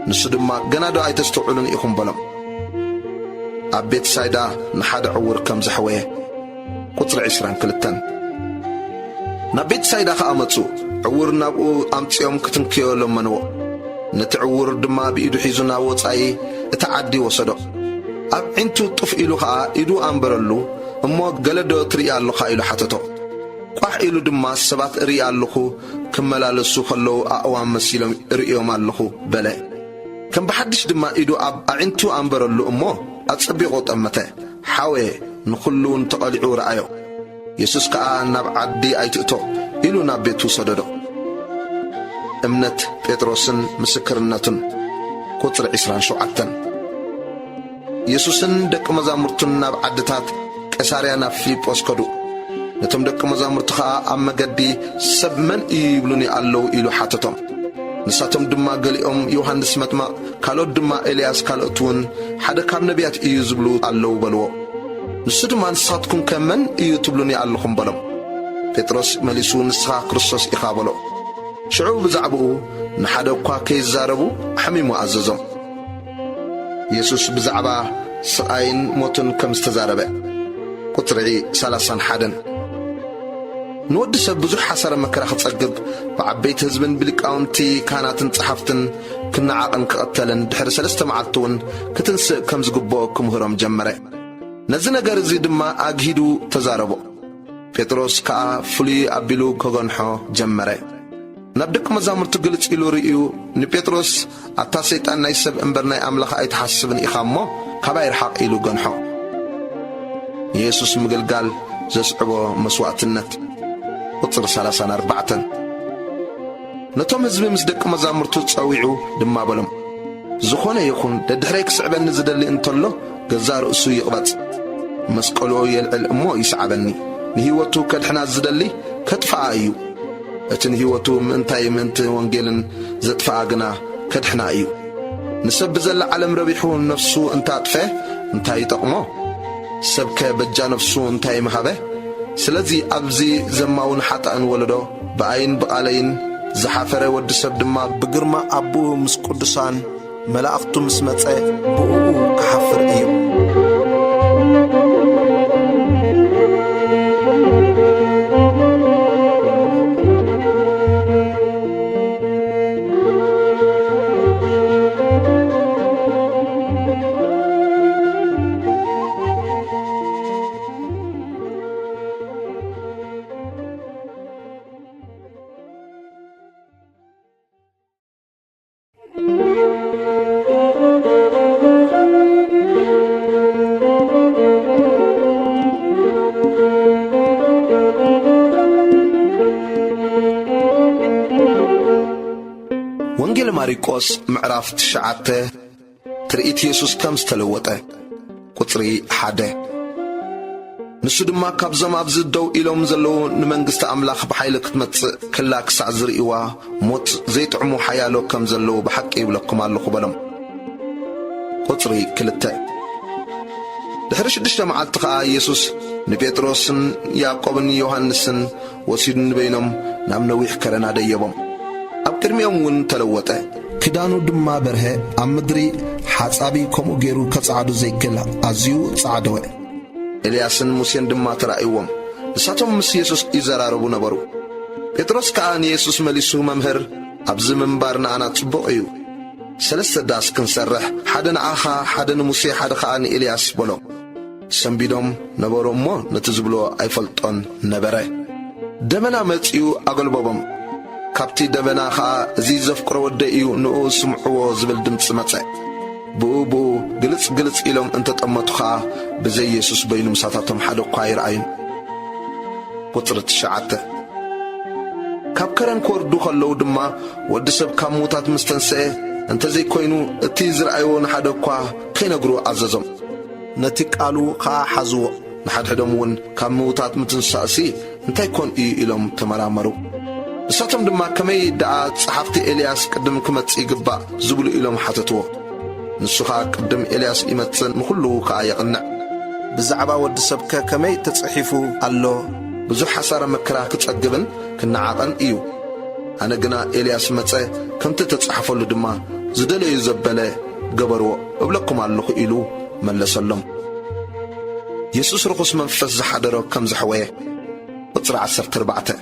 A: ንሱ ድማ ገና ዶ ኣይተስተውዕሉን ኢኹም በሎም ኣብ ቤት ሳይዳ ንሓደ ዕውር ከም ዘሕወየ ቁጽሪ 22 ናብ ቤት ሳይዳ ከዓ መጹ ዕውር ናብኡ ኣምፂኦም ክትንክዮ ለመንዎ ነቲ ዕውር ድማ ብኢዱ ሒዙ ናብ ወጻኢ እቲ ዓዲ ወሰዶ ኣብ ዒንቱ ጥፍ ኢሉ ከዓ ኢዱ ኣንበረሉ እሞ ገለ ዶ ትርኢ ኣለኻ ኢሉ ሓተቶ ቋሕ ኢሉ ድማ ሰባት እርኢ ኣለኹ ክመላለሱ ከለዉ ኣእዋም መሲሎም እርእዮም ኣለኹ በለ ከም ብሓድሽ ድማ ኢዱ ኣብ ኣዒንቱ ኣንበረሉ እሞ ኣጸቢቑ ጠመተ ሓወየ ንኹሉውን ተቐሊዑ ረኣዮ ኢየሱስ ከዓ ናብ ዓዲ ኣይትእቶ ኢሉ ናብ ቤቱ ሰደዶ። እምነት ጴጥሮስን ምስክርነቱን ቁጥሪ 27 ኢየሱስን ደቀ መዛሙርቱን ናብ ዓድታት ቄሳርያ ናብ ፊልጶስ ከዱ። ነቶም ደቀ መዛሙርቱ ከዓ ኣብ መገዲ ሰብ መን እዩ ይብሉኒ ኣለዉ ኢሉ ሓተቶም። ንሳቶም ድማ ገሊኦም ዮሐንስ መጥማቕ፣ ካልኦት ድማ ኤልያስ፣ ካልኦት እውን ሓደ ካብ ነቢያት እዩ ዝብሉ ኣለዉ በልዎ። ንሱ ድማ ንስኻትኩም ከመን እዩ ትብሉኒ ኣለኹም በሎም። ጴጥሮስ መሊሱ ንስኻ ክርስቶስ ኢኻ በሎ። ሽዑ ብዛዕባኡ ንሓደ እኳ ከይዛረቡ ሓሚሙ ኣዘዞም። ኢየሱስ ብዛዕባ ስቓይን ሞትን ከም ዝተዛረበ ቁጥሪ 31 ንወዲ ሰብ ብዙሕ ሓሰረ መከራ ክጸግብ ብዓበይቲ ህዝብን ብሊቃውንቲ ካህናትን ጸሓፍትን ክነዓቕን ክቐተልን ድሕሪ 3 መዓልቲ እውን ክትንስእ ከም ዝግብኦ ክምህሮም ጀመረ። ነዚ ነገር እዚ ድማ ኣግሂዱ ተዛረቦ። ጴጥሮስ ከዓ ፍሉይ ኣቢሉ ከገንሖ ጀመረ። ናብ ደቀ መዛሙርቱ ግልጽ ኢሉ ርእዩ ንጴጥሮስ ኣታ ሰይጣን ናይ ሰብ እምበር ናይ ኣምላኽ ኣይትሓስብን ኢኻ እሞ ካባይ ርሓቕ ኢሉ ገንሖ። ኢየሱስ ምግልጋል ዘስዕቦ መስዋዕትነት ቁጥሪ 34 ነቶም ህዝቢ ምስ ደቀ መዛሙርቱ ጸዊዑ ድማ በሎም፣ ዝኾነ ይኹን ደድሕረይ ክስዕበኒ ዝደሊ እንተሎ ገዛ ርእሱ ይቕበጽ፣ መስቀሎ የልዕል እሞ ይስዓበኒ። ንህይወቱ ከድሕና ዝደሊ ከጥፍኣ እዩ። እቲ ንህይወቱ ምእንቲ ወንጌልን ዘጥፍኣ ግና ከድሕና እዩ። ንሰብ ብዘላ ዓለም ረቢሑ ነፍሱ እንታጥፈ እንታይ ይጠቕሞ? ሰብከ በጃ ነፍሱ እንታይ መሃበ? ስለዚ ኣብዚ ዘማውን ሓጣእን ወለዶ ብኣይን ብቓለይን ዝሓፈረ ወዲ ሰብ ድማ ብግርማ ኣቦኡ ምስ ቅዱሳን መላእኽቱ ምስ መጸ ብኡኡ ክሓፍር እዩ። ወንጌል ማርቆስ ምዕራፍ 9 ትርኢት ኢየሱስ ከም ዝተለወጠ ቁጥሪ 1 ንሱ ድማ ካብዞም ኣብዚ ደው ኢሎም ዘለዉ ንመንግሥቲ ኣምላኽ ብሓይሊ ክትመጽእ ክላ ክሳዕ ዝርእዋ ሞት ዘይጥዕሙ ሓያሎ ከም ዘለዉ ብሓቂ ይብለኩም ኣለኹ በሎም። ቁጥሪ 2 ድሕሪ 6 መዓልቲ ከዓ ኢየሱስ ንጴጥሮስን ያዕቆብን ዮሐንስን ወሲዱ ንበይኖም ናብ ነዊሕ ከረና ደየቦም። ኣብ ቅድሚኦም እውን ተለወጠ። ክዳኑ ድማ በርሀ፣ ኣብ ምድሪ ሓጻቢ ከምኡ ገይሩ ከጸዓዱ ዘይክል ኣዝዩ ጸዓደወ። ኤልያስን ሙሴን ድማ ተራእይዎም፣ ንሳቶም ምስ ኢየሱስ ይዘራረቡ ነበሩ። ጴጥሮስ ከዓ ንኢየሱስ መሊሱ መምህር፣ ኣብዚ ምንባር ንኣና ጽቡቕ እዩ። 3 ዳስ ክንሰርሕ፣ ሓደ ንኣኻ፣ ሓደ ንሙሴ፣ ሓደ ከዓ ንኤልያስ በሎ። ሰንቢዶም ነበሮ እሞ ነቲ ዝብሎ ኣይፈልጦን ነበረ። ደመና መጺኡ ኣገልበቦም። ካብቲ ደበና ከዓ እዚ ዘፍቅሮ ወደ እዩ ንኡ ስምዕዎ ዝብል ድምፂ መጸ። ብኡ ግልጽ ግልጽ ኢሎም እንተጠመቱ ከዓ ብዘይ ኢየሱስ በይኑ ምሳታቶም ሓደ እኳ ይረአዩን። ቁጥሪ 9 ካብ ከረን ክወርዱ ከለዉ ድማ ወዲ ሰብ ካብ ምዉታት ምስ ተንስአ እንተዘይኮይኑ እቲ ዝረአይዎ ንሓደ እኳ ከይነግሩ ኣዘዞም። ነቲ ቃሉ ከዓ ሓዝዎ። ንሓድሕዶም እውን ካብ ምዉታት ምትንሳእሲ እንታይ ኮን እዩ ኢሎም ተመራመሩ። ንሳቶም ድማ ከመይ ደኣ ጸሓፍቲ ኤልያስ ቅድም ክመጽእ ይግባእ ዝብሉ ኢሎም ሓተትዎ። ንሱ ከዓ ቅድም ኤልያስ ይመጽእ ንኹሉ ከዓ የቕንዕ። ብዛዕባ ወዲ ሰብከ ከመይ ተጽሒፉ ኣሎ ብዙሕ ሓሳረ መከራ ክጸግብን ክነዓቐን እዩ። ኣነ ግና ኤልያስ መጸ ከምቲ ተጻሕፈሉ ድማ ዝደለዩ ዘበለ ገበርዎ እብለኩም ኣለኹ ኢሉ መለሰሎም። ኢየሱስ ርኹስ መንፈስ ዝሓደሮ ከም ዘሕወየ ቁጥሪ 14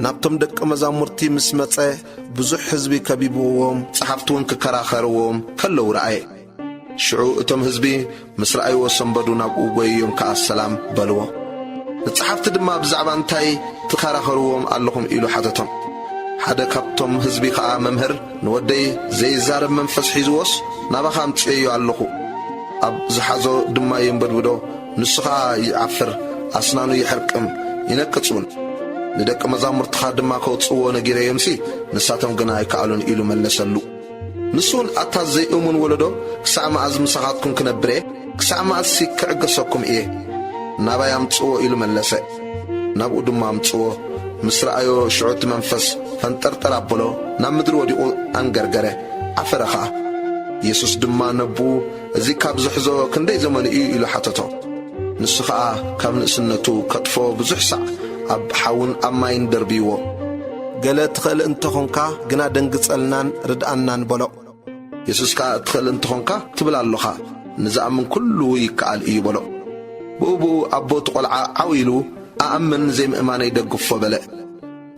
A: ናብቶም ደቀ መዛሙርቲ ምስ መጸ ብዙሕ ሕዝቢ ከቢብዎም ጸሓፍቲ እውን ክከራኸርዎም ከለዉ ረአየ። ሽዑ እቶም ሕዝቢ ምስ ረኣይዎ ሰንበዱ ናብኡ ጐይዮም ከዓ ሰላም በልዎ። ንጸሓፍቲ ድማ ብዛዕባ እንታይ ትከራኸርዎም ኣለኹም ኢሉ ሓተቶም። ሓደ ካብቶም ሕዝቢ ከዓ መምህር ንወደይ ዘይዛረብ መንፈስ ሒዝዎስ ናባኻ ኣምጽእዮ ኣለኹ፣ ኣብ ዝሓዞ ድማ የንበድብዶ ንሱ ከዓ ይዓፍር ኣስናኑ ይሕርቅም ይነቅጹን ንደቂ መዛሙርትኻ ድማ ከውፅዎ ነጊረዮምሲ ንሳቶም ግና ኣይከኣሉን ኢሉ መለሰሉ። ንሱን ኣታ ዘይእሙን ወለዶ ክሳዕ መዓዝ ምሳኻትኩም ክነብር እየ? ክሳዕ መዓዝሲ ክዕገሰኩም እየ? ናባይ ኣምጽዎ ኢሉ መለሰ። ናብኡ ድማ ኣምጽዎ። ምስ ረኣዮ ሽዑት መንፈስ ፈንጠርጠር ኣበሎ ናብ ምድሪ ወዲቑ ኣንገርገረ ዓፈረ ኸዓ። ኢየሱስ ድማ ነብኡ እዚ ካብ ዝሕዞ ክንደይ ዘመኑ እዩ ኢሉ ሓተቶ። ንሱ ኸዓ ካብ ንእስነቱ ከጥፎ ብዙሕ ሳዕ ኣብ ሓውን ኣብ ማይን ደርቢይዎ። ገለ ትኽእል እንተኾንካ ግና ደንግጸልናን ርድኣናን በሎ። ኢየሱስ ከዓ ትኽእል እንተኾንካ ትብል ኣለኻ ንዝኣምን ኩሉ ይከኣል እዩ በሎ። ብኡብኡ ኣቦቱ ቈልዓ ዓው ኢሉ ኣኣምን ዘይምእማነይ ደግፎ በለ።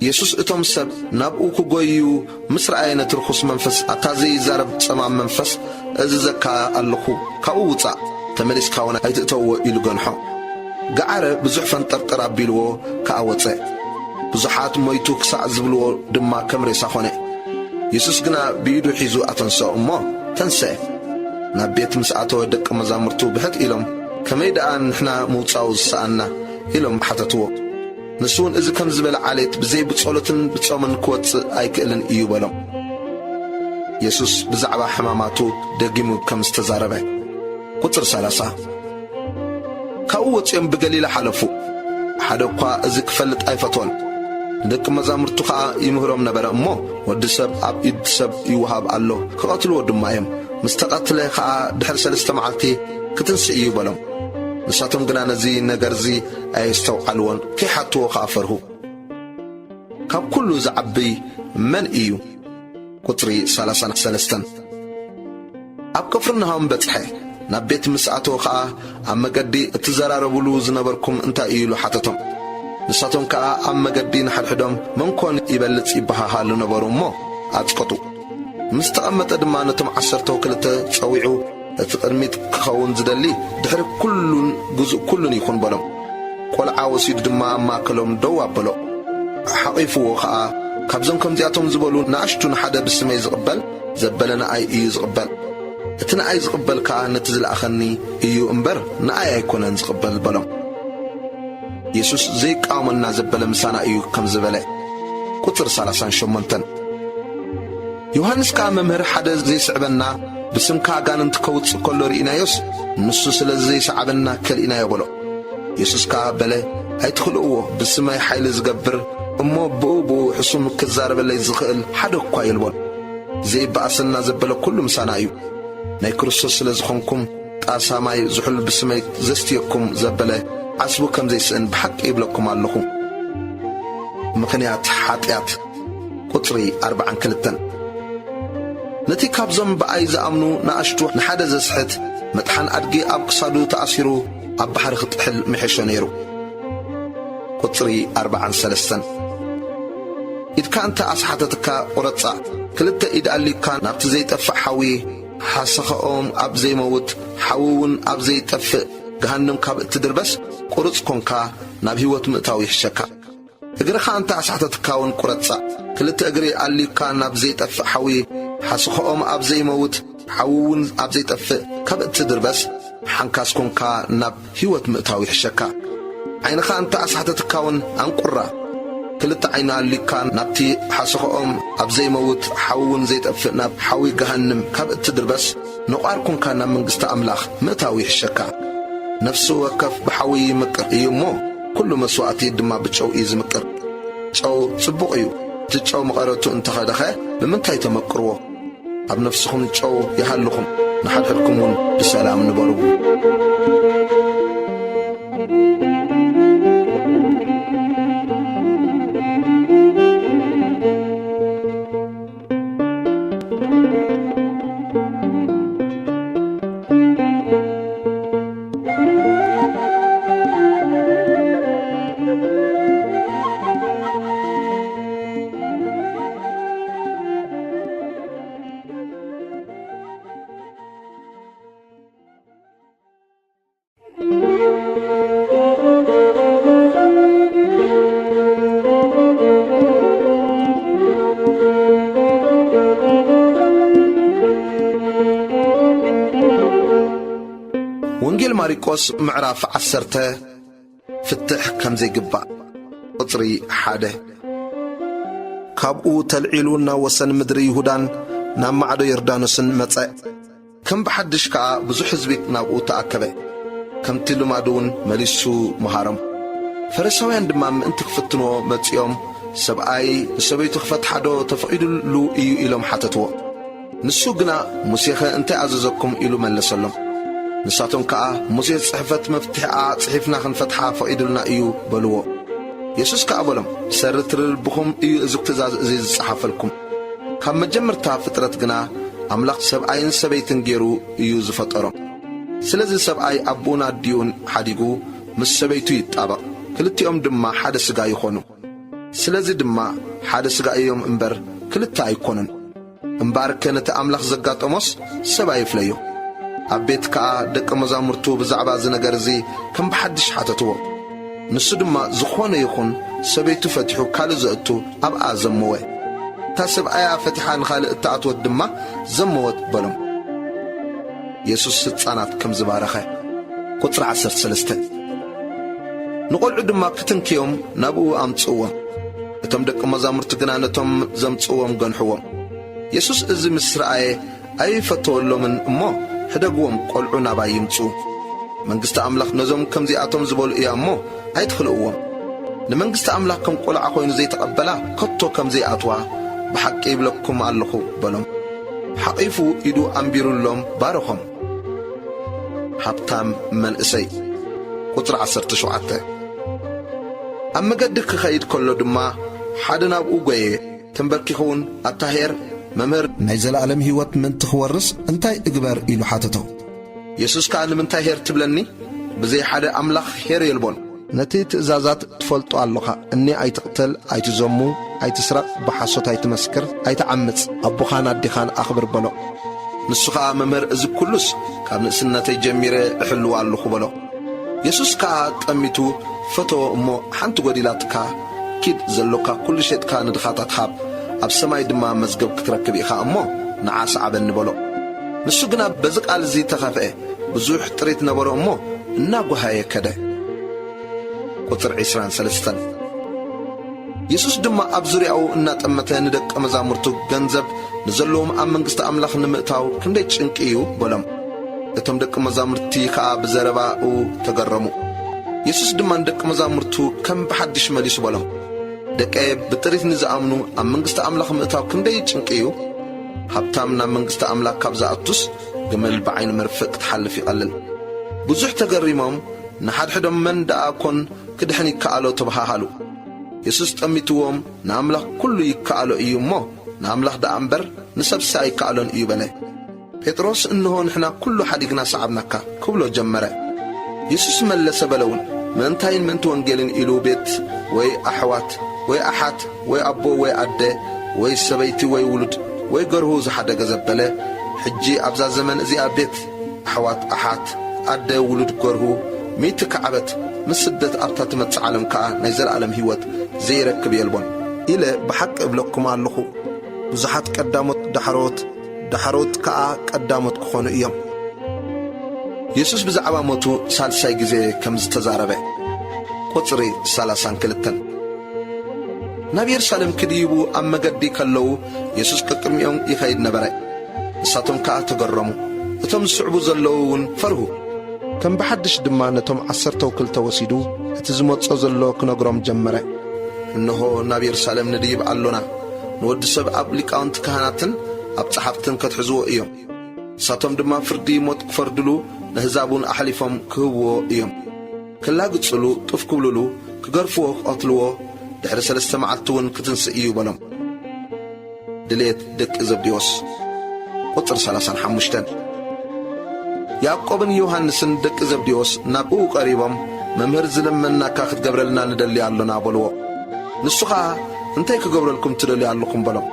A: ኢየሱስ እቶም ሰብ ናብኡ ክጐዩ ምስ ረኣየ ነቲ ርኩስ መንፈስ ኣታ ዘይዛረብ ጸማም መንፈስ እዝዘካ ኣለኹ ካብኡ ውፃእ ተመሊስካ እውን ኣይትእተውዎ ኢሉ ገንሖ። ገዓረ ብዙሕ ፈንጠርጠር ኣቢልዎ ከዓ ወፀ። ብዙሓት ሞይቱ ክሳዕ ዝብልዎ ድማ ከም ሬሳ ኾነ። ኢየሱስ ግና ብኢዱ ሒዙ ኣተንስኦ እሞ ተንስአ። ናብ ቤት ምስ ኣተወ ደቂ መዛሙርቱ ብሕት ኢሎም ከመይ ደኣ ንሕና ምውፃኡ ዝሰኣና ኢሎም ሓተትዎ። ንሱውን እዚ ከም ዝበለ ዓሌት ብዘይ ብጸሎትን ብጾምን ክወፅእ ኣይክእልን እዩ በሎም። ኢየሱስ ብዛዕባ ሕማማቱ ደጊሙ ከም ዝተዛረበ ቁፅር 30 ካብኡ ወፂኦም ብገሊላ ሓለፉ። ሓደ እኳ እዚ ክፈልጥ ኣይፈትወን። ንደቂ መዛሙርቱ ከዓ ይምህሮም ነበረ እሞ ወዲ ሰብ ኣብ ኢድ ሰብ ይውሃብ ኣሎ ክቐትልዎ ድማ እዮም። ምስ ተቐትለ ከዓ ድሕሪ 3 መዓልቲ ክትንስእ እዩ በሎም። ንሳቶም ግና ነዚ ነገርዚ ኣየስተውዓልዎን ከይሓትዎ ከዓ ፈርሁ። ካብ ኩሉ ዝዓብይ መን እዩ? ቁፅሪ 33 ኣብ ከፍርናሆም በጽሐ። ናብ ቤት ምስ ኣተወ ከዓ ኣብ መገዲ እትዘራረብሉ ዝነበርኩም እንታይ እዩ ኢሉ ሓተቶም። ንሳቶም ከዓ ኣብ መገዲ ንሓድሕዶም መንኮን ይበልጽ ይበሃሃሉ ነበሩ እሞ ኣጽቀጡ። ምስ ተቐመጠ ድማ ነቶም 12 ጸዊዑ እቲ ቅድሚት ክኸውን ዝደሊ ድሕሪ ኩሉን ግዙእ ኩሉን ይኹን በሎም። ቈልዓ ወሲዱ ድማ ማእከሎም ደው ኣበሎ። ሓቒፍዎ ከዓ ካብዞም ከምዚኣቶም ዝበሉ ንኣሽቱ ንሓደ ብስመይ ዝቕበል ዘበለ ንኣይ እዩ ዝቕበል። እቲ ንኣይ ዝቕበል ከዓ ነቲ ዝለኣኸኒ እዩ እምበር ንኣይ ኣይኮነን ዝቕበል በሎም። ኢየሱስ ዘይቃወመና ዘበለ ምሳና እዩ ከም ዝበለ ቁፅር 38 ዮሐንስ ከዓ መምህር ሓደ ዘይስዕበና ብስምካ ኣጋንንቲ ከውፅእ ከሎ ርኢናዮስ ንሱ ስለ ዘይሰዓበና ከልኢናዮ በሎ። ኢየሱስ ከዓ በለ ኣይትኽልእዎ ብስመይ ሓይሊ ዝገብር እሞ ብኡ ሕሱም ክዛረበለይ ዝኽእል ሓደ እኳ የልቦን። ዘይበኣሰና ዘበለ ኩሉ ምሳና እዩ። ናይ ክርስቶስ ስለ ዝኾንኩም ጣሳ ማይ ዝሑል ብስመይ ዘስትየኩም ዘበለ ዓስቡ ከም ዘይስእን ብሓቂ ይብለኩም ኣለኹ። ምኽንያት ሓጢኣት ቁፅሪ 42 ነቲ ካብዞም ብኣይ ዝኣምኑ ንኣሽቱ ንሓደ ዘስሕት መጥሓን ኣድጊ ኣብ ክሳዱ ተኣሲሩ ኣብ ባሕሪ ክጥሕል ምሕሾ ነይሩ። ቁፅሪ 43 ኢድካ እንተ ኣስሓተትካ ቁረጻ፣ ክልተ ኢድ ኣሊካ ናብቲ ዘይጠፍእ ሓዊ ሓሰኸኦም ኣብ ዘይመውት ሓዊውን ኣብ ዘይጠፍእ ገሃንም ካብ እትድርበስ ቁርጽ ኮንካ ናብ ሕይወት ምእታው ይሕሸካ። እግርኻ እንተ ኣስሓተትካውን ቁረጻ፣ ክልተ እግሪ ኣሊካ ናብ ዘይጠፍእ ሓዊ ሓሰኸኦም ኣብ ዘይመውት ሓዊውን ኣብ ዘይጠፍእ ካብ እትድርበስ ሓንካስ ኮንካ ናብ ሕይወት ምእታው ይሕሸካ። ዓይንኻ እንተ ኣስሓተትካውን አንቁራ፣ ክልተ ዓይኒ ኣሊካ ናብቲ ሓሰኸኦም ኣብ ዘይመውት ሓዊውን ዘይጠፍእ ናብ ሓዊ ገሃንም ካብ እትድርበስ ነቋር ኮንካ ናብ መንግሥቲ ኣምላኽ ምእታው ይሕሸካ። ነፍሲ ወከፍ ብሓዊ ይምቅር እዩ እሞ ኩሉ መስዋዕቲ ድማ ብጨው እዩ ዝምቅር። ጨው ጽቡቕ እዩ። እቲ ጨው መቐረቱ እንተኸደኸ ብምንታይ ተመቅርዎ? ኣብ ነፍስኹም ጨው ይሃልኹም ንሓድሕድኩም እውን ብሰላም ንበሩ። ወንጌል ማርቆስ ምዕራፍ 10 ፍትሕ ከም ዘይግባእ። ቁጽሪ 1 ካብኡ ተልዒሉ ናብ ወሰን ምድሪ ይሁዳን ናብ ማዕዶ ዮርዳኖስን መጸ። ከም ብሓድሽ ከዓ ብዙሕ ሕዝቢ ናብኡ ተኣከበ። ከምቲ ልማዱ እውን መሊሱ መሃሮም። ፈሪሳውያን ድማ ምእንቲ ክፍትንዎ መጺኦም ሰብኣይ ንሰበይቱ ክፈትሓዶ ተፈቒዱሉ እዩ ኢሎም ሓተትዎ። ንሱ ግና ሙሴኸ እንታይ ኣዘዘኩም ኢሉ መለሰሎም። ንሳቶም ከዓ ሙሴ ጽሕፈት መፍትሕኣ ጽሒፍና ክንፈትሓ ፈቒዱልና እዩ በልዎ። ኢየሱስ ከዓ በሎም ሰሪ ትርብኹም እዩ እዚ ትእዛዝ እዚ ዝጸሓፈልኩም። ካብ መጀመርታ ፍጥረት ግና ኣምላኽ ሰብኣይን ሰበይትን ገይሩ እዩ ዝፈጠሮም። ስለዚ ሰብኣይ ኣቦኡን ኣዲኡን ሓዲጉ ምስ ሰበይቱ ይጣበቕ፣ ክልቲኦም ድማ ሓደ ሥጋ ይኾኑ። ስለዚ ድማ ሓደ ሥጋ እዮም እምበር ክልተ ኣይኮኑን። እምበር ነቲ ኣምላኽ ዘጋጠሞስ ሰብ ኣይፍለዮ። ኣብ ቤት ከዓ ደቀ መዛሙርቱ ብዛዕባ እዚ ነገር እዚ ከም ብሓድሽ ሓተትዎ። ንሱ ድማ ዝኾነ ይኹን ሰበይቱ ፈቲሑ ካልእ ዘእቱ ኣብኣ ዘመወ፣ እታ ሰብኣያ ፈቲሓ ንኻልእ እተኣትወት ድማ ዘመወት በሎም። ኢየሱስ ሕፃናት ከም ዝባረኸ። ቁጽሪ 13 ንቖልዑ ድማ ክትንክዮም ናብኡ ኣምጽእዎም። እቶም ደቀ መዛሙርቲ ግና ነቶም ዘምጽእዎም ገንሕዎም። ኢየሱስ እዚ ምስ ረኣየ ኣይፈተወሎምን እሞ ሕደግዎም ቆልዑ ናባይ ይምጹ። መንግሥቲ ኣምላኽ ነዞም ከምዚኣቶም ዝበሉ እያ እሞ ኣይትኽልእዎም። ንመንግሥቲ ኣምላኽ ከም ቈልዓ ኾይኑ ዘይተቐበላ ከቶ ከምዘይኣትዋ ብሓቂ ይብለኩም ኣለኹ በሎም። ሓቒፉ ኢዱ ኣንቢሩሎም ባረኾም። ሃብታም መንእሰይ። ቁጽሪ 17 ኣብ መገዲ ክኸይድ ከሎ ድማ ሓደ ናብኡ ጐየ። ተንበርኪኹውን ኣታሄር መምህር ናይ ዘለዓለም ሕይወት ምንቲ ክወርስ እንታይ እግበር ኢሉ ሓተቶ። ኢየሱስ ከዓ ንምንታይ ሄር ትብለኒ? ብዘይ ሓደ ኣምላኽ ሄር የልቦን። ነቲ ትእዛዛት ትፈልጦ ኣለኻ። እኒ ኣይትቕተል፣ ኣይትዘሙ፣ ኣይትስረቕ፣ ብሓሶት ኣይትመስክር፣ ኣይትዓምፅ፣ ኣቦኻን ኣዲኻን ኣኽብር በሎ። ንሱ ከዓ መምህር እዚ ኩሉስ ካብ ንእስነተይ ጀሚረ እሕልዎ ኣለኹ በሎ። ኢየሱስ ከዓ ጠሚቱ ፈተዎ እሞ ሓንቲ ጐዲላትካ ኪድ ዘሎካ ኩሉ ሸጥካ ንድኻታት ሃብ፣ ኣብ ሰማይ ድማ መዝገብ ክትረክብ ኢኻ እሞ ንዓስ ዓበኒ በሎ። ንሱ ግና በዚ ቃል እዚ ተኸፍአ። ብዙሕ ጥሪት ነበሮ እሞ እናጓሃየ ከደ። ቁጽሪ 23 ኢየሱስ ድማ ኣብ ዙርያኡ እናጠመተ ንደቀ መዛሙርቱ ገንዘብ ንዘለዎም ኣብ መንግሥቲ ኣምላኽ ንምእታው ክንደይ ጭንቂ እዩ በሎም። እቶም ደቀ መዛሙርቲ ከዓ ብዘረባኡ ተገረሙ። ኢየሱስ ድማ ንደቀ መዛሙርቱ ከም ብሓድሽ መሊሱ በሎም፣ ደቀ ብጥሪት ንዝኣምኑ ኣብ መንግሥቲ ኣምላኽ ምእታው ክንደይ ጭንቂ እዩ። ሃብታም ናብ መንግሥቲ ኣምላኽ ካብ ዝኣቱስ ግመል ብዓይኒ መርፍእ ክትሓልፍ ይቐልል። ብዙሕ ተገሪሞም ንሓድሕዶም መን ደኣ ኮን ክድሕን ይከኣሎ ተባሃሃሉ። ኢየሱስ ጠሚትዎም ንኣምላኽ ኩሉ ይከኣሎ እዩ እሞ ንኣምላኽ ደኣ እምበር ንሰብሲ ኣይከኣሎን እዩ በለ። ጴጥሮስ እንሆ ንሕና ኩሉ ሓዲግና ሰዓብናካ ክብሎ ጀመረ። ኢየሱስ መለሰ በለውን፣ ምእንታይን ምእንቲ ወንጌልን ኢሉ ቤት ወይ ኣሕዋት ወይ ኣሓት ወይ ኣቦ ወይ ኣደ ወይ ሰበይቲ ወይ ውሉድ ወይ ገርሁ ዝሓደገ ዘበለ ሕጂ ኣብዛ ዘመን እዚኣ ቤት ኣሕዋት ኣሓት ኣደ ውሉድ ገርሁ ሚእቲ ከዓበት ምስ ስደት ኣብታ ትመጽእ ዓለም ከዓ ናይ ዘለዓለም ሕይወት ዘይረክብ የልቦን ኢለ ብሓቂ እብለኩም ኣለኹ። ብዙሓት ቀዳሞት ዳሕሮት ከዓ ቀዳሞት ክኾኑ እዮም። ኢየሱስ ብዛዕባ ሞቱ ሳልሳይ ጊዜ ከም ዝተዛረበ። ቁጽሪ 32 ናብ ኢየሩሳሌም ክድይቡ ኣብ መገዲ ከለዉ ኢየሱስ ከቅድሚኦም ይኸይድ ነበረ። ንሳቶም ከዓ ተገረሙ። እቶም ዝስዕቡ ዘለዉ እውን ፈርሁ። ከም ብሓድሽ ድማ ነቶም 12 ወሲዱ እቲ ዝመጾ ዘሎ ክነግሮም ጀመረ። እንሆ ናብ ኢየሩሳሌም ንድይብ ኣሎና። ንወዲ ሰብ ኣብ ሊቃውንቲ ካህናትን ኣብ ጸሓፍትን ከትሕዝዎ እዮም። ንሳቶም ድማ ፍርዲ ሞት ክፈርድሉ ንሕዛቡን ኣሕሊፎም ክህብዎ እዮም። ክላግጽሉ፣ ጥፍ ክብልሉ፣ ክገርፍዎ፣ ክቐትልዎ፣ ድሕሪ 3 መዓልቲ እውን ክትንስእ እዩ በሎም። ድሌት ደቂ ዘብዴዎስ። ቁጽሪ 35 ያዕቆብን ዮሐንስን ደቂ ዘብዴዎስ ናብኡ ቀሪቦም መምህር ዝለመናካ ክትገብረልና ንደሊ ኣሎና በልዎ። ንሱ ከዓ እንታይ ክገብረልኩም ትደልዩ ኣለኹም በሎም።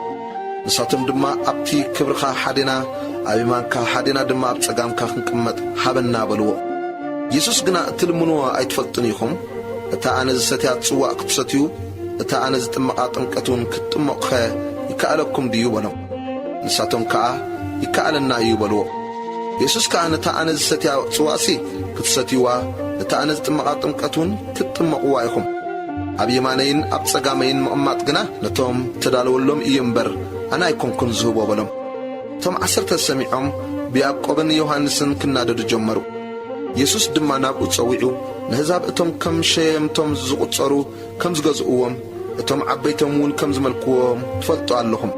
A: ንሳቶም ድማ ኣብቲ ክብርኻ ሓዴና ኣብ የማንካ ሓዴና ድማ ኣብ ጸጋምካ ክንቅመጥ ሃበና በልዎ። ኢየሱስ ግና እትልምንዎ ኣይትፈልጡን ኢኹም። እታ ኣነ ዝሰትያ ጽዋዕ ክትሰትዩ እታ ኣነ ዝጥመቓ ጥምቀቱን ክትጥመቑኸ ይከኣለኩም ድዩ በሎም። ንሳቶም ከዓ ይከኣለና እዩ በልዎ። ኢየሱስ ከዓ ነታ ኣነ ዝሰትያ ጽዋዕሲ ክትሰትይዋ እታ ኣነ ዝጥመቓ ጥምቀቱን ክትጥመቑዋ ኢኹም ኣብ የማነይን ኣብ ጸጋመይን ምቕማጥ ግና ነቶም ተዳልወሎም እዩ እምበር ኣነ ኣይኮንኩን ዝህቦ በሎም። እቶም 10 ሰሚዖም ብያዕቆብን ዮሐንስን ክናደዱ ጀመሩ። ኢየሱስ ድማ ናብኡ ጸዊዑ ንሕዛብ እቶም ከም ሸየምቶም ዝቝጸሩ ከም ዝገዝእዎም እቶም ዓበይቶም እውን ከም ዝመልክዎም ትፈልጡ ኣለኹም።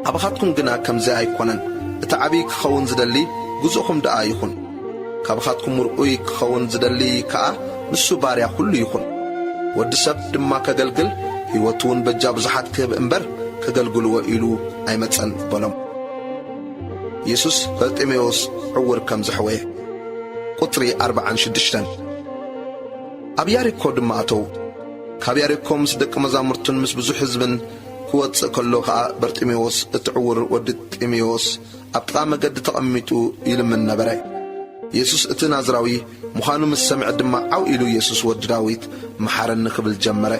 A: ኣባኻትኩም ግና ከምዚ ኣይኮነን። እቲ ዓብዪ ክኸውን ዝደሊ ግዙእኹም ደኣ ይኹን። ካብኻትኩም ርኡይ ክኸውን ዝደሊ ከኣ ንሱ ባርያ ኩሉ ይኹን። ወዲ ሰብ ድማ ከገልግል ሕይወቱ እውን በጃ ብዙሓት ክህብ እምበር ከገልግልዎ ኢሉ ኣይመጸን በሎም። ኢየሱስ በርጤሜዎስ ዕውር ከም ዘሕወየ ቁጥሪ 46 ኣብ ያሪኮ ድማ ኣተው። ካብ ያሪኮ ምስ ደቂ መዛሙርቱን ምስ ብዙሕ ሕዝብን ክወፅእ ከሎ ከዓ በርጤሜዎስ እቲ ዕውር ወዲ ጢሜዎስ ኣብ ጥቓ መገዲ ተቐሚጡ ይልምን ነበረ። ኢየሱስ እቲ ናዝራዊ ምዃኑ ምስ ሰምዐ ድማ ዓው ኢሉ ኢየሱስ ወዲ ዳዊት መሓረኒ ክብል ጀመረ።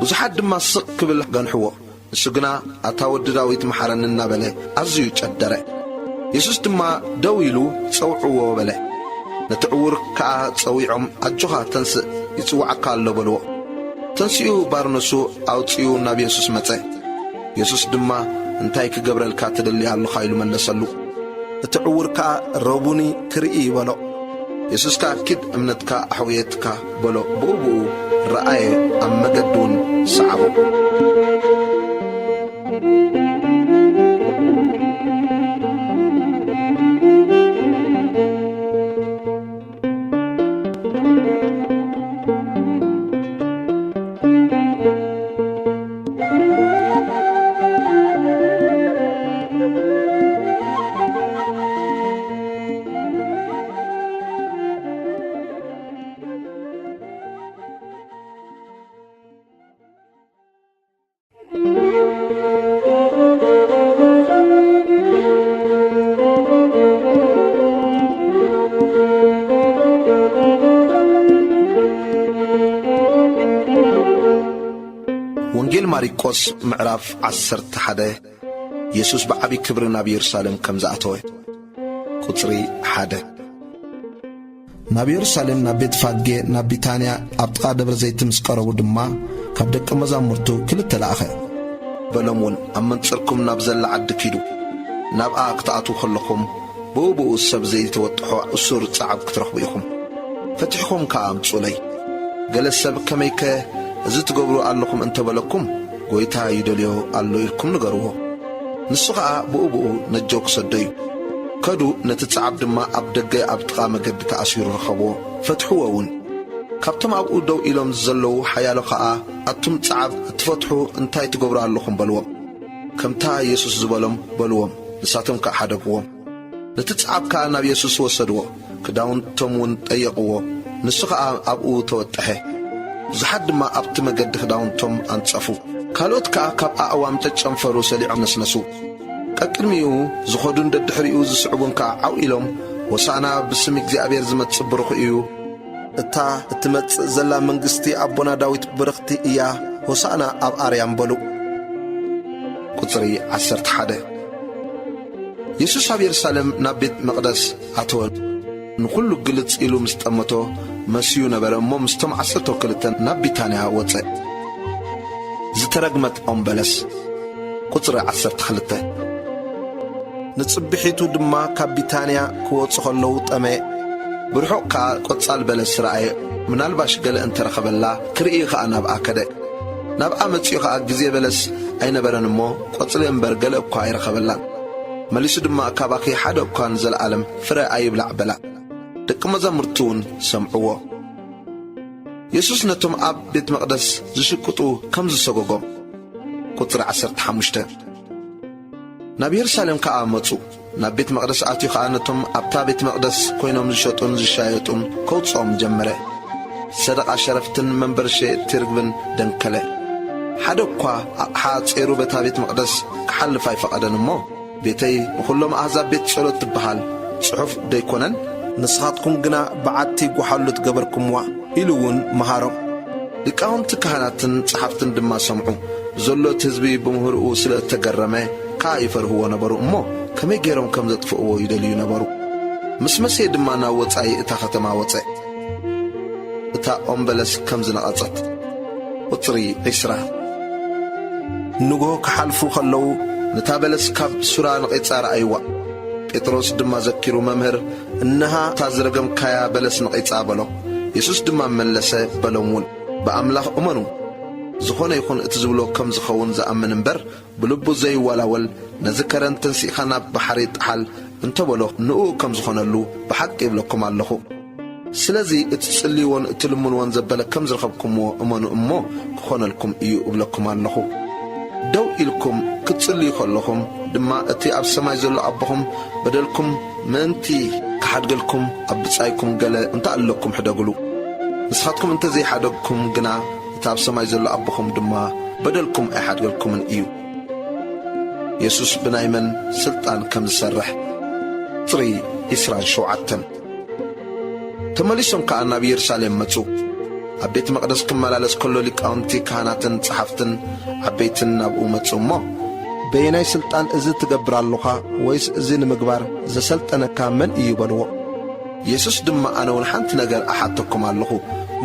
A: ብዙሓት ድማ ስቕ ክብል ገንሕዎ። ንሱ ግና ኣታ ወዲ ዳዊት መሓረኒ እናበለ ኣዝዩ ጨደረ። ኢየሱስ ድማ ደው ኢሉ ጸውዕዎ በለ። ነቲ ዕውር ከዓ ጸዊዖም ኣጆኻ ተንስእ ይጽዋዓካ ኣሎ በልዎ። ተንስኡ ባርነሱ ኣውፅኡ ናብ ኢየሱስ መጸ። ኢየሱስ ድማ እንታይ ክገብረልካ ትደሊ ኣለኻ ኢሉ መለሰሉ። እቲ ዕውር ከዓ ረቡኒ ክርኢ በሎ። ኢየሱስ ከዓ ኪድ እምነትካ ኣሕውየትካ በሎ። ብኡብኡ ረአየ፣ ኣብ መገዲ እውን ሰዓቦ። ወንጌል ማርቆስ ምዕራፍ 11 ኢየሱስ ብዓቢ ክብሪ ናብ ኢየሩሳሌም ከም ዝኣተወ ቁጽሪ 1 ናብ ኢየሩሳሌም ናብ ቤት ፋጌ ናብ ቢታንያ ኣብ ጥቓ ደብረ ዘይት ምስ ቀረቡ ድማ ካብ ደቂ መዛሙርቱ 2 ለኣኸ። በሎም እውን ኣብ መንጽርኩም ናብ ዘላ ዓዲ ኪዱ ናብኣ ክትኣትዉ ከለኹም ብኡብኡ ሰብ ዘይተወጥሖ እሱር ጸዓብ ክትረኽቡ ኢኹም። ፈቲሕኩም ከዓ ኣምጹለይ። ገለ ሰብ ከመይከ እዚ ትገብሩ ኣለኹም እንተበለኩም ጐይታ ይደልዮ ኣሎ ኢልኩም ንገርዎ። ንሱ ከዓ ብኡብኡ ነጀው ክሰዶ እዩ። ከዱ ነቲ ጸዓብ ድማ ኣብ ደገ ኣብ ጥቓ መገዲ ተኣሲሩ ረኸብዎ። ፈትሕዎ እውን። ካብቶም ኣብኡ ደው ኢሎም ዘለዉ ሓያሎ ከዓ ኣቱም ጸዓብ እትፈትሑ እንታይ ትገብሩ ኣለኹም በልዎም። ከምታ ኢየሱስ ዝበሎም በልዎም። ንሳቶም ከዓ ሓደግዎም። ነቲ ጸዓብ ከዓ ናብ ኢየሱስ ወሰድዎ። ክዳውንቶም እውን ጠየቕዎ። ንሱ ከዓ ኣብኡ ተወጠሐ። ብዙሓት ድማ ኣብቲ መገዲ ክዳውንቶም ኣንጸፉ። ካልኦት ከዓ ካብ ኣእዋም ተጨንፈሩ ሰሊዖም ነስነሱ። ቀቅድሚኡ ዝኸዱ እንደድሕሪኡ ዝስዕቡን ከዓ ዓው ኢሎም ወሳና ብስም እግዚኣብሔር ዝመጽእ ብሩኽ እዩ፣ እታ እትመጽእ ዘላ መንግሥቲ ኣቦና ዳዊት ብርኽቲ እያ፣ ሆሳዕና ኣብ ኣርያም በሉ። ቁጽሪ 11 ኢየሱስ ኣብ ኢየሩሳሌም ናብ ቤት መቕደስ ኣተወ። ንኹሉ ግልጽ ኢሉ ምስ ጠመቶ መስዩ ነበረ እሞ ምስቶም 12 ናብ ቢታንያ ወፀ። ዝተረግመት ኦም በለስ ቁጽሪ 12 ንጽብሒቱ ድማ ካብ ቢታንያ ክወፁ ከለዉ ጠመየ። ብርሑቕ ከዓ ቈጻል በለስ ረአየ። ምናልባሽ ገለ እንተረኸበላ ክርኢ ከዓ ናብኣ ከደ። ናብኣ መጺኡ ከዓ ግዜ በለስ ኣይነበረን እሞ ቈጽሊ እምበር ገለ እኳ ኣይረኸበላን። መሊሱ ድማ ካባኺ ሓደ እኳ ንዘለዓለም ፍረ ኣይብላዕ በላ። ደቂ መዛሙርቱ እውን ሰምዕዎ። ኢየሱስ ነቶም ኣብ ቤት መቕደስ ዝሽቅጡ ከም ዝሰጎጎም ቁጽሪ 15 ናብ ኢየሩሳሌም ከዓ መጹ። ናብ ቤት መቕደስ ኣትዩ ከዓ ነቶም ኣብታ ቤት መቕደስ ኮይኖም ዝሸጡን ዝሻየጡን ከውፅኦም ጀመረ። ሰደቓ ሸረፍትን መንበር ሸየጥቲ ርግብን ደንከለ። ሓደ እኳ ኣቕሓ ጼሩ በታ ቤት መቕደስ ክሓልፍ ኣይፈቐደን እሞ ቤተይ ንኹሎም ኣሕዛብ ቤት ጸሎት ትበሃል ጽሑፍ ደይኮነን? ንስኻትኩም ግና በዓቲ ጓሓሉ ትገበርኩምዋ ኢሉ እውን መሃሮም። ሊቃውንቲ ካህናትን ጸሓፍትን ድማ ሰምዑ። ዘሎ እቲ ህዝቢ ብምሁርኡ ስለ እተገረመ ከዓ ይፈርህዎ ነበሩ እሞ ከመይ ገይሮም ከም ዘጥፍእዎ ይደልዩ ነበሩ። ምስ መሲሕ ድማ ናብ ወጻኢ እታ ኸተማ ወፀ። እታ ኦም በለስ ከም ዝነቐጸት። ቁጽሪ 20 ንጎ ክሓልፉ ኸለዉ ነታ በለስ ካብ ሱራ ነቒጻ ረኣይዋ። ጴጥሮስ ድማ ዘኪሩ መምህር እነሃ እታ ዝረገምካያ በለስ ነቒጻ በሎ። ኢየሱስ ድማ መለሰ በሎምውን ብኣምላኽ እመኑ ዝኾነ ይኹን እቲ ዝብሎ ከም ዝኸውን ዝኣምን እምበር ብልቡ ዘይወላወል ነዚ ከረን ተንሲእኻ ናብ ባሕሪ ጣሓል እንተበሎ ንኡ ከም ዝኾነሉ ብሓቂ ይብለኩም ኣለኹ። ስለዚ እትጽልይዎን እትልምንዎን ዘበለ ከም ዝረኸብኩምዎ እመኑ እሞ ክኾነልኩም እዩ እብለኩም ኣለኹ። ደው ኢልኩም ክትጽልዩ ከለኹም ድማ እቲ ኣብ ሰማይ ዘሎ ኣቦኹም በደልኩም ምእንቲ ክሓድገልኩም ኣብ ብጻይኩም ገለ እንተኣለኩም ሕደግሉ። ንስኻትኩም እንተዘይሓደግኩም ግና እቲ ኣብ ሰማይ ዘሎ ኣቦኹም ድማ በደልኩም ኣይሓድገልኩምን እዩ። ኢየሱስ ብናይ መን ስልጣን ከም ዝሰርሕ። ቁጽሪ 27 ተመሊሶም ከዓ ናብ ኢየሩሳሌም መጹ። ኣብ ቤተ መቕደስ ክመላለስ ከሎ ሊቃውንቲ ካህናትን ጸሓፍትን ዓበይትን ናብኡ መጹ እሞ በየናይ ስልጣን እዚ ትገብር ኣለኻ ወይስ እዚ ንምግባር ዘሰልጠነካ መን እዩ በልዎ። ኢየሱስ ድማ ኣነ እውን ሓንቲ ነገር ኣሓተኩም ኣለኹ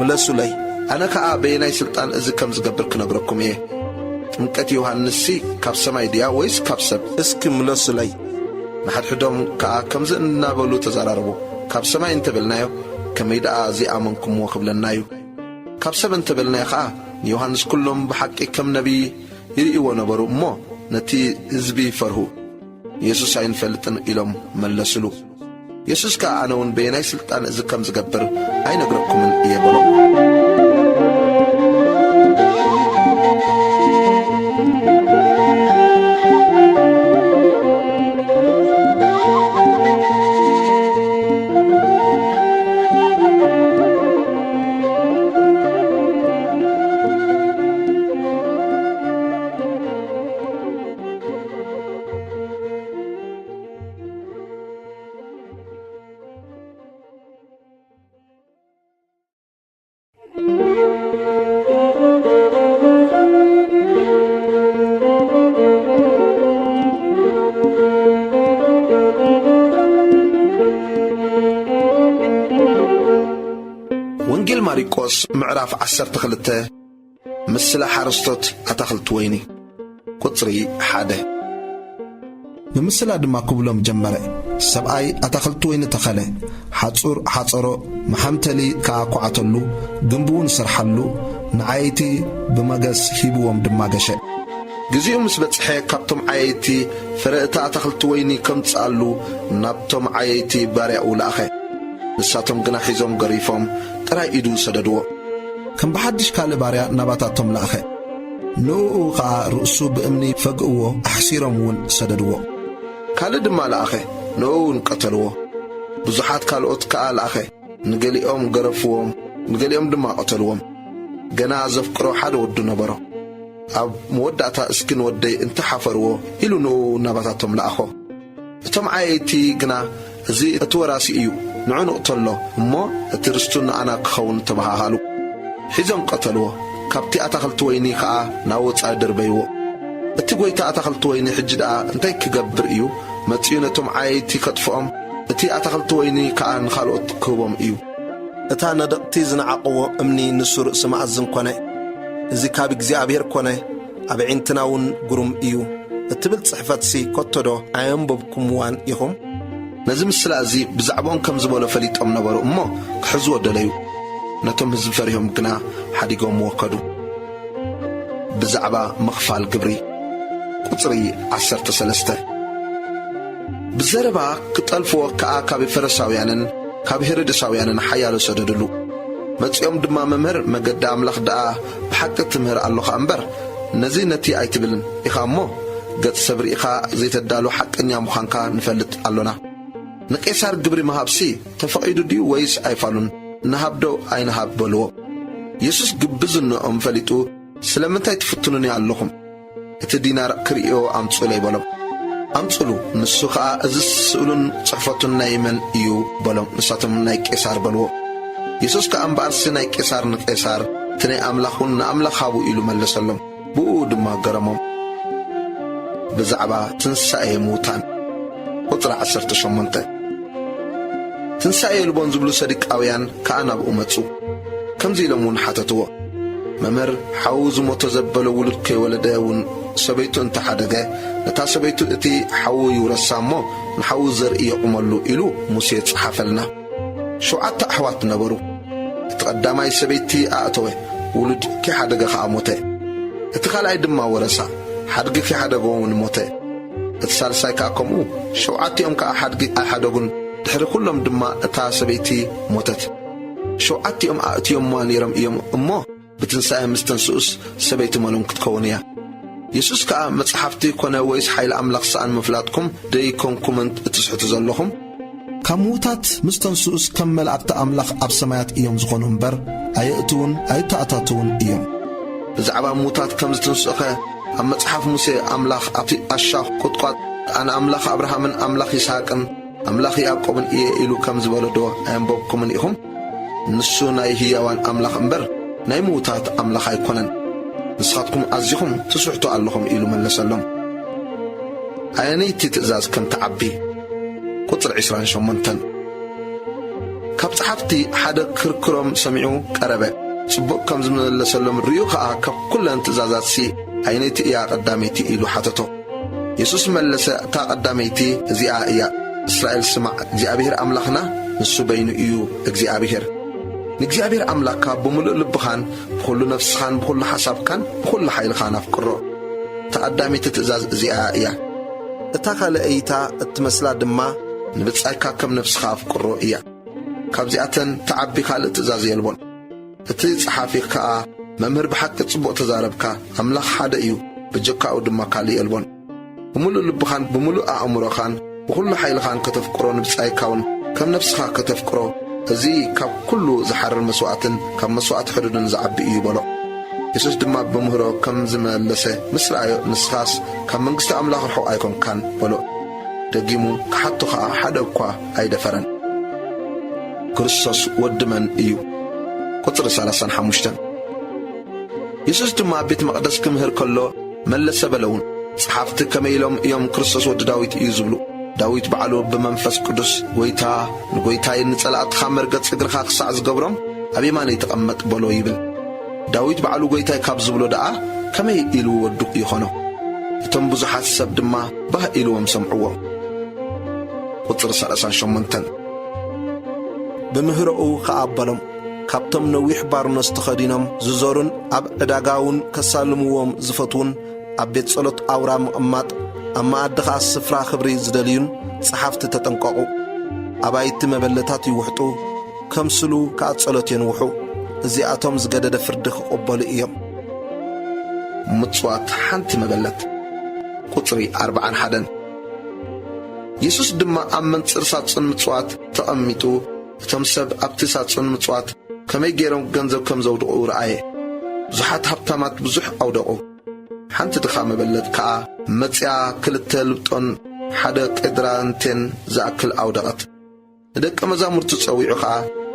A: ምለሱለይ። ኣነ ከዓ በየናይ ስልጣን እዚ ከም ዝገብር ክነግረኩም እየ። ጥምቀት ዮሐንስ ካብ ሰማይ ድያ ወይስ ካብ ሰብ? እስኪ ምለሱለይ። ንሓድሕዶም ከዓ ከምዚ እናበሉ ተዘራረቡ። ካብ ሰማይ እንተበልናዮ ከመይ ደኣ ዘይኣመንኩምዎ ክብለና እዩ። ካብ ሰብ እንተበልናዮ ከዓ ንዮሐንስ ኩሎም ብሓቂ ከም ነቢይ ይርእይዎ ነበሩ እሞ ነቲ ህዝቢ ይፈርሁ። ኢየሱስ ኣይንፈልጥን ኢሎም መለስሉ። ኢየሱስ ከዓ ኣነ እውን በየናይ ስልጣን እዚ ከም ዝገብር ኣይነግረኩምን እየ በሎ። ወንጌል ማርቆስ ምዕራፍ 12 ምስለ ሓረስቶት ኣታኽልቲ ወይኒ። ቁጽሪ 1 ብምስላ ድማ ክብሎም ጀመረ። ሰብኣይ ኣታኽልቲ ወይኒ ተኸለ፣ ሓጹር ሓጸሮ፣ መሓምተሊ ከኣኳዓተሉ፣ ግንቡውን ስርሓሉ፣ ንዓይቲ ብመገስ ሂብዎም ድማ ገሸ። ግዚኡ ምስ በጽሐ ካብቶም ዓየይቲ ፍረ እታ ኣታኽልቲ ወይኒ ከምጽኣሉ ናብቶም ዓየይቲ ባርያኡ ለኣኸ። ንሳቶም ግና ሒዞም ገሪፎም ጥራይ ኢዱ ሰደድዎ። ከም ብሓድሽ ካልእ ባርያ ናባታቶም ለኣኸ። ንኡ ከዓ ርእሱ ብእምኒ ፈግእዎ ኣሕሲሮም እውን ሰደድዎ። ካልእ ድማ ለኣኸ፣ ንኡ እውን ቀተልዎ። ብዙሓት ካልኦት ከዓ ለኣኸ፣ ንገሊኦም ገረፍዎም፣ ንገሊኦም ድማ ቀተልዎም። ገና ዘፍቅሮ ሓደ ወዱ ነበሮ። ኣብ መወዳእታ እስኪ ንወደይ እንተሓፈርዎ ኢሉ ንኡ ናባታቶም ለኣኾ። እቶም ዓየይቲ ግና እዚ እቲ ወራሲ እዩ ንዑ ንቕተሎ እሞ እቲ ርስቱ ንኣና ክኸውን ተባሃሃሉ። ሒዞም ቀተልዎ። ካብቲ ኣታኽልቲ ወይኒ ከዓ ናብ ወጻኢ ደርበይዎ። እቲ ጐይታ ኣታኽልቲ ወይኒ ሕጂ ደኣ እንታይ ክገብር እዩ? መጺኡ ነቶም ዓየይቲ ከጥፍኦም፣ እቲ ኣታኽልቲ ወይኒ ከዓ ንኻልኦት ክህቦም እዩ። እታ ነደቕቲ ዝነዓቕዎ እምኒ ንሱ ርእሲ መኣዝን ኮነ። እዚ ካብ እግዚኣብሔር ኮነ፣ ኣብ ዒንትና እውን ግሩም እዩ እትብል ጽሕፈትሲ ከቶዶ ኣየንበብኩምዋን ኢኹም? ነዚ ምስላ እዚ ብዛዕባኦም ከም ዝበሎ ፈሊጦም ነበሩ እሞ ክሕዝዎ ደለዩ። ነቶም ህዝቢ ፈሪሆም ግና ሓዲጎም ወከዱ። ብዛዕባ ምኽፋል ግብሪ። ቁጽሪ 13 ብዘረባ ክጠልፍዎ ከዓ ካብ ፈሪሳውያንን ካብ ሄሮድሳውያንን ሓያሎ ሰደድሉ። መጺኦም ድማ መምህር መገዲ ኣምላኽ ደኣ ብሓቂ ትምህር ኣለኻ እምበር ነዚ ነቲ ኣይትብልን ኢኻ እሞ ገጽ ሰብ ርኢኻ ዘይተዳሉ ሓቀኛ ምዃንካ ንፈልጥ ኣሎና። ንቄሳር ግብሪ መሃብሲ ተፈቒዱ ድዩ ወይስ ኣይፋሉን? ንሃብዶ ኣይንሃብ በልዎ። ኢየሱስ ግብዝንኦም ፈሊጡ ስለምንታይ ትፍትኑኒ ኣለኹም? እቲ ዲናር ክርእዮ ኣምጹለ ይበሎም። ኣምጹሉ። ንሱ ከዓ እዚ ስእሉን ጽሕፈቱን ናይ መን እዩ በሎም። ንሳቶም ናይ ቄሳር በልዎ። ኢየሱስ ከዓ እምበኣርሲ ናይ ቄሳር ንቄሳር፣ እቲ ናይ ኣምላኽን ንኣምላኽ ሃቡ ኢሉ መለሰሎም። ብኡ ድማ ገረሞም። ብዛዕባ ትንሣኤ ሙታን። ቁጽሪ 18 ትንሣኤ ልቦን ዝብሉ ሰዲቃውያን ከዓ ናብኡ መጹ። ከምዚ ኢሎም እውን ሓተትዎ መምህር ሓው ዝሞቶ ዘበሎ ውሉድ ከይወለደ እውን ሰበይቱ እንተሓደገ ነታ ሰበይቱ እቲ ሓው ይውረሳ እሞ ንሓው ዘርኢ የቁመሉ ኢሉ ሙሴ ጽሓፈልና 7 ኣሕዋት ነበሩ እቲ ቀዳማይ ሰበይቲ ኣእተወ ውሉድ ከይሓደገ ኸዓ ሞተ እቲ ካልኣይ ድማ ወረሳ ሓድጊ ከይሓደገ እውን ሞተ እቲ ሳልሳይ ከዓ ከምኡ 7ኦም ከዓ ሓድጊ ኣይሓደጉን ድሕሪ ኩሎም ድማ እታ ሰበይቲ ሞተት 7ኦም ኣእትዮም ነይሮም እዮም እሞ ብትንሣኤ ምስ ተንስኡስ ሰበይቲ መሎም ክትከውን እያ ኢየሱስ ከዓ መጽሓፍቲ ኮነ ወይስ ሓይሊ ኣምላኽ ሰኣን ምፍላጥኩም ደይኮንኩምን እትስሕቱ ዘለኹም ካብ ምዉታት ምስ ተንስኡስ ከም መልእኽቲ ኣምላኽ ኣብ ሰማያት እዮም ዝኾኑ እምበር ኣየእትውን ኣይተኣታትውን እዮም ብዛዕባ ምዉታት ከም ዝተንስኡኸ ኣብ መጽሓፍ ሙሴ ኣምላኽ ኣብቲ ኣሻኽ ቁጥቋጥ ኣነ ኣምላኽ ኣብርሃምን ኣምላኽ ይስሐቅን ኣምላኽ ያዕቆብን እየ ኢሉ ከም ዝበሎ ዶ ኣየንበብኩምን ኢኹም ንሱ ናይ ህያዋን ኣምላኽ እምበር ናይ ምዉታት ኣምላኽ ኣይኮነን ንስኻትኩም ኣዚኹም ትስሕቱ ኣለኹም ኢሉ መለሰሎም ኣየነይቲ ትእዛዝ ከም ተዓቢ ቁጥር 28 ካብ ጸሓፍቲ ሓደ ክርክሮም ሰሚዑ ቀረበ ጽቡቕ ከም ዝመለሰሎም ርዩ ከዓ ካብ ኩለን ትእዛዛትሲ ኣየነይቲ እያ ቀዳመይቲ ኢሉ ሓተቶ ኢየሱስ መለሰ እታ ቀዳመይቲ እዚኣ እያ እስራኤል ስማዕ እግዚኣብሔር ኣምላኽና ንሱ በይኑ እዩ እግዚኣብሔር ንእግዚኣብሔር ኣምላኽካ ብምሉእ ልብኻን ብኹሉ ነፍስኻን ብኹሉ ሓሳብካን ብኹሉ ሓይልኻን ኣፍቅሮ ተቐዳሚት ትእዛዝ እዚኣ እያ እታ ካልአይታ እትመስላ ድማ ንብጻይካ ከም ነፍስኻ ኣፍቅሮ እያ ካብዚኣተን ተዓቢ ካልእ ትእዛዝ የልቦን እቲ ጸሓፊ ከዓ መምህር ብሓቂ ጽቡቕ ተዛረብካ ኣምላኽ ሓደ እዩ ብጀካኡ ድማ ካልእ የልቦን ብምሉእ ልብኻን ብምሉእ ኣእምሮኻን ብኹሉ ሓይልኻን ከተፍቅሮ ንብጻይካውን ከም ነፍስኻ ከተፍቅሮ እዚ ካብ ኩሉ ዝሓርር መስዋዕትን ካብ መስዋዕት ሕዱድን ዝዓቢ እዩ በሎ ኢየሱስ ድማ ብምህሮ ከም ዝመለሰ ምስ ረኣዮ ንስኻስ ካብ መንግስቲ ኣምላኽ ርሑቕ ኣይኮንካን በሎ ደጊሙ ክሓቶ ከዓ ሓደ እኳ ኣይደፈረን ክርስቶስ ወዲ መን እዩ ቁጥሪ 35 ኢየሱስ ድማ ቤት መቕደስ ክምህር ከሎ መለሰ በለውን ጸሓፍቲ ከመይ ኢሎም እዮም ክርስቶስ ወዲ ዳዊት እዩ ዝብሉ ዳዊት በዓሉ ብመንፈስ ቅዱስ ጎይታ ንጎይታይ ንጸላእትኻ መርገጽ እግርኻ ክሳዕ ዝገብሮም ኣብ የማነ ይተቐመጥ በሎ ይብል ዳዊት በዓሉ ጎይታይ ካብ ዝብሎ ደኣ ከመይ ኢሉ ወዱ ይኾኖ እቶም ብዙሓት ሰብ ድማ ባህ ኢልዎም ሰምዕዎ ቁጥሪ 38 ብምህሮኡ ከኣበሎም ካብቶም ነዊሕ ባርኖስ ተኸዲኖም ዝዞሩን ኣብ ዕዳጋውን ከሳልምዎም ዝፈትውን ኣብ ቤት ጸሎት ኣውራ ምቕማጥ ኣብ መኣድኻ ስፍራ ኽብሪ ዝደልዩን ጸሓፍቲ ተጠንቀቑ ኣባይቲ መበለታት ይውሕጡ ከምስሉ ከዓ ጸሎት የንውሑ እዚኣቶም ዝገደደ ፍርዲ ክቕበሉ እዮም ምጽዋት ሓንቲ መበለት ቁጽሪ 41 ኢየሱስ ድማ ኣብ መንጽር ሳጹን ምጽዋት ተቐሚጡ እቶም ሰብ ኣብቲ ሳጹን ምጽዋት ከመይ ገይሮም ገንዘብ ከም ዘውድቑ ረአየ ብዙሓት ሃብታማት ብዙሕ ኣውደቑ ሓንቲ ድኻ መበለት ከዓ መጽያ 2 ልብጦን ሓደ ቄድራንቴን ዝኣክል ኣውደቐት ንደቀ መዛሙርቱ ጸዊዑ ከዓ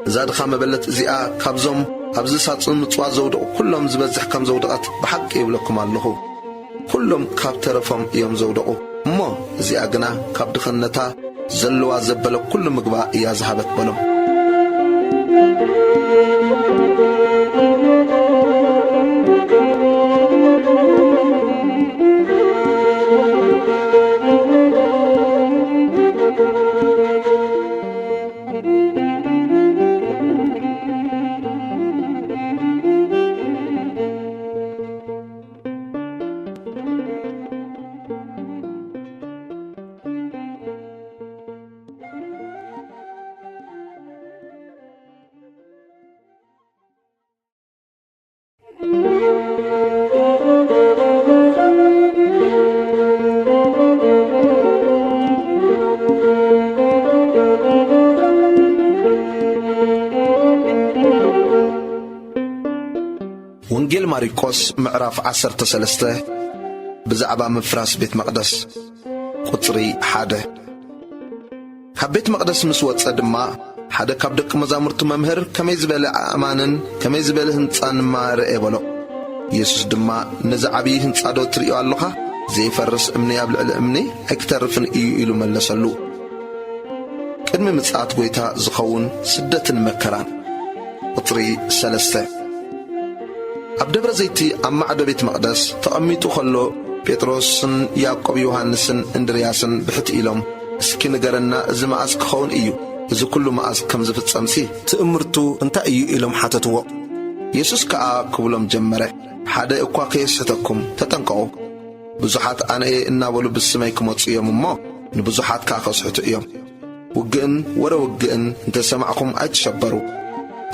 A: እዛ ድኻ መበለት እዚኣ ካብዞም ኣብዚ ሳጹን ምጽዋት ዘውድቑ ኩሎም ዝበዝሕ ከም ዘውደቐት ብሓቂ ይብለኩም ኣለኹ ኩሎም ካብ ተረፎም እዮም ዘውድቑ እሞ እዚኣ ግና ካብ ድኽነታ ዘለዋ ዘበለ ኩሉ ምግባ እያ ዝሃበት በሎም ወንጌል ማርቆስ ምዕራፍ 13 ብዛዕባ ምፍራስ ቤት መቕደስ ቁጽሪ 1 ካብ ቤት መቕደስ ምስ ወጸ ድማ ሓደ ካብ ደቂ መዛሙርቱ መምህር ከመይ ዝበለ ኣእማንን ከመይ ዝበለ ህንጻን ማርአ በሎ ኢየሱስ ድማ ነዚ ዓብዪ ህንጻ ዶ ትርእዮ ኣለኻ ዘይፈርስ እምኒ ኣብ ልዕሊ እምኒ ኣይክተርፍን እዩ ኢሉ መለሰሉ ቅድሚ ምጽኣት ጐይታ ዝኸውን ስደትን መከራን ቁጥሪ 3 ኣብ ደብረ ዘይቲ ኣብ ማዕዶ ቤት መቕደስ ተቐሚጡ ኸሎ ጴጥሮስን ያዕቆብ ዮሐንስን እንድርያስን ብሕቲ ኢሎም እስኪ ንገረና እዚ መዓዝ ክኸውን እዩ እዚ ኩሉ መዓዝ ከም ዝፍጸምሲ ትእምርቱ እንታይ እዩ ኢሎም ሓተትዎ። ኢየሱስ ከኣ ክብሎም ጀመረ ሓደ እኳ ከየስሕተኩም ተጠንቀቑ ብዙሓት ኣነ እናበሉ ብስመይ ክመጹ እዮም እሞ ንብዙሓት ከዓ ከስሕቱ እዮም ውግእን ወረ ውግእን እንተሰማዕኩም ኣይትሸበሩ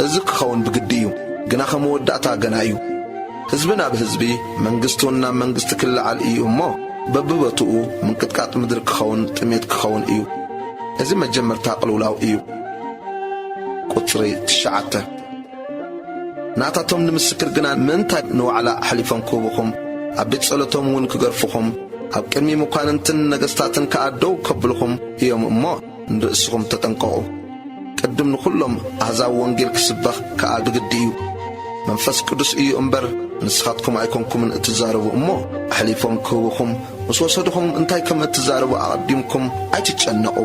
A: እዚ ክኸውን ብግዲ እዩ ግና ከም መወዳእታ ገና እዩ ሕዝቢ ናብ ሕዝቢ መንግሥቱን ናብ መንግሥቲ ክለዓል እዩ እሞ በብቦትኡ ምንቅጥቃጥ ምድሪ ክኸውን ጥሜት ክኸውን እዩ እዚ መጀመርታ ቅልውላው እዩ። ቁጥሪ 9 ናታቶም ንምስክር ግና ምንታይ ንዋዕላ ሓሊፎም ክህቡኹም ኣብ ቤት ጸሎቶም እውን ክገርፉኹም ኣብ ቅድሚ መኳንንትን ነገሥታትን ከኣደው ከብልኹም እዮም እሞ ንርእስኹም ተጠንቀቑ ቅድም ንኹሎም ኣሕዛብ ወንጌል ክስበኽ ከዓ ብግዲ እዩ መንፈስ ቅዱስ እዩ እምበር ንስኻትኩም ኣይኮንኩምን እትዛረቡ እሞ ኣሕሊፎም ክህቡኹም ምስ ወሰድኹም እንታይ ከም እትዛረቡ ኣቐዲምኩም ኣይትጨነቑ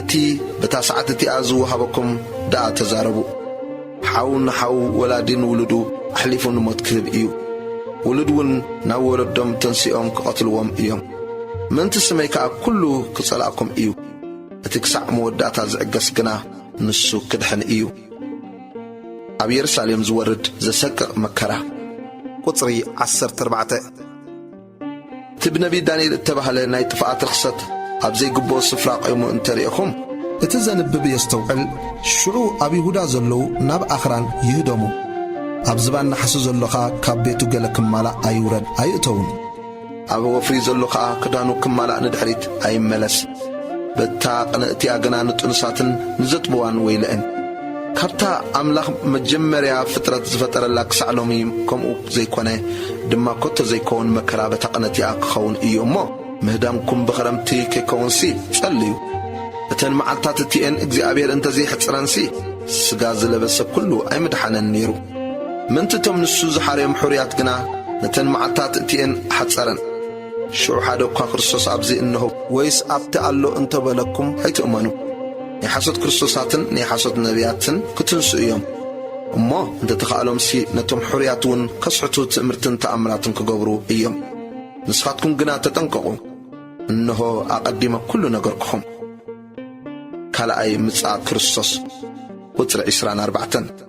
A: እቲ በታ ሰዓት እቲኣ ዝወሃበኩም ደኣ ተዛረቡ ሓው ንሓው ወላዲን ውሉዱ ኣሕሊፉ ንሞት ክህብ እዩ ውሉድ እውን ናብ ወለዶም ተንሲኦም ክቐትልዎም እዮም ምንቲ ስመይ ከዓ ኩሉ ክጸላእኩም እዩ እቲ ክሳዕ መወዳእታ ዝዕገስ ግና ንሱ ክድሕን እዩ። ኣብ ኢየሩሳሌም ዝወርድ ዘሰቅቕ መከራ ቁጥሪ 14 እቲ ብነቢይ ዳንኤል እተባህለ ናይ ጥፍኣት ርክሰት ኣብ ዘይግብኦ ስፍራ ቆይሙ እንተሪእኹም እቲ ዘንብብ የስተውዕል ሽዑ ኣብ ይሁዳ ዘለዉ ናብ ኣኽራን ይህደሙ ኣብ ዝባን ናሓሱ ዘሎኻ ካብ ቤቱ ገለ ክማላእ ኣይውረድ ኣይእተውን ኣብ ወፍሪ ዘሎ ኸዓ ክዳኑ ክማላእ ንድሕሪት ኣይመለስ በታ ቅንእቲኣ ግና ንጥኑሳትን ንዘጥብዋን ወይልአን ካብታ ኣምላኽ መጀመርያ ፍጥረት ዝፈጠረላ ክሳዕ ሎሚ ከምኡ ዘይኮነ ድማ ኮቶ ዘይከውን መከራ በታ ቅንእቲኣ ክኸውን እዩ እሞ ምህዳምኩም ብኸረምቲ ከይከውንሲ ጸልዩ እተን መዓልታት እቲአን እግዚኣብሔር እንተዘይሕፅረንሲ ስጋ ዝለበሰ ኩሉ ኣይምድሓነን ነይሩ ምንትቶም ንሱ ዝሓርዮም ሕርያት ግና ነተን መዓልታት እቲአን ሓጸረን ሽዑ ሓደ እኳ ክርስቶስ ኣብዚ እንሆ ወይስ ኣብቲ ኣሎ እንተበለኩም ኣይትእመኑ ናይ ሓሶት ክርስቶሳትን ናይ ሓሶት ነቢያትን ክትንሱ እዮም እሞ እንተተኻእሎምሲ ነቶም ሕርያት እውን ከስሕቱ ትእምርትን ተኣምራትን ክገብሩ እዮም ንስኻትኩም ግና ተጠንቀቑ እንሆ ኣቐዲመ ኩሉ ነገርክኹም። ካልኣይ ምጽኣት ክርስቶስ ቁጥሪ 24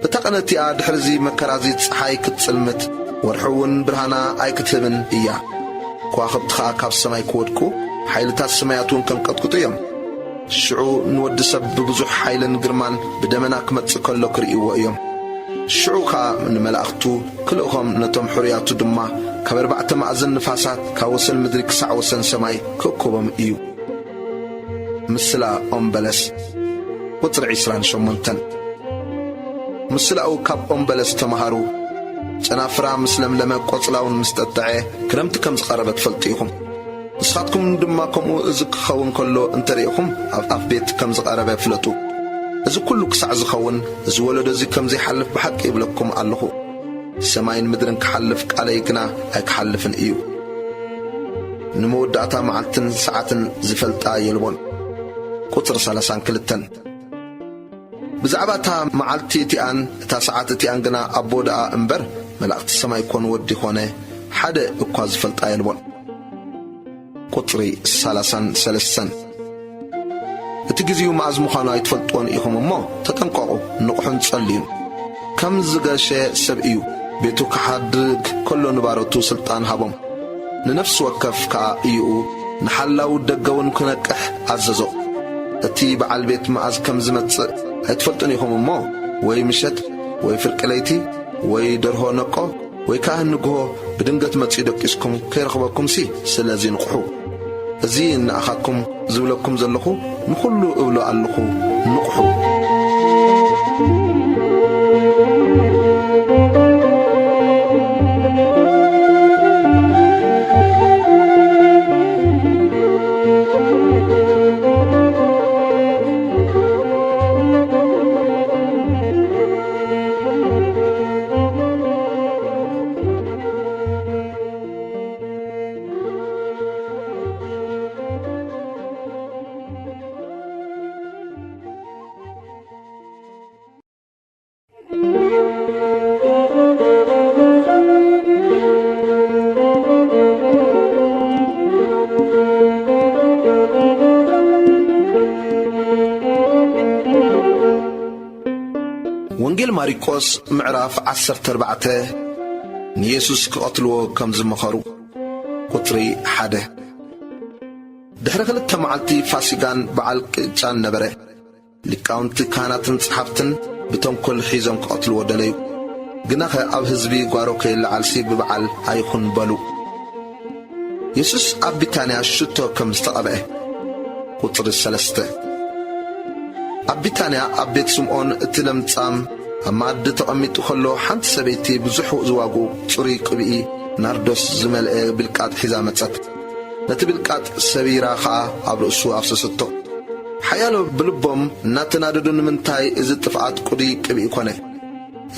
A: እታ ቅንእቲኣ ድሕሪዚ መከራዚ ፀሓይ ክትጽልምት ወርሒ እውን ብርሃና ኣይክትህብን እያ ከዋኽብቲ ኸኣ ካብ ሰማይ ክወድቁ ሓይልታት ሰማያት እውን ከንቀጥቅጡ እዮም ሽዑ ንወዲ ሰብ ብብዙሕ ሓይልን ግርማን ብደመና ክመጽእ ከሎ ክርእይዎ እዮም ሽዑ ኸኣ ንመላእኽቱ ክልእኾም ነቶም ሕርያቱ ድማ ካብ 4 ማዕዘን ንፋሳት ካብ ወሰን ምድሪ ክሳዕ ወሰን ሰማይ ክእክቦም እዩ። ምስላ ኦም በለስ ቁጥሪ 28 ምስላኡ ካብ ኦም በለስ ተምሃሩ ጨናፍራ ምስ ለምለመ ቆጽላውን ምስ ጠጠዐ ክረምቲ ከም ዝቐረበ ትፈልጡ ኢኹም ንስኻትኩም ድማ ከምኡ እዚ ክኸውን ከሎ እንተሪኢኹም ኣብ ኣፍ ቤት ከም ዝቐረበ ፍለጡ እዚ ኩሉ ክሳዕ ዝኸውን እዚ ወለዶ እዚ ከም ዘይሓልፍ ብሓቂ ይብለኩም ኣለኹ ሰማይን ምድርን ክሓልፍ ቃለይ ግና ኣይክሓልፍን እዩ ንመወዳእታ መዓልትን ሰዓትን ዝፈልጣ የልቦን። ቁጥሪ 32 ብዛዕባ እታ መዓልቲ እቲኣን እታ ሰዓት እቲኣን ግና ኣቦ ደኣ እምበር መላእኽቲ ሰማይ ኮኑ ወዲ ኾነ ሓደ እኳ ዝፈልጣ የልቦን። ቁጥሪ 33 እቲ ጊዜኡ መዓዝ ምዃኑ ኣይትፈልጥዎን ኢኹም እሞ ተጠንቀቑ ንቑሑን ጸልዩን ከም ዝገሸ ሰብ እዩ ቤቱ ክሓድግ ከሎ ንባሮቱ ሥልጣን ሃቦም ንነፍሲ ወከፍ ከዓ እዩኡ ንሓላው ደገውን ክነቅሕ ኣዘዞ እቲ በዓል ቤት መዓዝ ከም ዝመጽእ ኣይትፈልጡን ኢኹም እሞ ወይ ምሸት ወይ ፍርቂ ለይቲ ወይ ደርሆ ነቆ ወይ ከዓ ንግሆ ብድንገት መጺኡ ደቂስኩም ከይረኽበኩምሲ ስለዚ ንቑሑ እዚ ንኣኻትኩም ዝብለኩም ዘለኹ ንኹሉ እብሎ ኣለኹ ንቑሑ። ወንጌል ማርቆስ ምዕራፍ 14 ንኢየሱስ ክቐትልዎ ከም ዝመኸሩ ቁጥሪ 1 ድሕሪ 2 መዓልቲ ፋሲጋን በዓል ቅጫን ነበረ። ሊቃውንቲ ካህናትን ጸሓፍትን ብተንኰል ሒዞም ክቐትልዎ ደለዩ። ግናኸ ኣብ ህዝቢ ጓሮ ከይለዓልሲ ብበዓል ኣይኹን በሉ። ኢየሱስ ኣብ ቢታንያ ሽቶ ከም ዝተቐብአ ቁጥሪ 3 ኣብ ቢታንያ ኣብ ቤት ስምዖን እቲ ለምጻም ኣብ ማዕዲ ተቐሚጡ ከሎ ሓንቲ ሰበይቲ ብዙሕ ዝዋጉ ጽሩይ ቅብኢ ናርዶስ ዝመልአ ብልቃጥ ሒዛ መጸት። ነቲ ብልቃጥ ሰቢራ ኸዓ ኣብ ርእሱ ኣፍሰሰቶ። ሓያሎ ብልቦም እናተናደዱ ንምንታይ እዚ ጥፍኣት ቁዱይ ቅብኢ ኮነ?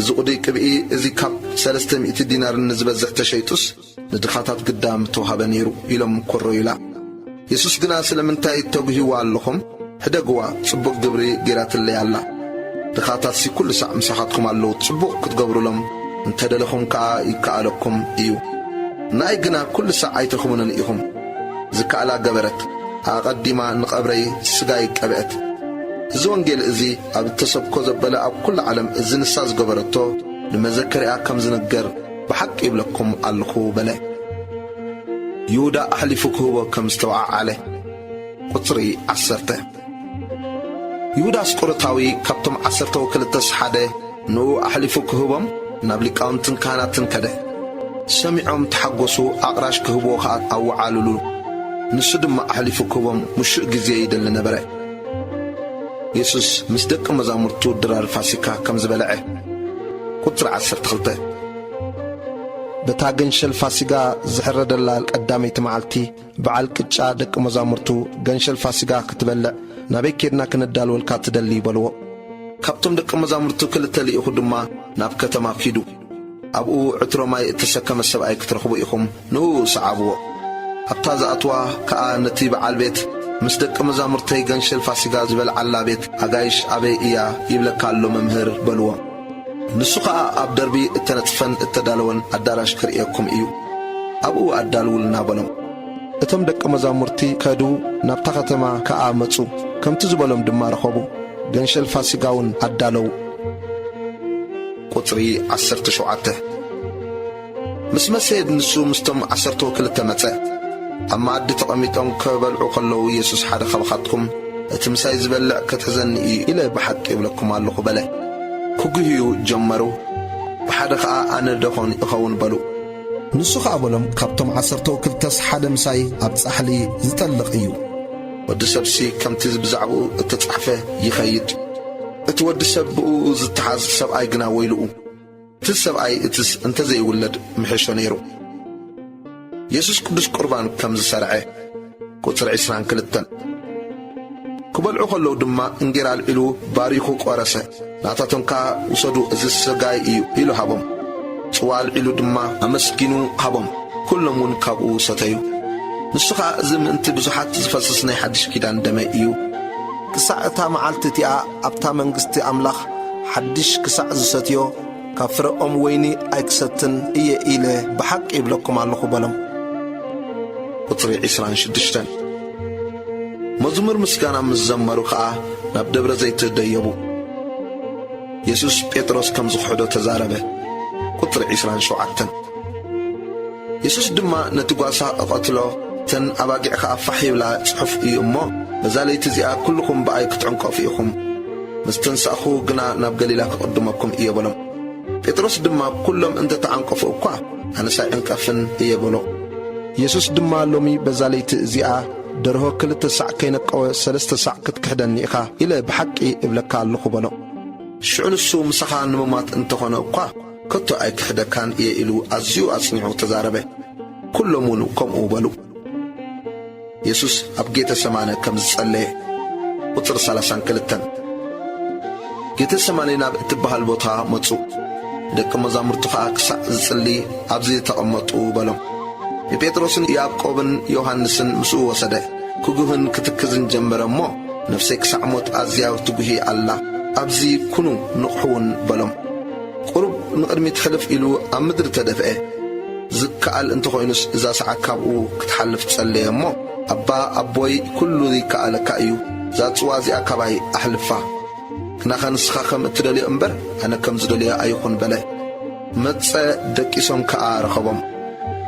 A: እዚ ቁዱይ ቅብኢ እዚ ካብ 300 ዲናር ንዝበዝሕ ተሸይጡስ ንድኻታት ግዳም ተዋሃበ ነይሩ ኢሎም ኮረዩላ። ኢየሱስ ግና ስለምንታይ ተጉሂዋ ኣለኹም? ሕደግዋ ጽቡቕ ግብሪ ጌራትለይ ኣላ። ድኻታት ኩሉ ሳዕ ምሳኻትኩም ኣለዉ፣ ጽቡቕ ክትገብሩሎም እንተደለኹም ከዓ ይከኣለኩም እዩ። ናይ ግና ኩሉ ሳዕ ኣይተኽሙንን ኢኹም። ዝከኣላ ገበረት ኣቐዲማ ንቐብረይ ስጋይ ቀብአት። እዚ ወንጌል እዚ ኣብ ተሰብኮ ዘበለ ኣብ ኩሉ ዓለም እዚ ንሳ ዝገበረቶ ንመዘከርያ ከም ዝነገር ብሓቂ ይብለኩም ኣለኹ በለ። ይሁዳ ኣሕሊፉ ክህቦ ከም ዝተወዓዓለ ቁጥሪ 10 ይሁዳ አስቆሮታዊ ካብቶም 12 ሓደ ንኡ ኣሕሊፉ ክህቦም ናብ ሊቃውንትን ካህናትን ከደ። ሰሚዖም ተሓጐሱ። ኣቕራሽ ክህቦ ከዓ ኣወዓልሉ። ንሱ ድማ ኣሕሊፉ ክህቦም ሙሽእ ጊዜ ይደሊ ነበረ። ኢየሱስ ምስ ደቂ መዛሙርቱ ድራር ፋሲካ ከም ዝበልዐ ቁጥሪ 12 በታ ገንሸል ፋሲጋ ዝሕረደላ ቀዳመይቲ መዓልቲ በዓል ቅጫ ደቂ መዛሙርቱ ገንሸል ፋሲጋ ክትበልዕ ናበይ ኬድና ክነዳልወልካ ትደሊ ይበልዎ። ካብቶም ደቂ መዛሙርቱ 2 ልኢኹ ድማ ናብ ከተማ ኪዱ። ኣብኡ ዕትሮ ማይ እተሰከመ ሰብኣይ ክትረኽቡ ኢኹም ንኡ ሰዓብዎ። ኣብታ ዝኣትዋ ከዓ ነቲ በዓል ቤት ምስ ደቂ መዛሙርተይ ገንሸል ፋሲጋ ዝበልዓላ ቤት ኣጋይሽ ኣበይ እያ ይብለካ ኣሎ መምህር በልዎ። ንሱ ከዓ ኣብ ደርቢ እተነጽፈን እተዳለወን ኣዳራሽ ክርእየኩም እዩ፣ ኣብኡ ኣዳልውልና በሎም። እቶም ደቂ መዛሙርቲ ከዱ፣ ናብታ ከተማ ከዓ መጹ። ከምቲ ዝበሎም ድማ ረኸቡ። ገንሸል ፋሲጋውን ኣዳለዉ። ቁጥሪ 17 ምስ መሰየድ ንሱ ምስቶም 12 መጸ። ኣብ ማዕዲ ተቐሚጦም ከበልዑ ከለዉ ኢየሱስ ሓደ ኻብኻትኩም እቲ ምሳይ ዝበልዕ ክትሕዘኒ እዩ ኢለ ብሓቂ ይብለኩም ኣለኹ በለ። ክጉህዩ ጀመሩ። ብሓደ ከዓ ኣነ ደኾን ይኸውን በሉ። ንሱ ከዓ በሎም ካብቶም 12 ሓደ ምሳይ ኣብ ጻሕሊ ዝጠልቕ እዩ። ወዲ ሰብሲ ከምቲ ብዛዕባኡ እተጻሕፈ ይኸይድ። እቲ ወዲ ሰብ ብኡ ዝተሓዝ ሰብኣይ ግና ወይልኡ። እቲ ሰብኣይ እትስ እንተዘይውለድ ምሕሾ ነይሩ። ኢየሱስ ቅዱስ ቁርባን ከም ዝሰርዐ ቁጥሪ 22 ክበልዑ ከለዉ ድማ እንጌራ ኣልዒሉ ባሪኹ ቆረሰ። ናታቶም ከዓ ውሰዱ እዚ ስጋይ እዩ ኢሉ ሃቦም። ጽዋ ኣልዒሉ ድማ ኣመስጊኑ ሃቦም። ኩሎም እውን ካብኡ ሰተዩ። ንሱ ከዓ እዚ ምእንቲ ብዙሓት ዝፈስስ ናይ ሓድሽ ኪዳን ደመይ እዩ። ክሳዕ እታ መዓልቲ እቲኣ ኣብታ መንግሥቲ ኣምላኽ ሓድሽ ክሳዕ ዝሰትዮ ካብ ፍረኦም ወይኒ ኣይክሰትን እየ ኢለ ብሓቂ ይብለኩም ኣለኹ በሎም። ቁጥሪ 26 መዝሙር ምስጋና ምስ ዘመሩ ከዓ ናብ ደብረ ዘይት ደየቡ። ኢየሱስ ጴጥሮስ ከም ዝኽሕዶ ተዛረበ። ቁጥሪ 27 ኢየሱስ ድማ ነቲ ጓሳ እቐትሎ ተን ኣባጊዕ ከዓ ፋሕ ይብላ ጽሑፍ እዩ እሞ በዛ ለይቲ እዚኣ ኩልኩም ብኣይ ክትዕንቀፉ ኢኹም። ምስ ተንሳእኹ ግና ናብ ገሊላ ክቕድመኩም እየ በሎም። ጴጥሮስ ድማ ኩሎም እንተ ተዓንቀፉ እኳ ኣነሳ ዕንቀፍን እየ በሎ። ኢየሱስ ድማ ሎሚ በዛ ለይቲ እዚኣ ደርሆ 2 ሳዕ ከይነቀወ 3 ሳዕ ክትክሕደኒ ኢኻ ኢለ ብሓቂ እብለካ ኣለኹ በሎ። ሽዑ ንሱ ምሳኻ ንምማት እንተኾነ እኳ ከቶ ኣይክሕደካን እየ ኢሉ ኣዝዩ ኣጽኒዑ ተዛረበ። ኩሎም እውን ከምኡ በሉ። ኢየሱስ ኣብ ጌተ ሰማነ ከም ዝጸለየ ቁጥሪ 32 ጌተ ሰማነ ናብ እትበሃል ቦታ መጹ። ደቂ መዛሙርቱ ከዓ ክሳዕ ዝጽሊ ኣብዚ ተቐመጡ በሎም። የጴጥሮስን ያዕቆብን ዮሐንስን ምስኡ ወሰደ። ክጉህን ክትክዝን ጀመረ እሞ ነፍሰይ ክሳዕ ሞት ኣዝያ ትጉሂ ኣላ፣ ኣብዚ ኩኑ ንቑሑውን በሎም። ቁሩብ ንቕድሚት ሕልፍ ኢሉ ኣብ ምድሪ ተደፍአ። ዝከኣል እንተኾይኑስ እዛ ሰዓት ካብኡ ክትሓልፍ ጸለየ እሞ ኣባ ኣቦይ ኩሉ ይከኣለካ እዩ፣ እዛ ጽዋ እዚኣ ካባይ ኣሕልፋ كناخا نسخا خم اتدلي أمبر أنا كم زدلي أيخون بلاي متى دكيسهم كأ رخبهم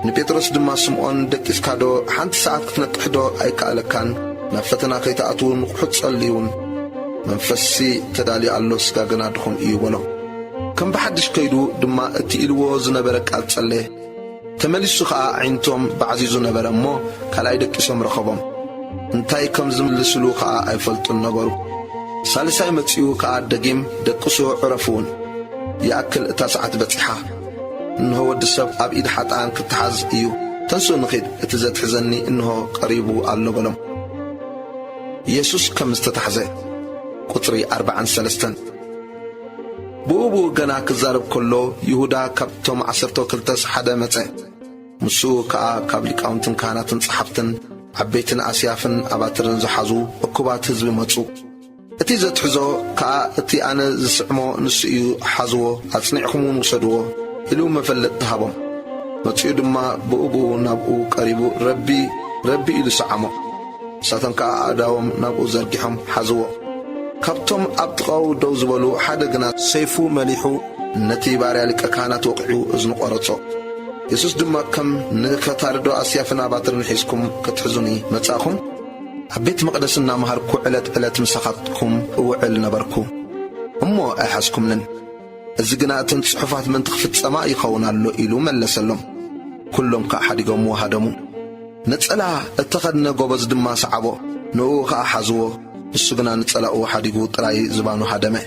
A: نبيتروس دما سمعون دكيس كادو حانت ساعات كتنكحدو أي كألكان نفتنا كيتأتون حد صليون منفسي تدالي الله سكاغنا دخون إيوالو كم بحدش كيدو دما اتئلو زنبرك أتصلي تملسو خا عينتم بعزيزو نبر أمو كالاي دكيسهم رخبهم انتاي كم زملسلو خا أيفلتون نبرو سالساي متسيو كا دقيم دقسو عرفون يأكل تاسعات بتحا إنه ود السب أبيد حتى عن كتحز إيو تنسو نخيد اتزاد حزني إنه قريبو الله بلم يسوس كم استتحزي قطري 4 بوبو جنا كزارب كله يهودا كبتم عصرتو كلتس حدا متى مسو كابلي كاونتن كانت صحفتن عبيتن أسيافن أباترن زحزو وكبات حزب متسو اتي زتحزو اتي أنا زسعمو نسيو حزو أصنعكمون وصدو إلو مفلت تهبم متسيو دما بوبو نابو قريبو ربي إلو سعمو ساتن أداوم نابو زرقهم حزو كابتم أبتقاو دوزبلو حدا جنا سيفو مليحو نتي باريالك كانت وقعو ازن قرصو يسوس دما كم نكتاردو أسيافنا باترن حيسكم كتحزوني متاخم عبيت مقدسنا مهاركو علت مساقاتكم وعل نبركو أمو أحاسكم لن الزقنا تنصحفات من تخفت سماء يخونا اللو إلو ملسلم كلهم كأحدقهم وهدمو نتسألا اتخذنا قوبز دما سعبو نوخا حزو السجنا نتسألا حدقو تراي زبانو هدمه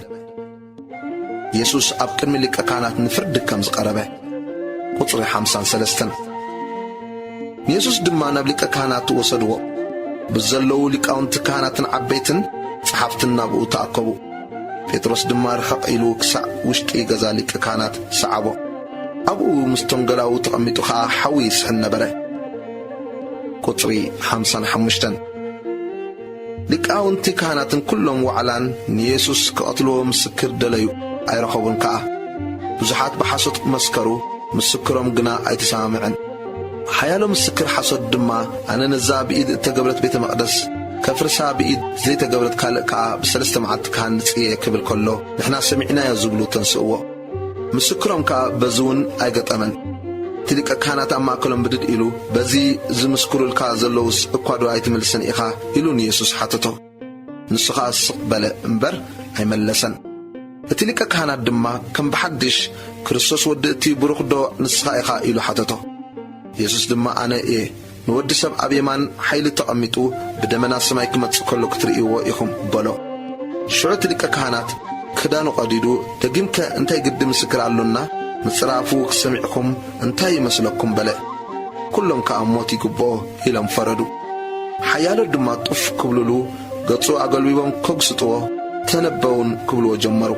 A: يسوس أبكر ملك كانت نفرد كمز قربه قطر 53 يسوس دما نبلك كانت وصدو بزلو لكاونت كانت عبيتن صحفتنا بو تأكبو بيتروس دما رحق إلو كسع وشكي غزالك كانت سعبو أبو مستنقلاو تقميتو خا حويس حنبره قطري 55 لكاونت كانت كلهم وعلان نيسوس كأطلو مسكر دليو أي رخبون كأ بزحات بحسط مسكرو مسكرهم قنا أي تسامعن حيالو مسكر حسد دما أنا نزا بإيد تقبلت بيت مقدس كفرسا بإيد زي تقبلت كا بسلسة معد كان نتقية كبل كله نحنا سمعنا يزوبلو تنسقوه مسكرهم كا بزون أي قط أمن تلك كانت أما كلهم بدد إلو بزي زمسكرو الكا زلوس اقوادو أي تملسن إخا إلو يسوس حتتو نسخا السقبل انبر أي ملسن تلك كانت دما كم بحدش كريستوس ودتي بروخدو نسخا إخا إلو حتتو يسوس دما أنا نود سب أبيمان حيل تقميتو بدمنا السماء كما تسكلو كتريقو إخم بلو شعر تلك كانت كدانو قديدو تقيمك انتاي قدم سكر علونا نصرافو سمعكم انتاي مسلكم بلا كلهم كأموتي قبو إلى مفردو حيالو دما طف كبلولو قطو أقلبيبهم كوكستو تنبون كبلو جمرو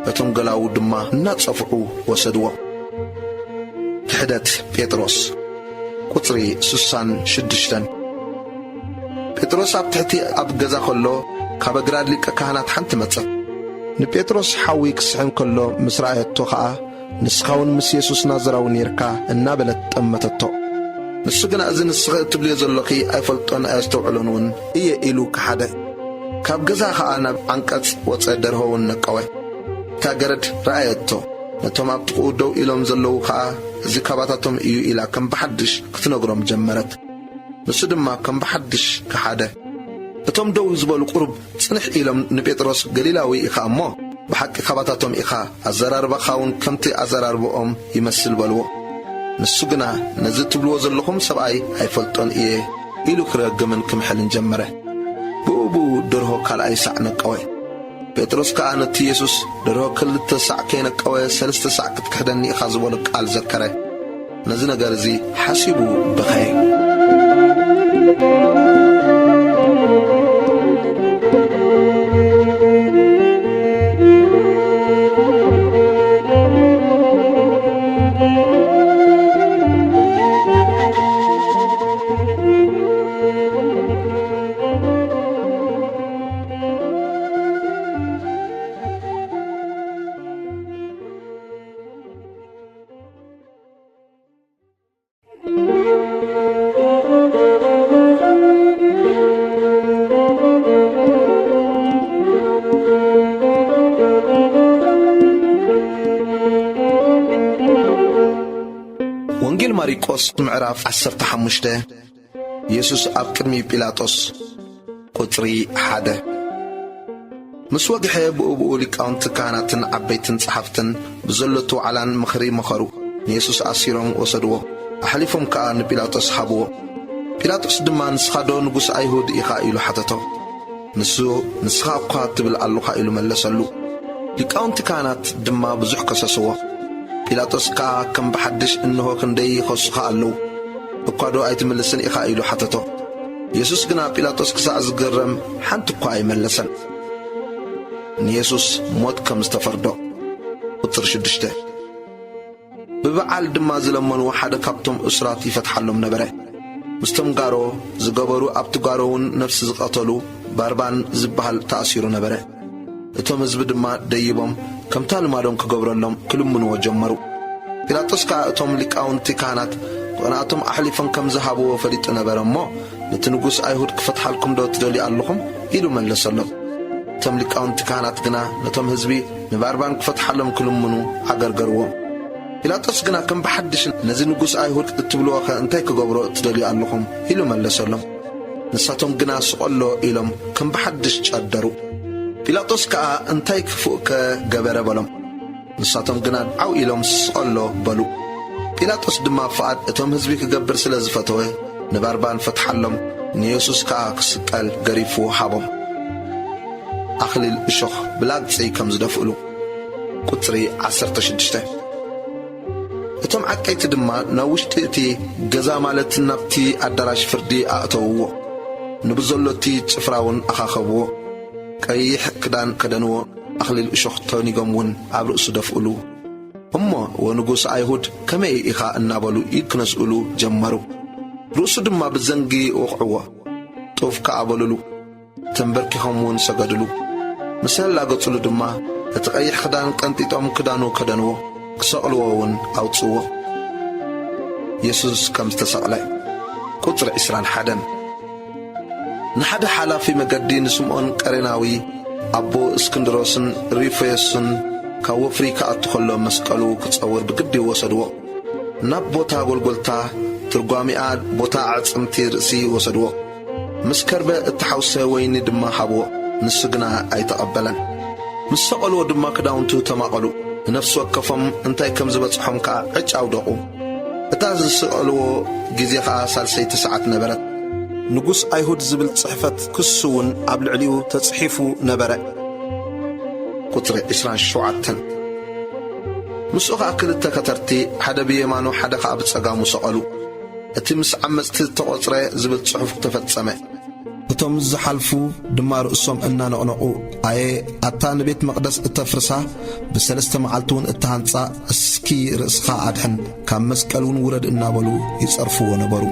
A: بتنقلاو دما نتصفعو وسدو كحدت بيتروس قطري 66 بيتروس أبتحتي أبقزا خلو كابقراد لك كهانات حنت متصف نبيتروس حاوي كسحن كله مسرعي التوخاء نسخاون مس يسوس نازراون يركا النابلت أمتتو نسخنا أزن السخاء تبلي زلقي أفلطون أستوعلونون إيه إلو كحدا كابقزا خانا عنكت وتصدرهون نقوي تاقرد رأيتو نتوم أبتقو دو إلوم زلو خاء زكاباتاتهم إيو إلا كم بحدش كتنقرم جمرت نسدما كم بحدش كحدا بتوم دو زبالو قرب صنح إلوم نبيتروس قليلاوي إخا أمو بحق خباتاتهم إخا أزرار بخاون كمتي أزرار بأم يمثل بلو نسوقنا نزلت بلوز لكم سبعي هيفلطون إيه إلو كراق من كم حل جمره بوبو درهو كال أي سعنا قوي بيتروس كأنت يسوس درهو كل تسع كينا قوي سلسة ساعة كتكهدني إخا زبالو قال ذكره نزنا قرزي حسبوا بخير ማርቆስ ምዕራፍ 15 ኢየሱስ ኣብ ቅድሚ ጲላጦስ ቁጥሪ 1 ምስ ወግሐ ብኡብኡ ሊቃውንቲ ካህናትን ዓበይትን ጸሓፍትን ብዘለቱ ዓላን ምኽሪ መኸሩ ንኢየሱስ ኣሲሮም ወሰድዎ ኣሕሊፎም ከዓ ንጲላጦስ ሃብዎ ጲላጦስ ድማ ንስኻ ዶ ንጉስ ኣይሁድ ኢኻ ኢሉ ሓተቶ ንሱ ንስኻ እኳ ትብል ኣለኻ ኢሉ መለሰሉ ሊቃውንቲ ካህናት ድማ ብዙሕ ከሰስዎ ጲላጦስ ከዓ ከም ብሓድሽ እንሆ ክንደይ ይኸሱኻ ኣለዉ እኳ ዶ ኣይትምልስን ኢኻ ኢሉ ሓተቶ ኢየሱስ ግና ጲላጦስ ክሳዕ ዝገረም ሓንቲ እኳ ኣይመለሰን ንኢየሱስ ሞት ከም ዝተፈርዶ ቁጥሪ 6 ብበዓል ድማ ዝለመንዎ ሓደ ካብቶም እስራት ይፈትሓሎም ነበረ ምስቶም ጋሮ ዝገበሩ ኣብቲ ጋሮውን ነፍሲ ዝቐተሉ ባርባን ዝበሃል ተኣሲሩ ነበረ እቶም ህዝቢ ድማ ደይቦም ከምታ ልማዶም ክገብረሎም ክልምንዎ ጀመሩ ጲላጦስ ከዓ እቶም ሊቃውንቲ ካህናት ብቕንኣቶም ኣሕሊፎም ከም ዝሃብዎ ፈሊጡ ነበረ እሞ ነቲ ንጉስ ኣይሁድ ክፈትሓልኩም ዶ ትደልዩ ኣለኹም ኢሉ መለሰሎም እቶም ሊቃውንቲ ካህናት ግና ነቶም ህዝቢ ንባርባን ክፈትሓሎም ክልምኑ ኣገርገርዎም ጲላጦስ ግና ከም ብሓድሽ ነዚ ንጉስ ኣይሁድ እትብልዎ ኸ እንታይ ክገብሮ ትደልዩ ኣለኹም ኢሉ መለሰሎም ንሳቶም ግና ስቐሎ ኢሎም ከም ብሓድሽ ጨደሩ ጲላጦስ ከዓ እንታይ ክፉእ ከገበረ በሎም ንሳቶም ግና ዓው ኢሎም ስቐሎ በሉ ጲላጦስ ድማ ፍቓድ እቶም ህዝቢ ክገብር ስለ ዝፈተወ ንባርባን ፈትሓሎም ንኢየሱስ ከዓ ክስቀል ገሪፉ ሃቦም ኣኽሊል እሾኽ ብላግፂ ከም ዝደፍእሉ ቁፅሪ 16 እቶም ዓቀይቲ ድማ ናብ ውሽጢ እቲ ገዛ ማለት ናብቲ ኣዳራሽ ፍርዲ ኣእተውዎ ንብዘሎቲ ጭፍራውን ኣኻኸብዎ ቀይሕ ክዳን ከደንዎ ኣኽሊል እሾኽ ተኒጎምውን ኣብ ርእሱ ደፍእሉ እሞ ወንጉስ ኣይሁድ ከመይ ኢኻ እናበሉ ኢድ ክነስእሉ ጀመሩ ርእሱ ድማ ብዘንጊ ወቕዕዎ ጡፍ ከኣበሉሉ ተንበርኪኾምውን ሰገድሉ ምስ ህላገጹሉ ድማ እቲ ቀይሕ ክዳን ቀንጢጦም ክዳኑ ከደንዎ ክሰቕልዎውን ኣውፅዎ ኢየሱስ ከም ዝተሰቕለ ቁፅሪ 21 ንሓደ ሓላፊ መገዲ ንስምዖን ቀሬናዊ ኣቦ እስክንድሮስን ሪፎስን ካብ ወፍሪ ከኣቱ ከሎ መስቀሉ ክጸውር ብግዲ ወሰድዎ ናብ ቦታ ጐልጐልታ ትርጓሚኣ ቦታ ዓጽምቲ ርእሲ ወሰድዎ ምስ ከርበ እትሓውሰ ወይኒ ድማ ሃብዎ ንሱ ግና ኣይተቐበለን ምስ ሰቐልዎ ድማ ክዳውንቱ ተማቐሉ ነፍሲ ወከፎም እንታይ ከም ዝበጽሖም ከዓ ዕጭ ኣውደቑ እታ ዝስቐልዎ ጊዜ ከዓ ሳልሰይቲ ሰዓት ነበረት ንጉስ ኣይሁድ ዝብል ጽሕፈት ክሱውን ኣብ ልዕሊኡ ተጽሒፉ ነበረ ቁጥሪ 27 ምስኡ ከዓ ክልተ ከተርቲ ሓደ ብየማኑ ሓደ ከዓ ብጸጋሙ ሰቐሉ እቲ ምስ ዓመፅቲ ተቖጽረ ዝብል ጽሑፍ ተፈጸመ እቶም ዝሓልፉ ድማ ርእሶም እናነቕነቑ ኣየ ኣታ ንቤት መቕደስ እተፍርሳ ብሰለስተ መዓልቲውን እተሃንጻ እስኪ ርእስኻ ኣድሕን ካብ መስቀልውን ውረድ እናበሉ ይጸርፍዎ ነበሩ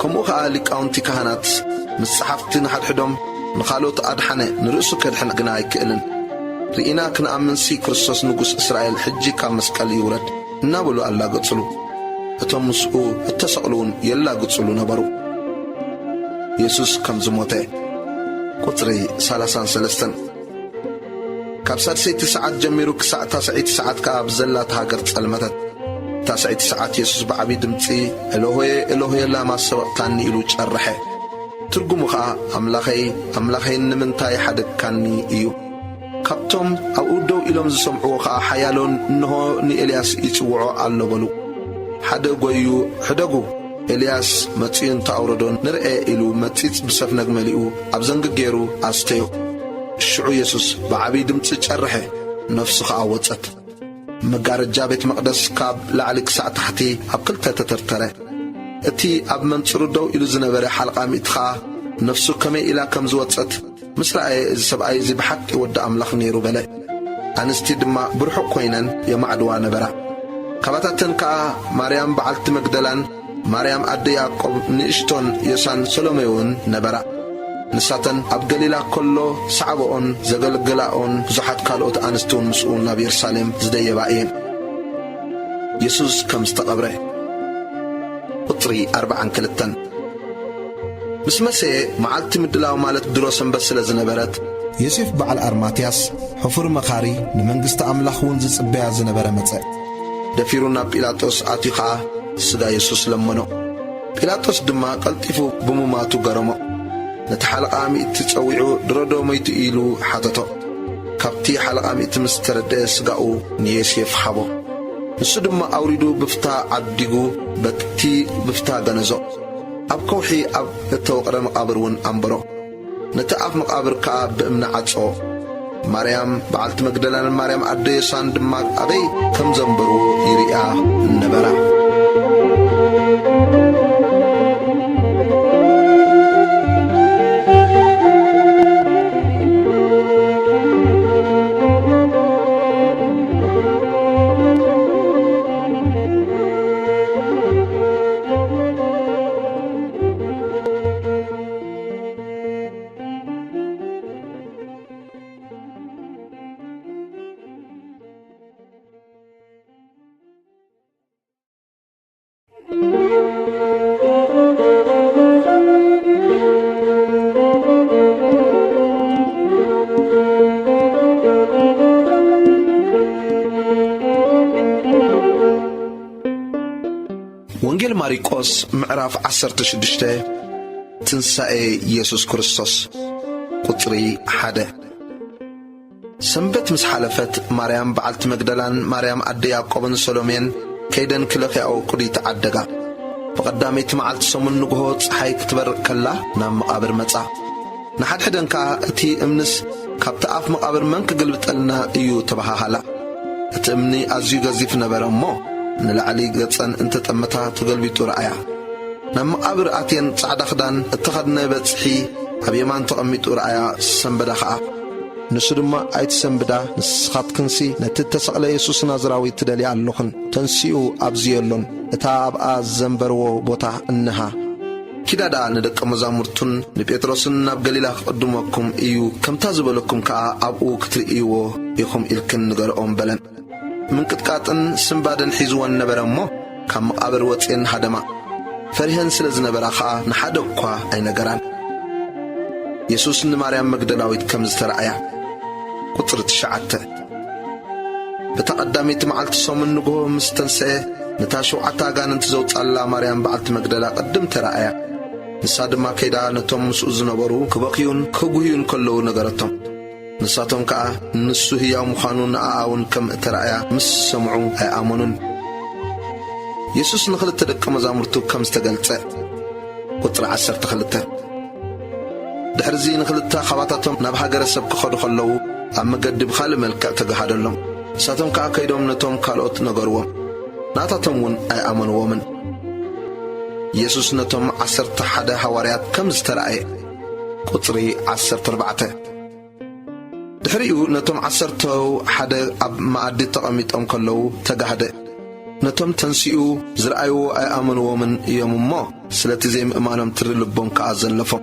A: ከምኡ ከዓ ሊቃውንቲ ካህናት ምስ ጸሓፍቲ ንሓድሕዶም ንኻልኦት ኣድሓነ ንርእሱ ከድሕን ግና ኣይክእልን ርኢና ክንኣምንሲ ክርስቶስ ንጉስ እስራኤል ሕጂ ካብ መስቀል ይውረድ እናበሉ ኣላገጹሉ እቶም ምስኡ እተሰቕሉውን የላግጹሉ ነበሩ ኢየሱስ ከም ዝሞተ ቁፅሪ 33 ካብ ሳድሰይቲ ሰዓት ጀሚሩ ክሳዕ ታስዒቲ ሰዓት ከዓ ብዘላታ ሃገር ጸልመተት ታስዒቲ ሰዓት ኢየሱስ ብዓብዪ ድምፂ ኤሎሆየ ኤሎሆየ ላማ ሰበቕታኒ ኢሉ ጨርሐ ትርጉሙ ከዓ ኣምላኸይ ኣምላኸይ ንምንታይ ሓደግካኒ እዩ ካብቶም ኣብኡ ደው ኢሎም ዝሰምዕዎ ከዓ ሓያሎን እንሆ ንኤልያስ ይጽውዖ ኣሎ በሉ ሓደ ጐዩ ሕደጉ ኤልያስ መጺኡ እንተኣውረዶን ንርኤ ኢሉ መጺጽ ብሰፍነግ መሊኡ ኣብ ዘንጊ ገይሩ ኣስተዮ ሽዑ ኢየሱስ ብዓብዪ ድምፂ ጨርሐ ነፍሱ ከዓ ወጸት መጋረጃ ቤት መቕደስ ካብ ላዕሊ ክሳዕ ታሕቲ ኣብ ክልተ ተተርተረ እቲ ኣብ መንጽሩ ደው ኢሉ ዝነበረ ሓልቃሚት ከዓ ነፍሱ ከመይ ኢላ ከም ዝወጸት ምስ ረኣየ እዚ ሰብኣይ እዚ ብሓቂ ወዲ ኣምላኽ ነይሩ በለ ኣንስቲ ድማ ብርሑቕ ኮይነን የማዕድዋ ነበራ ካባታተን ከዓ ማርያም በዓልቲ መግደላን ማርያም ኣደ ያዕቆብ ንእሽቶን ዮሳን ሰሎሜውን ነበራ ንሳተን ኣብ ገሊላ ከሎ ሰዕብኦን ዘገልግላኦን ብዙሓት ካልኦት ኣንስቲውን ምስኡ ናብ የሩሳሌም ዝደየባ እየን ኢየሱስ ከም ዝተቐብረ ቁፅሪ 42 ምስ መሰየ መዓልቲ ምድላው ማለት ድሮ ሰንበት ስለ ዝነበረት ዮሴፍ በዓል ኣርማትያስ ሕፉር መኻሪ ንመንግሥቲ ኣምላኽ እውን ዝጽበያ ዝነበረ መጸ ደፊሩ ናብ ጲላጦስ ኣትዩ ከዓ ስጋ ኢየሱስ ለመኖ ጲላጦስ ድማ ቀልጢፉ ብምማቱ ገረሞ ነቲ ሓለቓ ሚእቲ ጸዊዑ ድረዶ ሞይቱ ኢሉ ሓተቶ ካብቲ ሓለቓ ሚእቲ ምስ ተረድአ ስጋኡ ንዮሴፍ ሃቦ ንሱ ድማ ኣውሪዱ ብፍታ ዓዲጉ በቲ ብፍታ ገነዞ ኣብ ከውሒ ኣብ እተወቕረ መቓብር እውን ኣንበሮ ነቲ ኣፍ መቓብር ከዓ ብእምኒ ዓጾ ማርያም በዓልቲ መግደላን ማርያም ኣደ ዮሳን ድማ ኣበይ ከም ዘንበሩ ይርያ ነበራ ወንጌል ማርቆስ ምዕራፍ 16 ትንሣኤ ኢየሱስ ክርስቶስ ቁጥሪ 1 ሰንበት ምስ ሓለፈት ማርያም በዓልቲ መግደላን ማርያም ኣደ ያዕቆብን ሰሎሜን ከይደን ክለኽያኦ ቁዲት ዓደጋ ብቐዳመይቲ መዓልቲ ሰሙን ንግሆ ፀሓይ ክትበርቕ ከላ ናብ መቓብር መጻ ንሓድሕደን ከዓ እቲ እምንስ ካብቲ ኣፍ መቓብር መን ክግልብጠልና እዩ ተባሃሃላ እቲ እምኒ ኣዝዩ ገዚፍ ነበረ እሞ ንላዕሊ ገጸን እንተጠመታ ተገልቢጡ ረኣያ ናብ መቓብር ኣትየን ጻዕዳ ክዳን እተኸድነ በጽሒ ኣብ የማን ተቐሚጡ ረኣያ ሰንበዳ ከዓ ንሱ ድማ ኣይትሰንብዳ ንስኻትክንሲ ነቲ ተሰቕለ ኢየሱስ ናዝራዊ ትደልያ ኣለኹን ተንሲኡ ኣብዝየሎን እታ ኣብኣ ዘንበርዎ ቦታ እንሃ ኪዳዳ ንደቀ መዛሙርቱን ንጴጥሮስን ናብ ገሊላ ክቕድመኩም እዩ ከምታ ዝበለኩም ከዓ ኣብኡ ክትርእይዎ ኢኹም ኢልክን ንገርኦም በለን ምንቅጥቃጥን ስምባደን ሒዝወን ነበረ እሞ ካብ መቓብር ወፅን ሃደማ ፈሪህን ስለ ዝነበራ ከዓ ንሓደ እኳ ኣይነገራን ኢየሱስ ንማርያም መግደላዊት ከም ዝተረኣያ ቁጥሪ 9 በተቐዳመይቲ መዓልቲ ሰሙን ንግሆ ምስ ተንስአ ነታ 7 ኣጋንንቲ ዘውፃላ ማርያም በዓልቲ መግደላ ቅድም ተረኣያ ንሳ ድማ ከይዳ ነቶም ምስኡ ዝነበሩ ክበኽዩን ክጉህዩን ከለዉ ነገረቶም ንሳቶም ከዓ ንሱ ሕያው ምዃኑ ንኣውን ከም እተረኣያ ምስ ሰምዑ ኣይኣመኑን ኢየሱስ ንኽልተ ደቀ መዛሙርቱ ከም ዝተገልጸ ቁጥሪ 12 ድሕርዚ ንኽልተ ኻባታቶም ናብ ሃገረ ሰብ ክኸዱ ከለዉ ኣብ መገዲ ብኻልእ መልክዕ ተገሃደሎም ንሳቶም ከዓ ከይዶም ነቶም ካልኦት ነገርዎም ናታቶም እውን ኣይኣመንዎምን ኢየሱስ ነቶም 11 ሐዋርያት ከም ዝተረኣየ ቁጥሪ 14 ድሕሪኡ ነቶም 11 ኣብ ማኣዲ ተቐሚጦም ከለዉ ተጋህደ ነቶም ተንሲኡ ዝረኣይዎ ኣይኣመንዎምን እዮም እሞ ስለቲ ዘይምእማኖም ትሪ ልቦም ከዓ ዘለፎም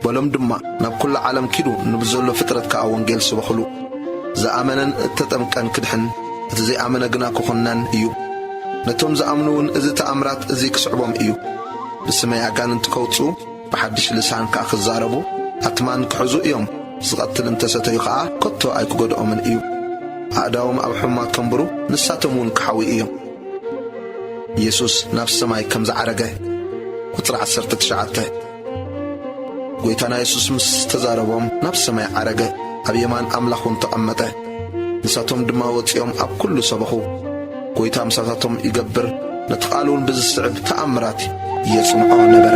A: በሎም ድማ ናብ ኩሉ ዓለም ኪዱ ንብዘሎ ፍጥረት ከዓ ወንጌል ስበኽሉ ዝኣመነን እተጠምቀን ክድሕን እቲ ዘይኣመነ ግና ክኹነን እዩ ነቶም ዝኣምኑውን እዚ ተኣምራት እዚ ክስዕቦም እዩ ብስመይ ኣጋንንቲ ከውፅኡ ብሓድሽ ልሳን ከዓ ክዛረቡ ኣትማን ክሕዙ እዮም ዝቐትል እንተሰተዩ ከዓ ከቶ ኣይክጎድኦምን እዩ ኣእዳዎም ኣብ ሕማት ከንብሩ ንሳቶም እውን ክሓዊ እዮም ኢየሱስ ናብ ሰማይ ከም ዝዓረገ ቁጥሪ 19 ጐይታና ኢየሱስ ምስ ተዛረቦም ናብ ሰማይ ዓረገ ኣብ የማን ኣምላኽ እውን ተቐመጠ ንሳቶም ድማ ወፂኦም ኣብ ኩሉ ሰበኹ ጐይታ ምሳታቶም ይገብር ነቲ ቃል እውን ብዝስዕብ ተኣምራት የጽንዖ ነበረ